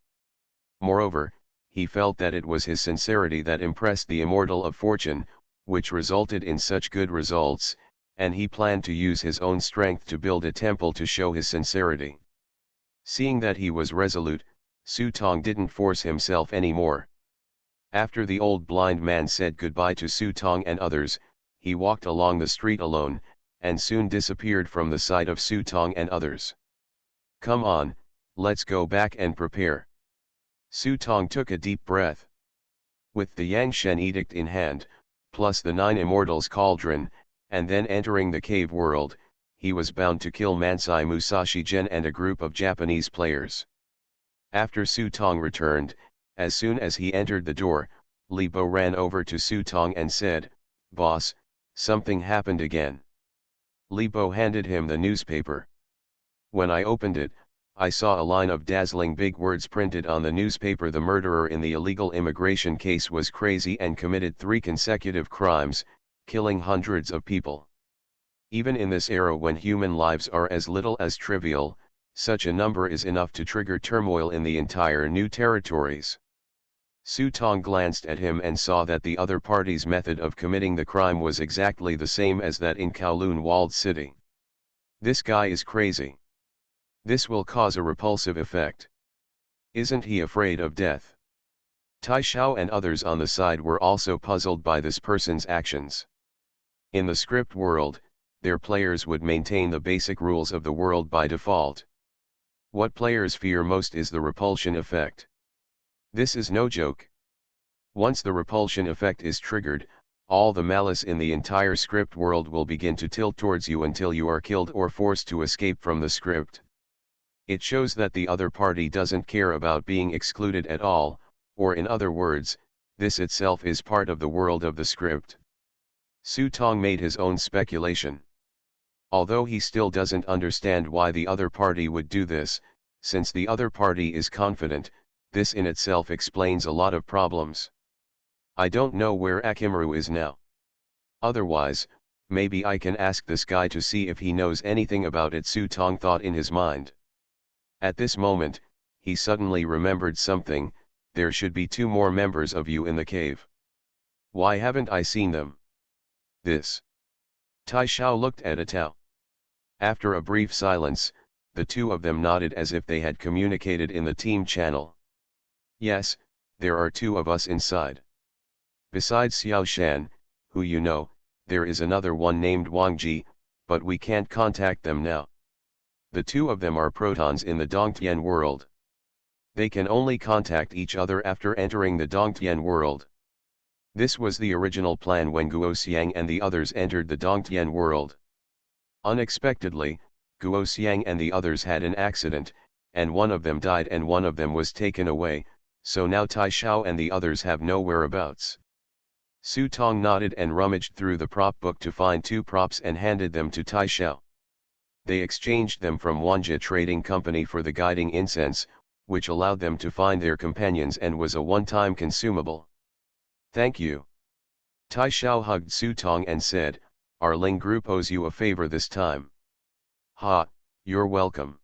[SPEAKER 1] Moreover, he felt that it was his sincerity that impressed the immortal of fortune, which resulted in such good results, and he planned to use his own strength to build a temple to show his sincerity. Seeing that he was resolute, Su Tong didn't force himself anymore. After the old blind man said goodbye to Su Tong and others, he walked along the street alone, and soon disappeared from the sight of Su Tong and others. Come on, let's go back and prepare. Su Tong took a deep breath. With the Yangshen edict in hand, plus the 9 immortals cauldron, and then entering the cave world, he was bound to kill Mansai Musashi Gen and a group of Japanese players. After Su Tong returned, as soon as he entered the door, Li Bo ran over to Su Tong and said, "Boss, something happened again." Li Bo handed him the newspaper. When I opened it, I saw a line of dazzling big words printed on the newspaper. The murderer in the illegal immigration case was crazy and committed 3 consecutive crimes, killing hundreds of people. Even in this era when human lives are as little as trivial, such a number is enough to trigger turmoil in the entire new territories. Su Tong glanced at him and saw that the other party's method of committing the crime was exactly the same as that in Kowloon Walled City. This guy is crazy. This will cause a repulsive effect. Isn't he afraid of death? Tai Xiao and others on the side were also puzzled by this person's actions. In the script world, their players would maintain the basic rules of the world by default. What players fear most is the repulsion effect. This is no joke. Once the repulsion effect is triggered, all the malice in the entire script world will begin to tilt towards you until you are killed or forced to escape from the script. It shows that the other party doesn't care about being excluded at all, or in other words, this itself is part of the world of the script. Su Tong made his own speculation. Although he still doesn't understand why the other party would do this, since the other party is confident, this in itself explains a lot of problems. I don't know where Akimaru is now. Otherwise, maybe I can ask this guy to see if he knows anything about it, Su Tong thought in his mind. At this moment, he suddenly remembered something. There should be 2 more members of you in the cave. Why haven't I seen them? This. Tai Xiao looked at Atao. After a brief silence, the 2 of them nodded as if they had communicated in the team channel. Yes, there are 2 of us inside. Besides Xiao Shan, who you know, there is another one named Wang Ji, but we can't contact them now. The 2 of them are protons in the Dongtian world. They can only contact each other after entering the Dongtian world. This was the original plan when Guoxiang and the others entered the Dongtian world. Unexpectedly, Guoxiang and the others had an accident, and one of them died and one of them was taken away, so now Tai Xiao and the others have no whereabouts. Su Tong nodded and rummaged through the prop book to find 2 props and handed them to Tai Xiao. They exchanged them from Wanja Trading Company for the guiding incense, which allowed them to find their companions and was a one-time consumable. Thank you. Tai Xiao hugged Su Tong and said, "Our Ling group owes you a favor this time." "Ha, you're welcome."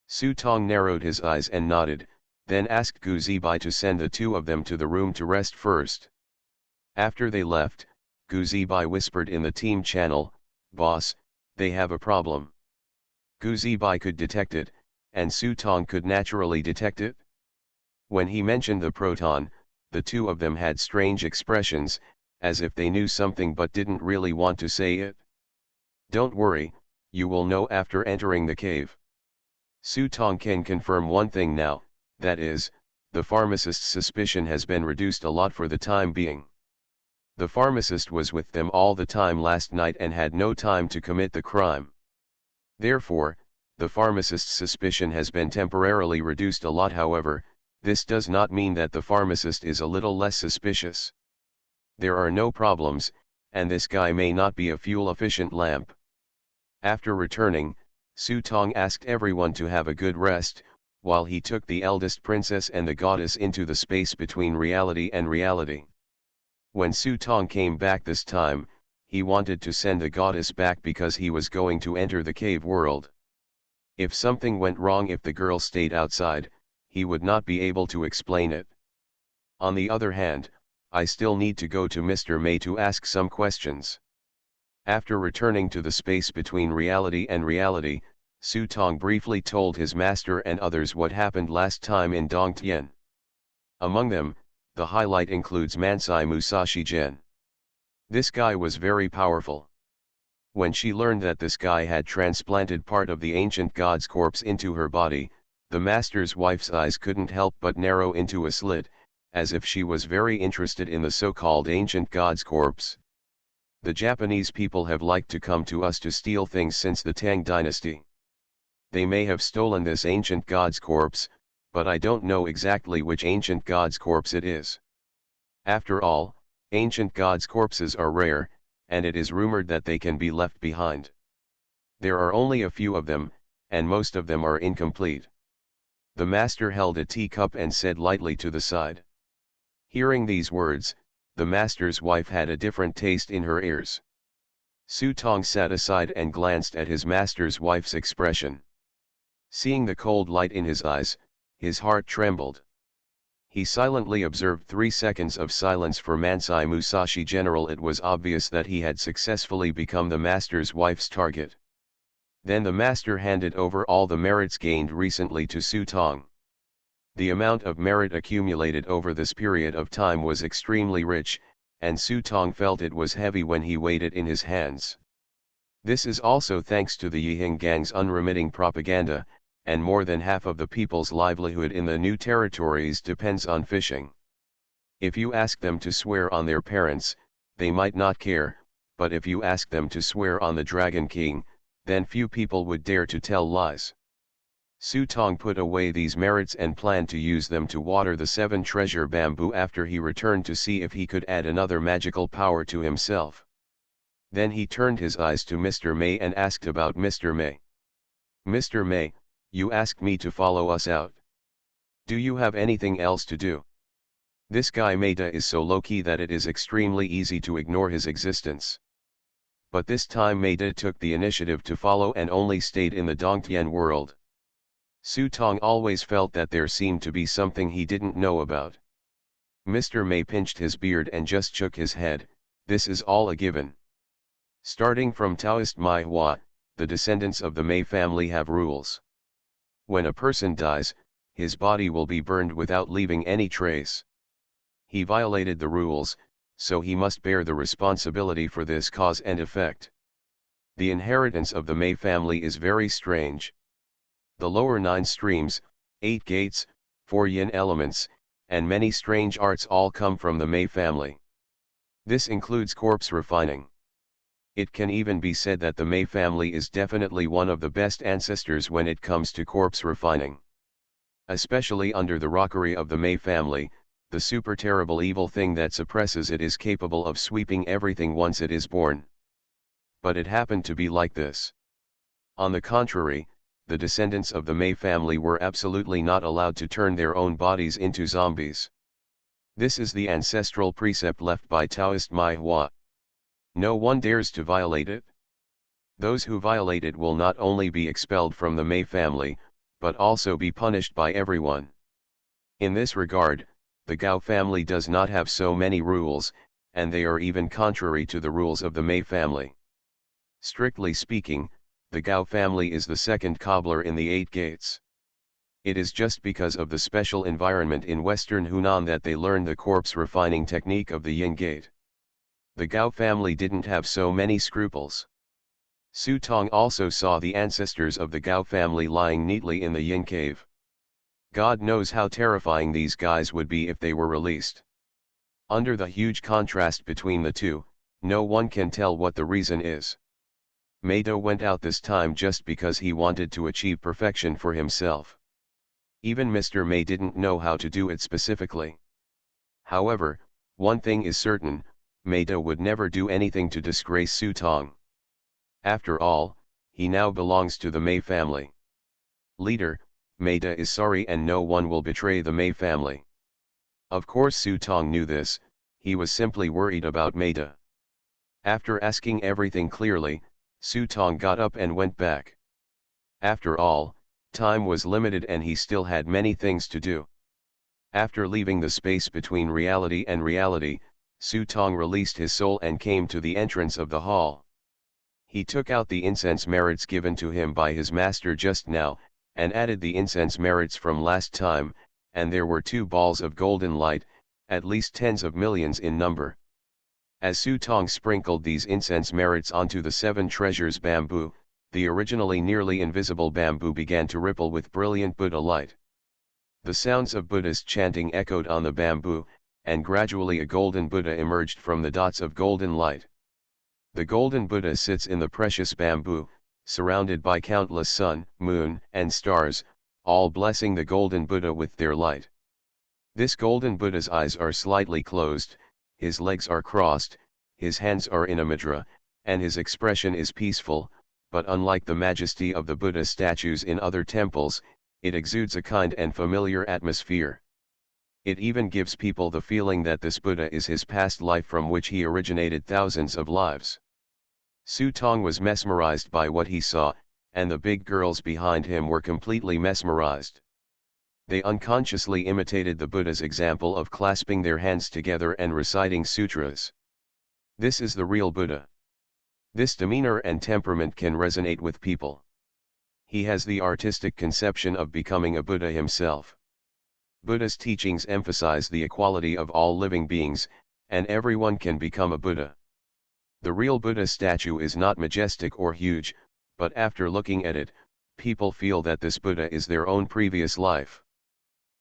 [SPEAKER 1] Su Tong narrowed his eyes and nodded, then asked Gu Zibai to send the 2 of them to the room to rest first. After they left, Gu Zibai whispered in the team channel, "Boss, they have a problem." Gu Zibai could detect it, and Su Tong could naturally detect it. When he mentioned the proton, the 2 of them had strange expressions, as if they knew something but didn't really want to say it. "Don't worry, you will know after entering the cave." Su Tong can confirm one thing now, that is, the pharmacist's suspicion has been reduced a lot for the time being. The pharmacist was with them all the time last night and had no time to commit the crime. Therefore, the pharmacist's suspicion has been temporarily reduced a lot. However, this does not mean that the pharmacist is a little less suspicious. There are no problems, and this guy may not be a fuel-efficient lamp. After returning, Su Tong asked everyone to have a good rest, while he took the eldest princess and the goddess into the space between reality and reality. When Su Tong came back this time, he wanted to send the goddess back because he was going to enter the cave world. If something went wrong, if the girl stayed outside, he would not be able to explain it. On the other hand, I still need to go to Mr. May to ask some questions. After returning to the space between reality and reality, Su Tong briefly told his master and others what happened last time in Dongtian. Among them, the highlight includes Mansai Musashi Gen. This guy was very powerful. When she learned that this guy had transplanted part of the ancient god's corpse into her body, the master's wife's eyes couldn't help but narrow into a slit, as if she was very interested in the so-called ancient god's corpse. The Japanese people have liked to come to us to steal things since the Tang dynasty. They may have stolen this ancient god's corpse, but I don't know exactly which ancient god's corpse it is. After all, ancient gods' corpses are rare, and it is rumored that they can be left behind. There are only a few of them, and most of them are incomplete. The master held a teacup and said lightly to the side. Hearing these words, the master's wife had a different taste in her ears. Su Tong sat aside and glanced at his master's wife's expression. Seeing the cold light in his eyes, his heart trembled. He silently observed 3 seconds of silence for Mansai Musashi General. It was obvious that he had successfully become the master's wife's target. Then the master handed over all the merits gained recently to Su Tong. The amount of merit accumulated over this period of time was extremely rich, and Su Tong felt it was heavy when he weighed it in his hands. This is also thanks to the Yihing gang's unremitting propaganda, and more than half of the people's livelihood in the new territories depends on fishing. If you ask them to swear on their parents, they might not care, but if you ask them to swear on the Dragon King, then few people would dare to tell lies. Su Tong put away these merits and planned to use them to water the 7 treasure bamboo after he returned to see if he could add another magical power to himself. Then he turned his eyes to Mr. May and asked about Mr. May. Mr. May, you asked me to follow us out. Do you have anything else to do? This guy Maida is so low-key that it is extremely easy to ignore his existence. But this time Maida took the initiative to follow and only stayed in the Dongtian world. Su Tong always felt that there seemed to be something he didn't know about. Mr. May pinched his beard and just shook his head. This is all a given. Starting from Taoist Mai Hua, the descendants of the May family have rules. When a person dies, his body will be burned without leaving any trace. He violated the rules, so he must bear the responsibility for this cause and effect. The inheritance of the May family is very strange. The lower 9 streams, 8 gates, 4 yin elements, and many strange arts all come from the May family. This includes corpse refining. It can even be said that the May family is definitely one of the best ancestors when it comes to corpse refining. Especially under the rockery of the May family, the super terrible evil thing that suppresses it is capable of sweeping everything once it is born. But it happened to be like this. On the contrary, the descendants of the May family were absolutely not allowed to turn their own bodies into zombies. This is the ancestral precept left by Taoist Mai Hua. No one dares to violate it. Those who violate it will not only be expelled from the May family, but also be punished by everyone. In this regard, the Gao family does not have so many rules, and they are even contrary to the rules of the May family. Strictly speaking, the Gao family is the second cobbler in the 8 gates. It is just because of the special environment in western Hunan that they learned the corpse refining technique of the Yin gate. The Gao family didn't have so many scruples. Su Tong also saw the ancestors of the Gao family lying neatly in the Yin cave. God knows how terrifying these guys would be if they were released. Under the huge contrast between the two, no one can tell what the reason is. Maida went out this time just because he wanted to achieve perfection for himself. Even Mr. May didn't know how to do it specifically. However, one thing is certain, Maida would never do anything to disgrace Su Tong. After all, he now belongs to the May family. Leader, Maida is sorry and no one will betray the Mei family. Of course Su Tong knew this, he was simply worried about Maida. After asking everything clearly, Su Tong got up and went back. After all, time was limited and he still had many things to do. After leaving the space between reality and reality, Su Tong released his soul and came to the entrance of the hall. He took out the incense merits given to him by his master just now, and added the incense merits from last time, and there were 2 balls of golden light, at least tens of millions in number. As Su Tong sprinkled these incense merits onto the 7 treasures bamboo, the originally nearly invisible bamboo began to ripple with brilliant Buddha light. The sounds of Buddhist chanting echoed on the bamboo, and gradually a golden Buddha emerged from the dots of golden light. The golden Buddha sits in the precious bamboo, surrounded by countless sun, moon, and stars, all blessing the golden Buddha with their light. This golden Buddha's eyes are slightly closed, his legs are crossed, his hands are in a mudra, and his expression is peaceful, but unlike the majesty of the Buddha statues in other temples, it exudes a kind and familiar atmosphere. It even gives people the feeling that this Buddha is his past life from which he originated thousands of lives. Su Tong was mesmerized by what he saw, and the big girls behind him were completely mesmerized. They unconsciously imitated the Buddha's example of clasping their hands together and reciting sutras. This is the real Buddha. This demeanor and temperament can resonate with people. He has the artistic conception of becoming a Buddha himself. Buddha's teachings emphasize the equality of all living beings, and everyone can become a Buddha. The real Buddha statue is not majestic or huge, but after looking at it, people feel that this Buddha is their own previous life.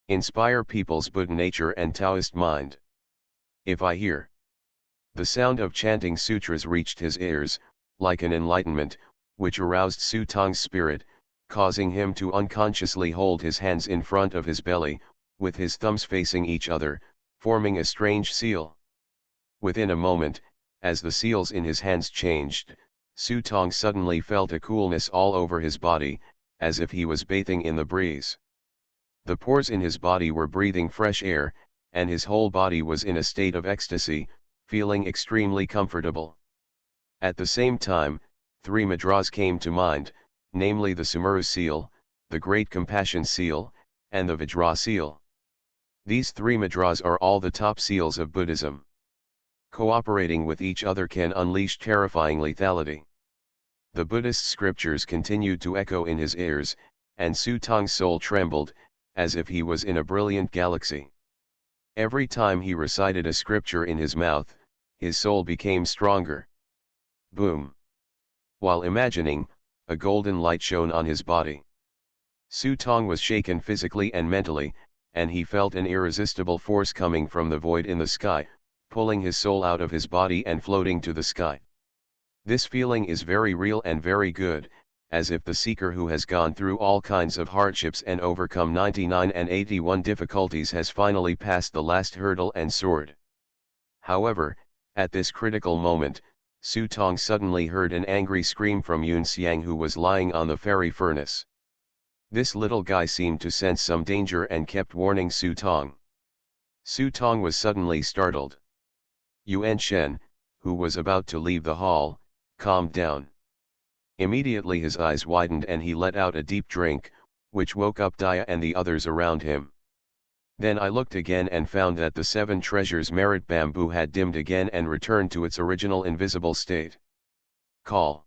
[SPEAKER 1] Inspire people's Buddha nature and Taoist mind. If I hear. The sound of chanting sutras reached his ears, like an enlightenment, which aroused Su Tong's spirit, causing him to unconsciously hold his hands in front of his belly, with his thumbs facing each other, forming a strange seal. Within a moment, as the seals in his hands changed, Su Tong suddenly felt a coolness all over his body, as if he was bathing in the breeze. The pores in his body were breathing fresh air, and his whole body was in a state of ecstasy, feeling extremely comfortable. At the same time, 3 mudras came to mind, namely the Sumuru seal, the Great Compassion seal, and the Vajra seal. These 3 mudras are all the top seals of Buddhism. Cooperating with each other can unleash terrifying lethality. The Buddhist scriptures continued to echo in his ears, and Su Tong's soul trembled, as if he was in a brilliant galaxy. Every time he recited a scripture in his mouth, his soul became stronger. Boom! While imagining, a golden light shone on his body. Su Tong was shaken physically and mentally, and he felt an irresistible force coming from the void in the sky, pulling his soul out of his body and floating to the sky. This feeling is very real and very good, as if the seeker who has gone through all kinds of hardships and overcome 99 and 81 difficulties has finally passed the last hurdle and soared. However, at this critical moment, Su Tong suddenly heard an angry scream from Yun Xiang, who was lying on the fairy furnace. This little guy seemed to sense some danger and kept warning Su Tong. Su Tong was suddenly startled. Yuan Shen, who was about to leave the hall, calmed down. Immediately his eyes widened and he let out a deep drink, which woke up Dia and the others around him. Then I looked again and found that the 7 treasures merit bamboo had dimmed again and returned to its original invisible state. Call.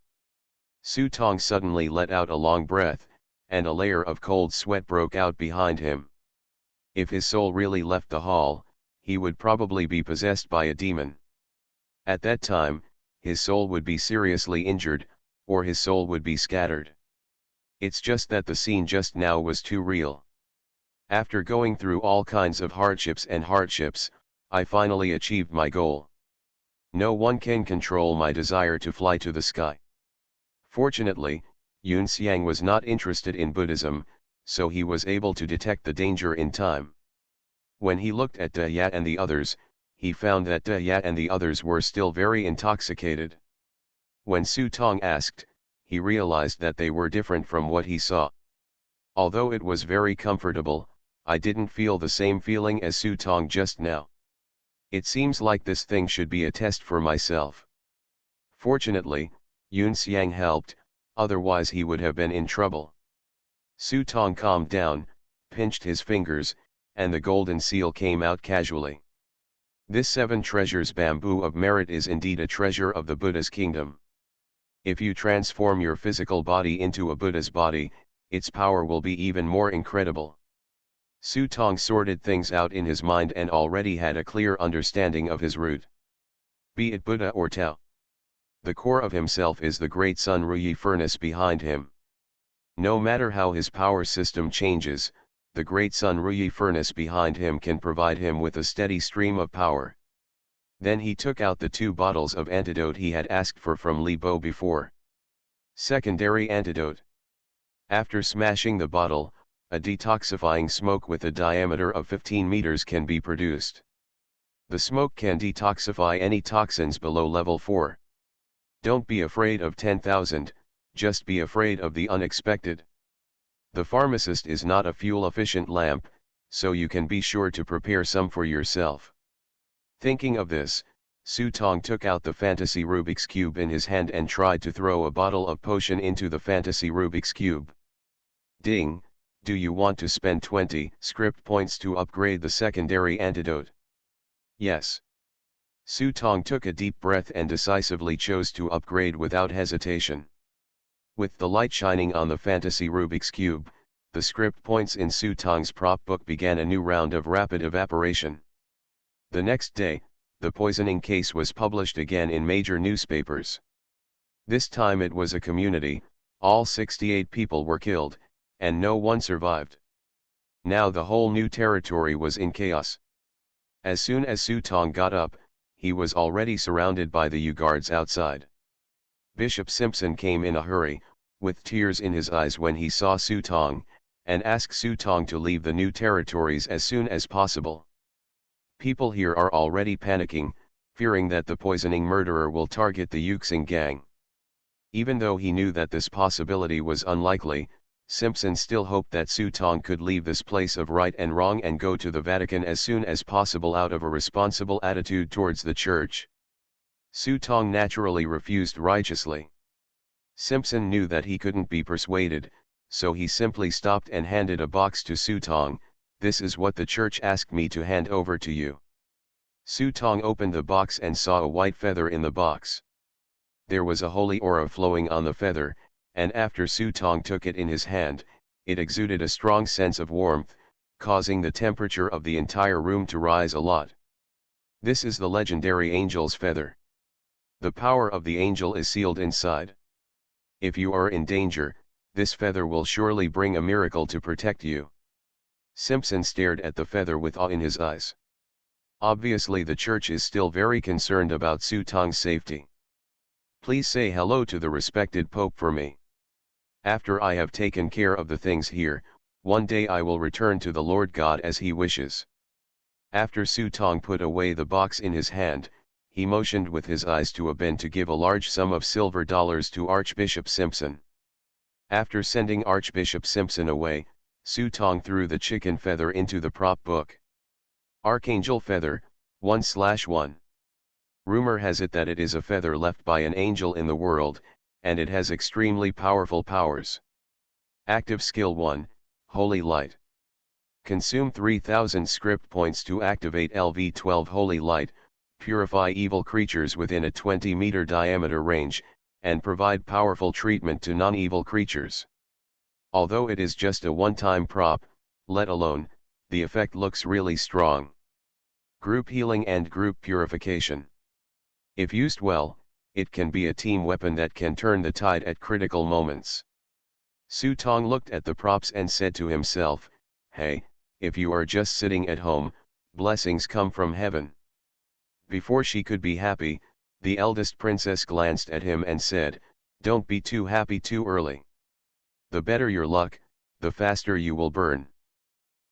[SPEAKER 1] Su Tong suddenly let out a long breath, and a layer of cold sweat broke out behind him. If his soul really left the hall, he would probably be possessed by a demon. At that time, his soul would be seriously injured, or his soul would be scattered. It's just that the scene just now was too real. After going through all kinds of hardships, I finally achieved my goal. No one can control my desire to fly to the sky. Fortunately, Yun Xiang was not interested in Buddhism, so he was able to detect the danger in time. When he looked at De Ya and the others, he found that De Ya and the others were still very intoxicated. When Su Tong asked, he realized that they were different from what he saw. Although it was very comfortable, I didn't feel the same feeling as Su Tong just now. It seems like this thing should be a test for myself. Fortunately, Yun Xiang helped, otherwise he would have been in trouble. Su Tong calmed down, pinched his fingers, and the golden seal came out casually. This 7 treasures bamboo of merit is indeed a treasure of the Buddha's kingdom. If you transform your physical body into a Buddha's body, its power will be even more incredible. Su Tong sorted things out in his mind and already had a clear understanding of his route. Be it Buddha or Tao. The core of himself is the great Sun Ruyi furnace behind him. No matter how his power system changes, the great Sun Ruyi furnace behind him can provide him with a steady stream of power. Then he took out the 2 bottles of antidote he had asked for from Li Bo before. Secondary antidote. After smashing the bottle, a detoxifying smoke with a diameter of 15 meters can be produced. The smoke can detoxify any toxins below level 4. Don't be afraid of 10,000, just be afraid of the unexpected. The pharmacist is not a fuel-efficient lamp, so you can be sure to prepare some for yourself. Thinking of this, Su Tong took out the fantasy Rubik's Cube in his hand and tried to throw a bottle of potion into the fantasy Rubik's Cube. Ding, do you want to spend 20 script points to upgrade the secondary antidote? Yes. Su Tong took a deep breath and decisively chose to upgrade without hesitation. With the light shining on the fantasy Rubik's Cube, the script points in Su Tong's prop book began a new round of rapid evaporation. The next day, the poisoning case was published again in major newspapers. This time it was a community, all 68 people were killed, and no one survived. Now the whole new territory was in chaos. As soon as Su Tong got up, he was already surrounded by the U-guards outside. Bishop Simpson came in a hurry, with tears in his eyes when he saw Su Tong, and asked Su Tong to leave the new territories as soon as possible. People here are already panicking, fearing that the poisoning murderer will target the Yuxing gang. Even though he knew that this possibility was unlikely, Simpson still hoped that Su Tong could leave this place of right and wrong and go to the Vatican as soon as possible out of a responsible attitude towards the church. Su Tong naturally refused righteously. Simpson knew that he couldn't be persuaded, so he simply stopped and handed a box to Su Tong. This is what the church asked me to hand over to you. Su Tong opened the box and saw a white feather in the box. There was a holy aura flowing on the feather, and after Su Tong took it in his hand, it exuded a strong sense of warmth, causing the temperature of the entire room to rise a lot. This is the legendary angel's feather. The power of the angel is sealed inside. If you are in danger, this feather will surely bring a miracle to protect you. Simpson stared at the feather with awe in his eyes. Obviously the church is still very concerned about Su Tong's safety. Please say hello to the respected Pope for me. After I have taken care of the things here, one day I will return to the Lord God as he wishes. After Su Tong put away the box in his hand, he motioned with his eyes to Abin to give a large sum of silver dollars to Archbishop Simpson. After sending Archbishop Simpson away, Su Tong threw the chicken feather into the prop book. Archangel Feather, 1/1. Rumor has it that it is a feather left by an angel in the world, and it has extremely powerful powers. Active Skill 1, Holy Light. Consume 3000 script points to activate LV12 Holy Light, purify evil creatures within a 20-meter diameter range, and provide powerful treatment to non-evil creatures. Although it is just a one-time prop, let alone, the effect looks really strong. Group Healing and Group Purification. If used well, it can be a team weapon that can turn the tide at critical moments. Su Tong looked at the props and said to himself, "Hey, if you are just sitting at home, blessings come from heaven." Before she could be happy, the eldest princess glanced at him and said, "Don't be too happy too early. The better your luck, the faster you will burn.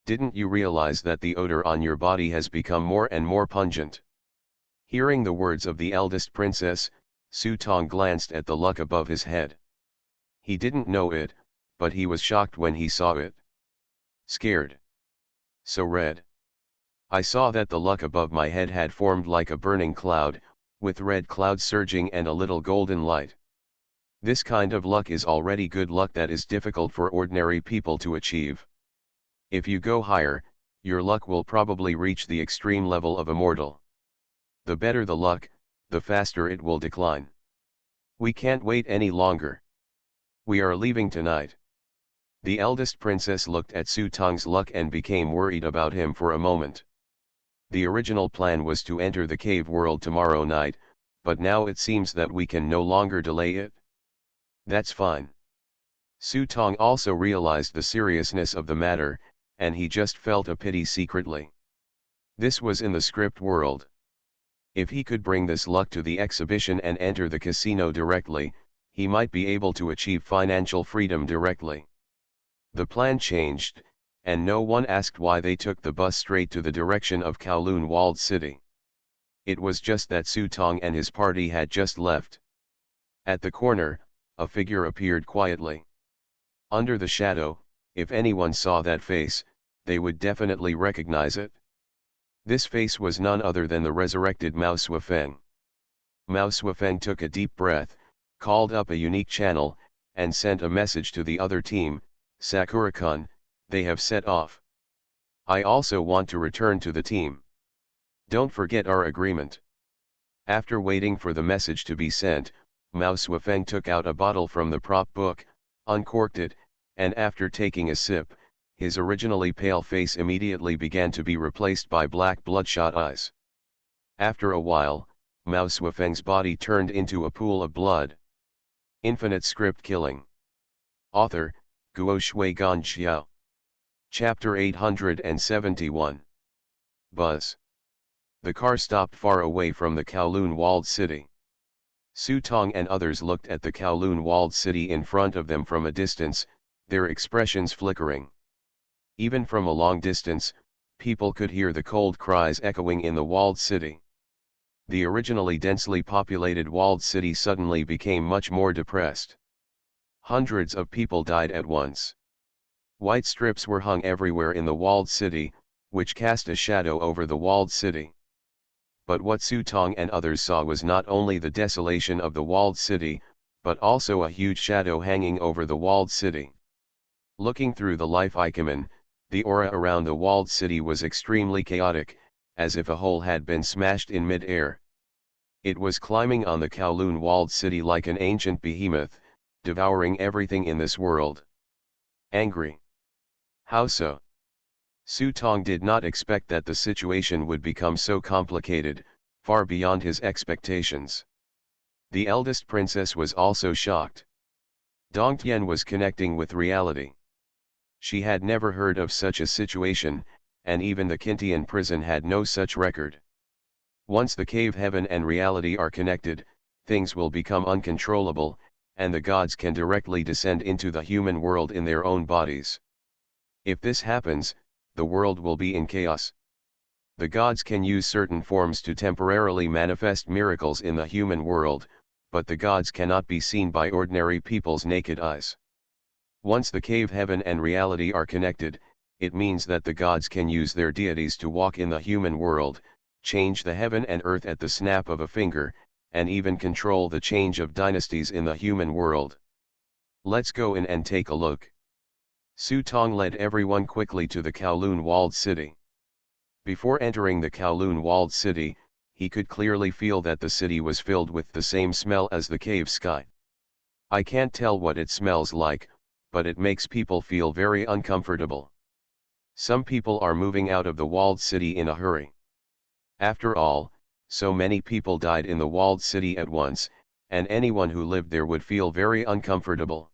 [SPEAKER 1] Didn't you realize that the odor on your body has become more and more pungent?" Hearing the words of the eldest princess, Su Tong glanced at the luck above his head. He didn't know it, but he was shocked when he saw it. Scared. So red. I saw that the luck above my head had formed like a burning cloud, with red clouds surging and a little golden light. This kind of luck is already good luck that is difficult for ordinary people to achieve. If you go higher, your luck will probably reach the extreme level of immortal. The better the luck, the faster it will decline. We can't wait any longer. We are leaving tonight. The eldest princess looked at Su Tong's luck and became worried about him for a moment. The original plan was to enter the cave world tomorrow night, but now it seems that we can no longer delay it. That's fine. Su Tong also realized the seriousness of the matter, and he just felt a pity secretly. This was in the script world. If he could bring this luck to the exhibition and enter the casino directly, he might be able to achieve financial freedom directly. The plan changed, and no one asked why they took the bus straight to the direction of Kowloon Walled City. It was just that Su Tong and his party had just left. At the corner, a figure appeared quietly. Under the shadow, if anyone saw that face, they would definitely recognize it. This face was none other than the resurrected Mao Suifeng. Mao Suifeng took a deep breath, called up a unique channel, and sent a message to the other team, Sakura-kun, they have set off. I also want to return to the team. Don't forget our agreement. After waiting for the message to be sent, Mao Suifeng took out a bottle from the prop book, uncorked it, and after taking a sip, his originally pale face immediately began to be replaced by black bloodshot eyes. After a while, Mao Suifeng's body turned into a pool of blood. Infinite script killing. Author, Guo Shui Gan Xiao. Chapter 871. Buzz. The car stopped far away from the Kowloon Walled City. Su Tong and others looked at the Kowloon Walled City in front of them from a distance, their expressions flickering. Even from a long distance, people could hear the cold cries echoing in the walled city. The originally densely populated walled city suddenly became much more depressed. Hundreds of people died at once. White strips were hung everywhere in the walled city, which cast a shadow over the walled city. But what Su Tong and others saw was not only the desolation of the walled city, but also a huge shadow hanging over the walled city. Looking through the life icon, the aura around the walled city was extremely chaotic, as if a hole had been smashed in mid-air. It was climbing on the Kowloon walled city like an ancient behemoth, devouring everything in this world. Angry. How so? Su Tong did not expect that the situation would become so complicated, far beyond his expectations. The eldest princess was also shocked. Dongtian was connecting with reality. She had never heard of such a situation, and even the Kintian prison had no such record. Once the cave heaven and reality are connected, things will become uncontrollable, and the gods can directly descend into the human world in their own bodies. If this happens, the world will be in chaos. The gods can use certain forms to temporarily manifest miracles in the human world, but the gods cannot be seen by ordinary people's naked eyes. Once the cave heaven and reality are connected, it means that the gods can use their deities to walk in the human world, change the heaven and earth at the snap of a finger, and even control the change of dynasties in the human world. Let's go in and take a look. Su Tong led everyone quickly to the Kowloon Walled City. Before entering the Kowloon Walled City, he could clearly feel that the city was filled with the same smell as the cave sky. I can't tell what it smells like, but it makes people feel very uncomfortable. Some people are moving out of the walled city in a hurry. After all, so many people died in the walled city at once, and anyone who lived there would feel very uncomfortable.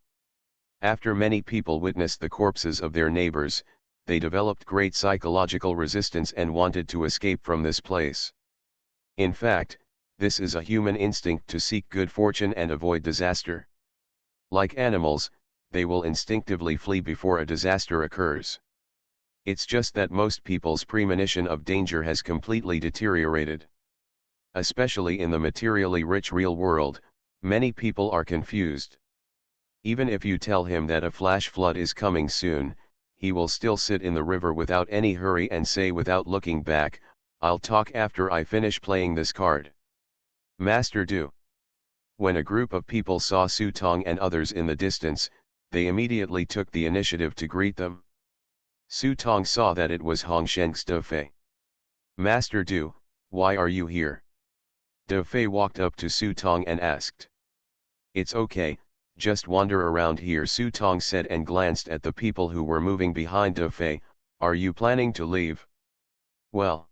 [SPEAKER 1] After many people witnessed the corpses of their neighbors, they developed great psychological resistance and wanted to escape from this place. In fact, this is a human instinct to seek good fortune and avoid disaster. Like animals, they will instinctively flee before a disaster occurs. It's just that most people's premonition of danger has completely deteriorated. Especially in the materially rich real world, many people are confused. Even if you tell him that a flash flood is coming soon, he will still sit in the river without any hurry and say without looking back, "I'll talk after I finish playing this card." Master Do. When a group of people saw Su Tong and others in the distance, they immediately took the initiative to greet them. Su Tong saw that it was Hong Sheng's De Fei. "Master Du, why are you here?" De Fei walked up to Su Tong and asked. "It's okay, just wander around here," Su Tong said and glanced at the people who were moving behind De Fei. "Are you planning to leave?" "Well."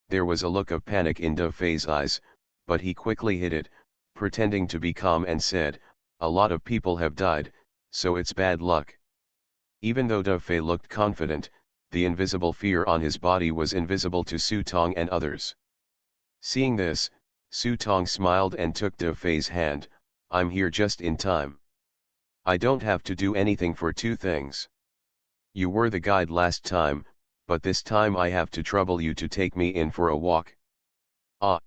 [SPEAKER 1] There was a look of panic in De Fei's eyes, but he quickly hid it, pretending to be calm and said, "A lot of people have died, so it's bad luck." Even though De Fei looked confident, the invisible fear on his body was invisible to Su Tong and others. Seeing this, Su Tong smiled and took De Fei's hand. "I'm here just in time. I don't have to do anything for two things. You were the guide last time, but this time I have to trouble you to take me in for a walk." "Ah."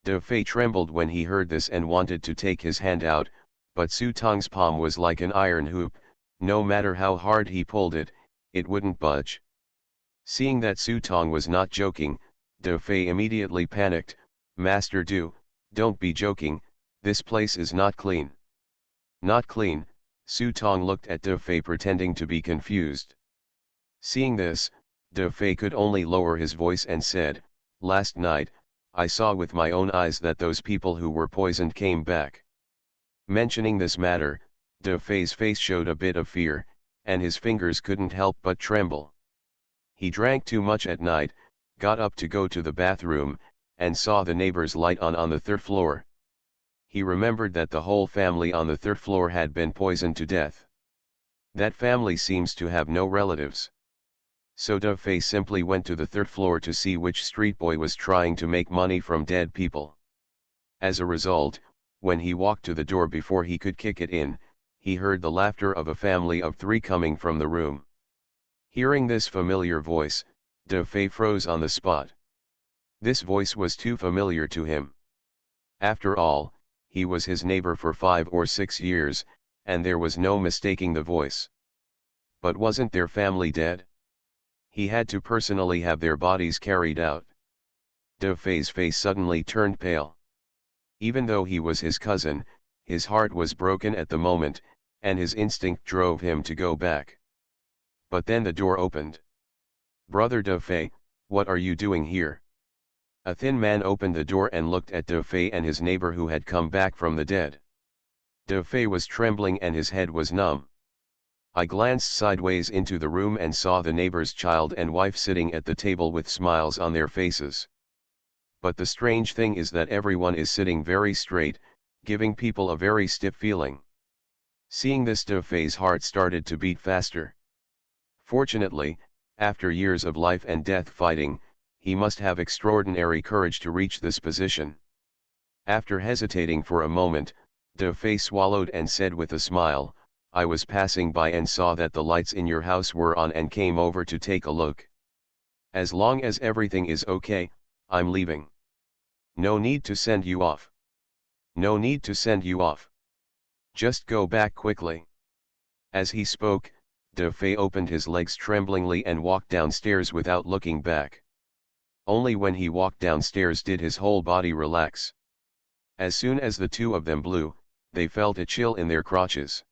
[SPEAKER 1] De Fei trembled when he heard this and wanted to take his hand out, but Su Tong's palm was like an iron hoop. No matter how hard he pulled it, it wouldn't budge. Seeing that Su Tong was not joking, De Fei immediately panicked. "Master Du, don't be joking, this place is not clean." "Not clean?" Su Tong looked at De Fei pretending to be confused. Seeing this, De Fei could only lower his voice and said, "Last night, I saw with my own eyes that those people who were poisoned came back." Mentioning this matter, De Fei's face showed a bit of fear, and his fingers couldn't help but tremble. He drank too much at night, got up to go to the bathroom, and saw the neighbor's light on the third floor. He remembered that the whole family on the third floor had been poisoned to death. That family seems to have no relatives. So De Fei simply went to the third floor to see which street boy was trying to make money from dead people. As a result, when he walked to the door before he could kick it in, he heard the laughter of a family of three coming from the room. Hearing this familiar voice, De Fei froze on the spot. This voice was too familiar to him. After all, he was his neighbor for 5 or 6 years, and there was no mistaking the voice. But wasn't their family dead? He had to personally have their bodies carried out. De Fei's face suddenly turned pale. Even though he was his cousin, his heart was broken at the moment, and his instinct drove him to go back. But then the door opened. "Brother De Fei, what are you doing here?" A thin man opened the door and looked at De Fei and his neighbor who had come back from the dead. De Fei was trembling and his head was numb. I glanced sideways into the room and saw the neighbor's child and wife sitting at the table with smiles on their faces. But the strange thing is that everyone is sitting very straight, giving people a very stiff feeling. Seeing this, De Fei's heart started to beat faster. Fortunately, after years of life and death fighting, he must have extraordinary courage to reach this position. After hesitating for a moment, De Fei swallowed and said with a smile, "I was passing by and saw that the lights in your house were on and came over to take a look. As long as everything is okay, I'm leaving. No need to send you off. No need to send you off. Just go back quickly." As he spoke, De Fei opened his legs tremblingly and walked downstairs without looking back. Only when he walked downstairs did his whole body relax. As soon as the two of them blew, they felt a chill in their crotches.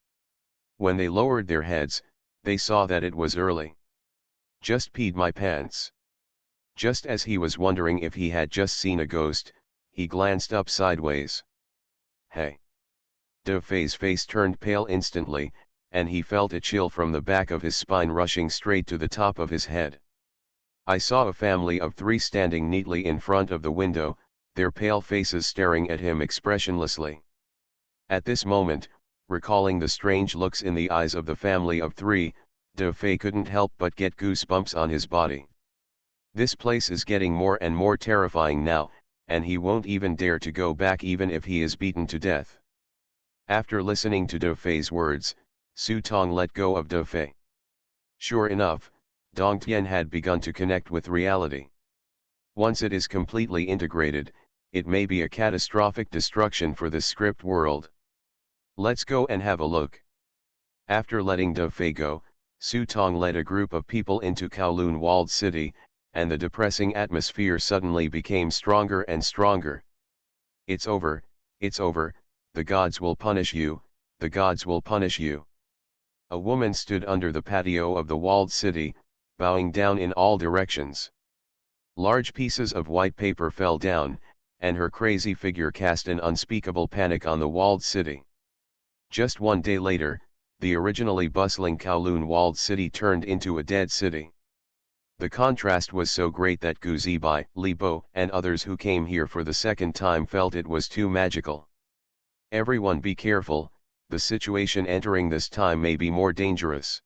[SPEAKER 1] When they lowered their heads, they saw that it was early. "Just peed my pants." Just as he was wondering if he had just seen a ghost, he glanced up sideways. "Hey!" De Fei's face turned pale instantly, and he felt a chill from the back of his spine rushing straight to the top of his head. I saw a family of 3 standing neatly in front of the window, their pale faces staring at him expressionlessly. At this moment, recalling the strange looks in the eyes of the family of 3, De Fei couldn't help but get goosebumps on his body. This place is getting more and more terrifying now, and he won't even dare to go back even if he is beaten to death. After listening to De Fei's words, Su Tong let go of De Fei. Sure enough, Dong Tian had begun to connect with reality. Once it is completely integrated, it may be a catastrophic destruction for the script world. Let's go and have a look. After letting Da Fei go, Su Tong led a group of people into Kowloon walled city, and the depressing atmosphere suddenly became stronger and stronger. It's over, the gods will punish you, the gods will punish you. A woman stood under the patio of the walled city, bowing down in all directions. Large pieces of white paper fell down, and her crazy figure cast an unspeakable panic on the walled city. Just one day later, the originally bustling Kowloon walled city turned into a dead city. The contrast was so great that Gu Zibai, Li Bo, and others who came here for the second time felt it was too magical. Everyone be careful, the situation entering this time may be more dangerous.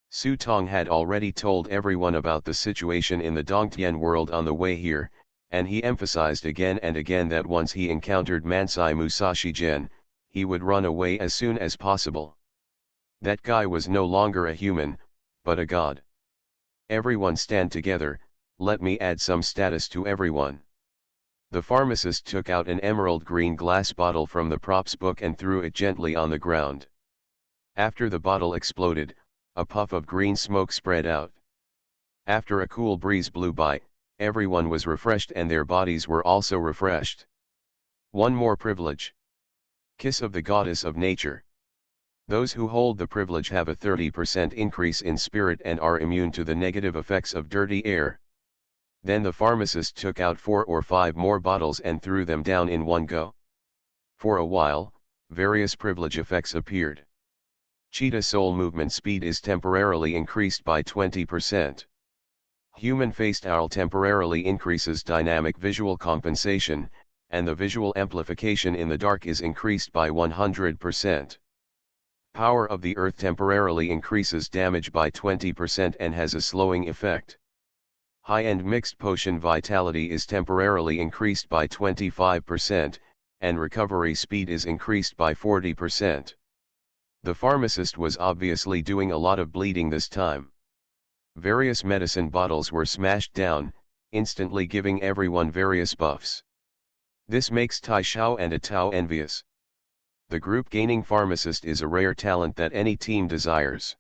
[SPEAKER 1] Su Tong had already told everyone about the situation in the Dongtian world on the way here, and he emphasized again and again that once he encountered Mansai Musashi Gen, he would run away as soon as possible. That guy was no longer a human, but a god. Everyone stand together, let me add some status to everyone. The pharmacist took out an emerald green glass bottle from the props book and threw it gently on the ground. After the bottle exploded, a puff of green smoke spread out. After a cool breeze blew by, everyone was refreshed and their bodies were also refreshed. One more privilege. Kiss of the goddess of nature. Those who hold the privilege have a 30% increase in spirit and are immune to the negative effects of dirty air. Then the pharmacist took out 4 or 5 more bottles and threw them down in one go. For a while, various privilege effects appeared. Cheetah soul movement speed is temporarily increased by 20%. Human-faced owl temporarily increases dynamic visual compensation, and the visual amplification in the dark is increased by 100%. Power of the earth temporarily increases damage by 20% and has a slowing effect. High-end mixed potion vitality is temporarily increased by 25%, and recovery speed is increased by 40%. The pharmacist was obviously doing a lot of bleeding this time. Various medicine bottles were smashed down, instantly giving everyone various buffs. This makes Tai Xiao and Atao envious. The group gaining pharmacist is a rare talent that any team desires.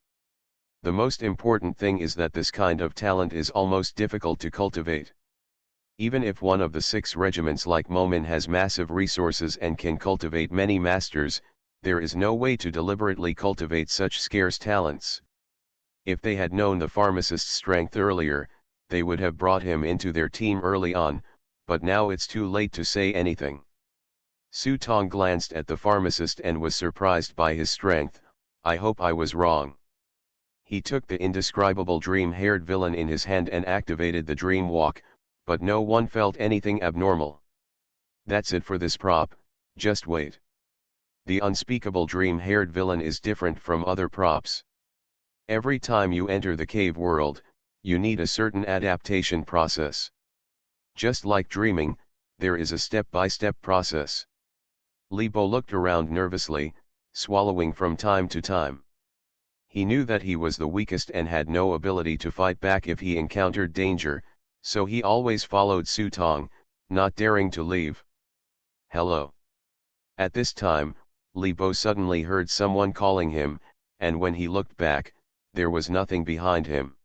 [SPEAKER 1] The most important thing is that this kind of talent is almost difficult to cultivate. Even if one of the 6 regiments like Momin has massive resources and can cultivate many masters, there is no way to deliberately cultivate such scarce talents. If they had known the pharmacist's strength earlier, they would have brought him into their team early on, but now it's too late to say anything. Su Tong glanced at the pharmacist and was surprised by his strength. I hope I was wrong. He took the indescribable dream-haired villain in his hand and activated the dream walk, but no one felt anything abnormal. That's it for this prop, just wait. The unspeakable dream-haired villain is different from other props. Every time you enter the cave world, you need a certain adaptation process. Just like dreaming, there is a step-by-step process. Li Bo looked around nervously, swallowing from time to time. He knew that he was the weakest and had no ability to fight back if he encountered danger, so he always followed Su Tong, not daring to leave. Hello. At this time, Li Bo suddenly heard someone calling him, and when he looked back, there was nothing behind him.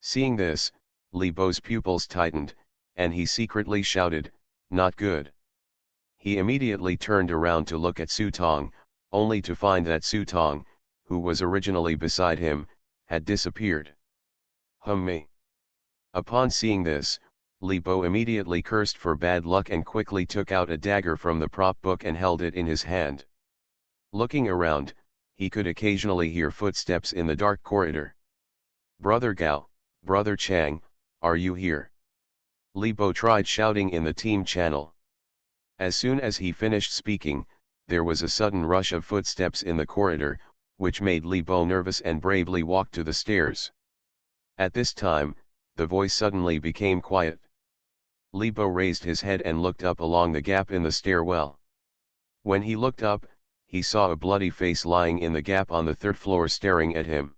[SPEAKER 1] Seeing this, Li Bo's pupils tightened, and he secretly shouted, "Not good." He immediately turned around to look at Su Tong, only to find that Su Tong, who was originally beside him, had disappeared. Me. Upon seeing this, Li Bo immediately cursed for bad luck and quickly took out a dagger from the prop book and held it in his hand. Looking around, he could occasionally hear footsteps in the dark corridor. "Brother Gao, Brother Chang, are you here?" Li Bo tried shouting in the team channel. As soon as he finished speaking, there was a sudden rush of footsteps in the corridor, which made Li Bo nervous and bravely walked to the stairs. At this time, the voice suddenly became quiet. Li Bo raised his head and looked up along the gap in the stairwell. When he looked up, he saw a bloody face lying in the gap on the 3rd floor staring at him.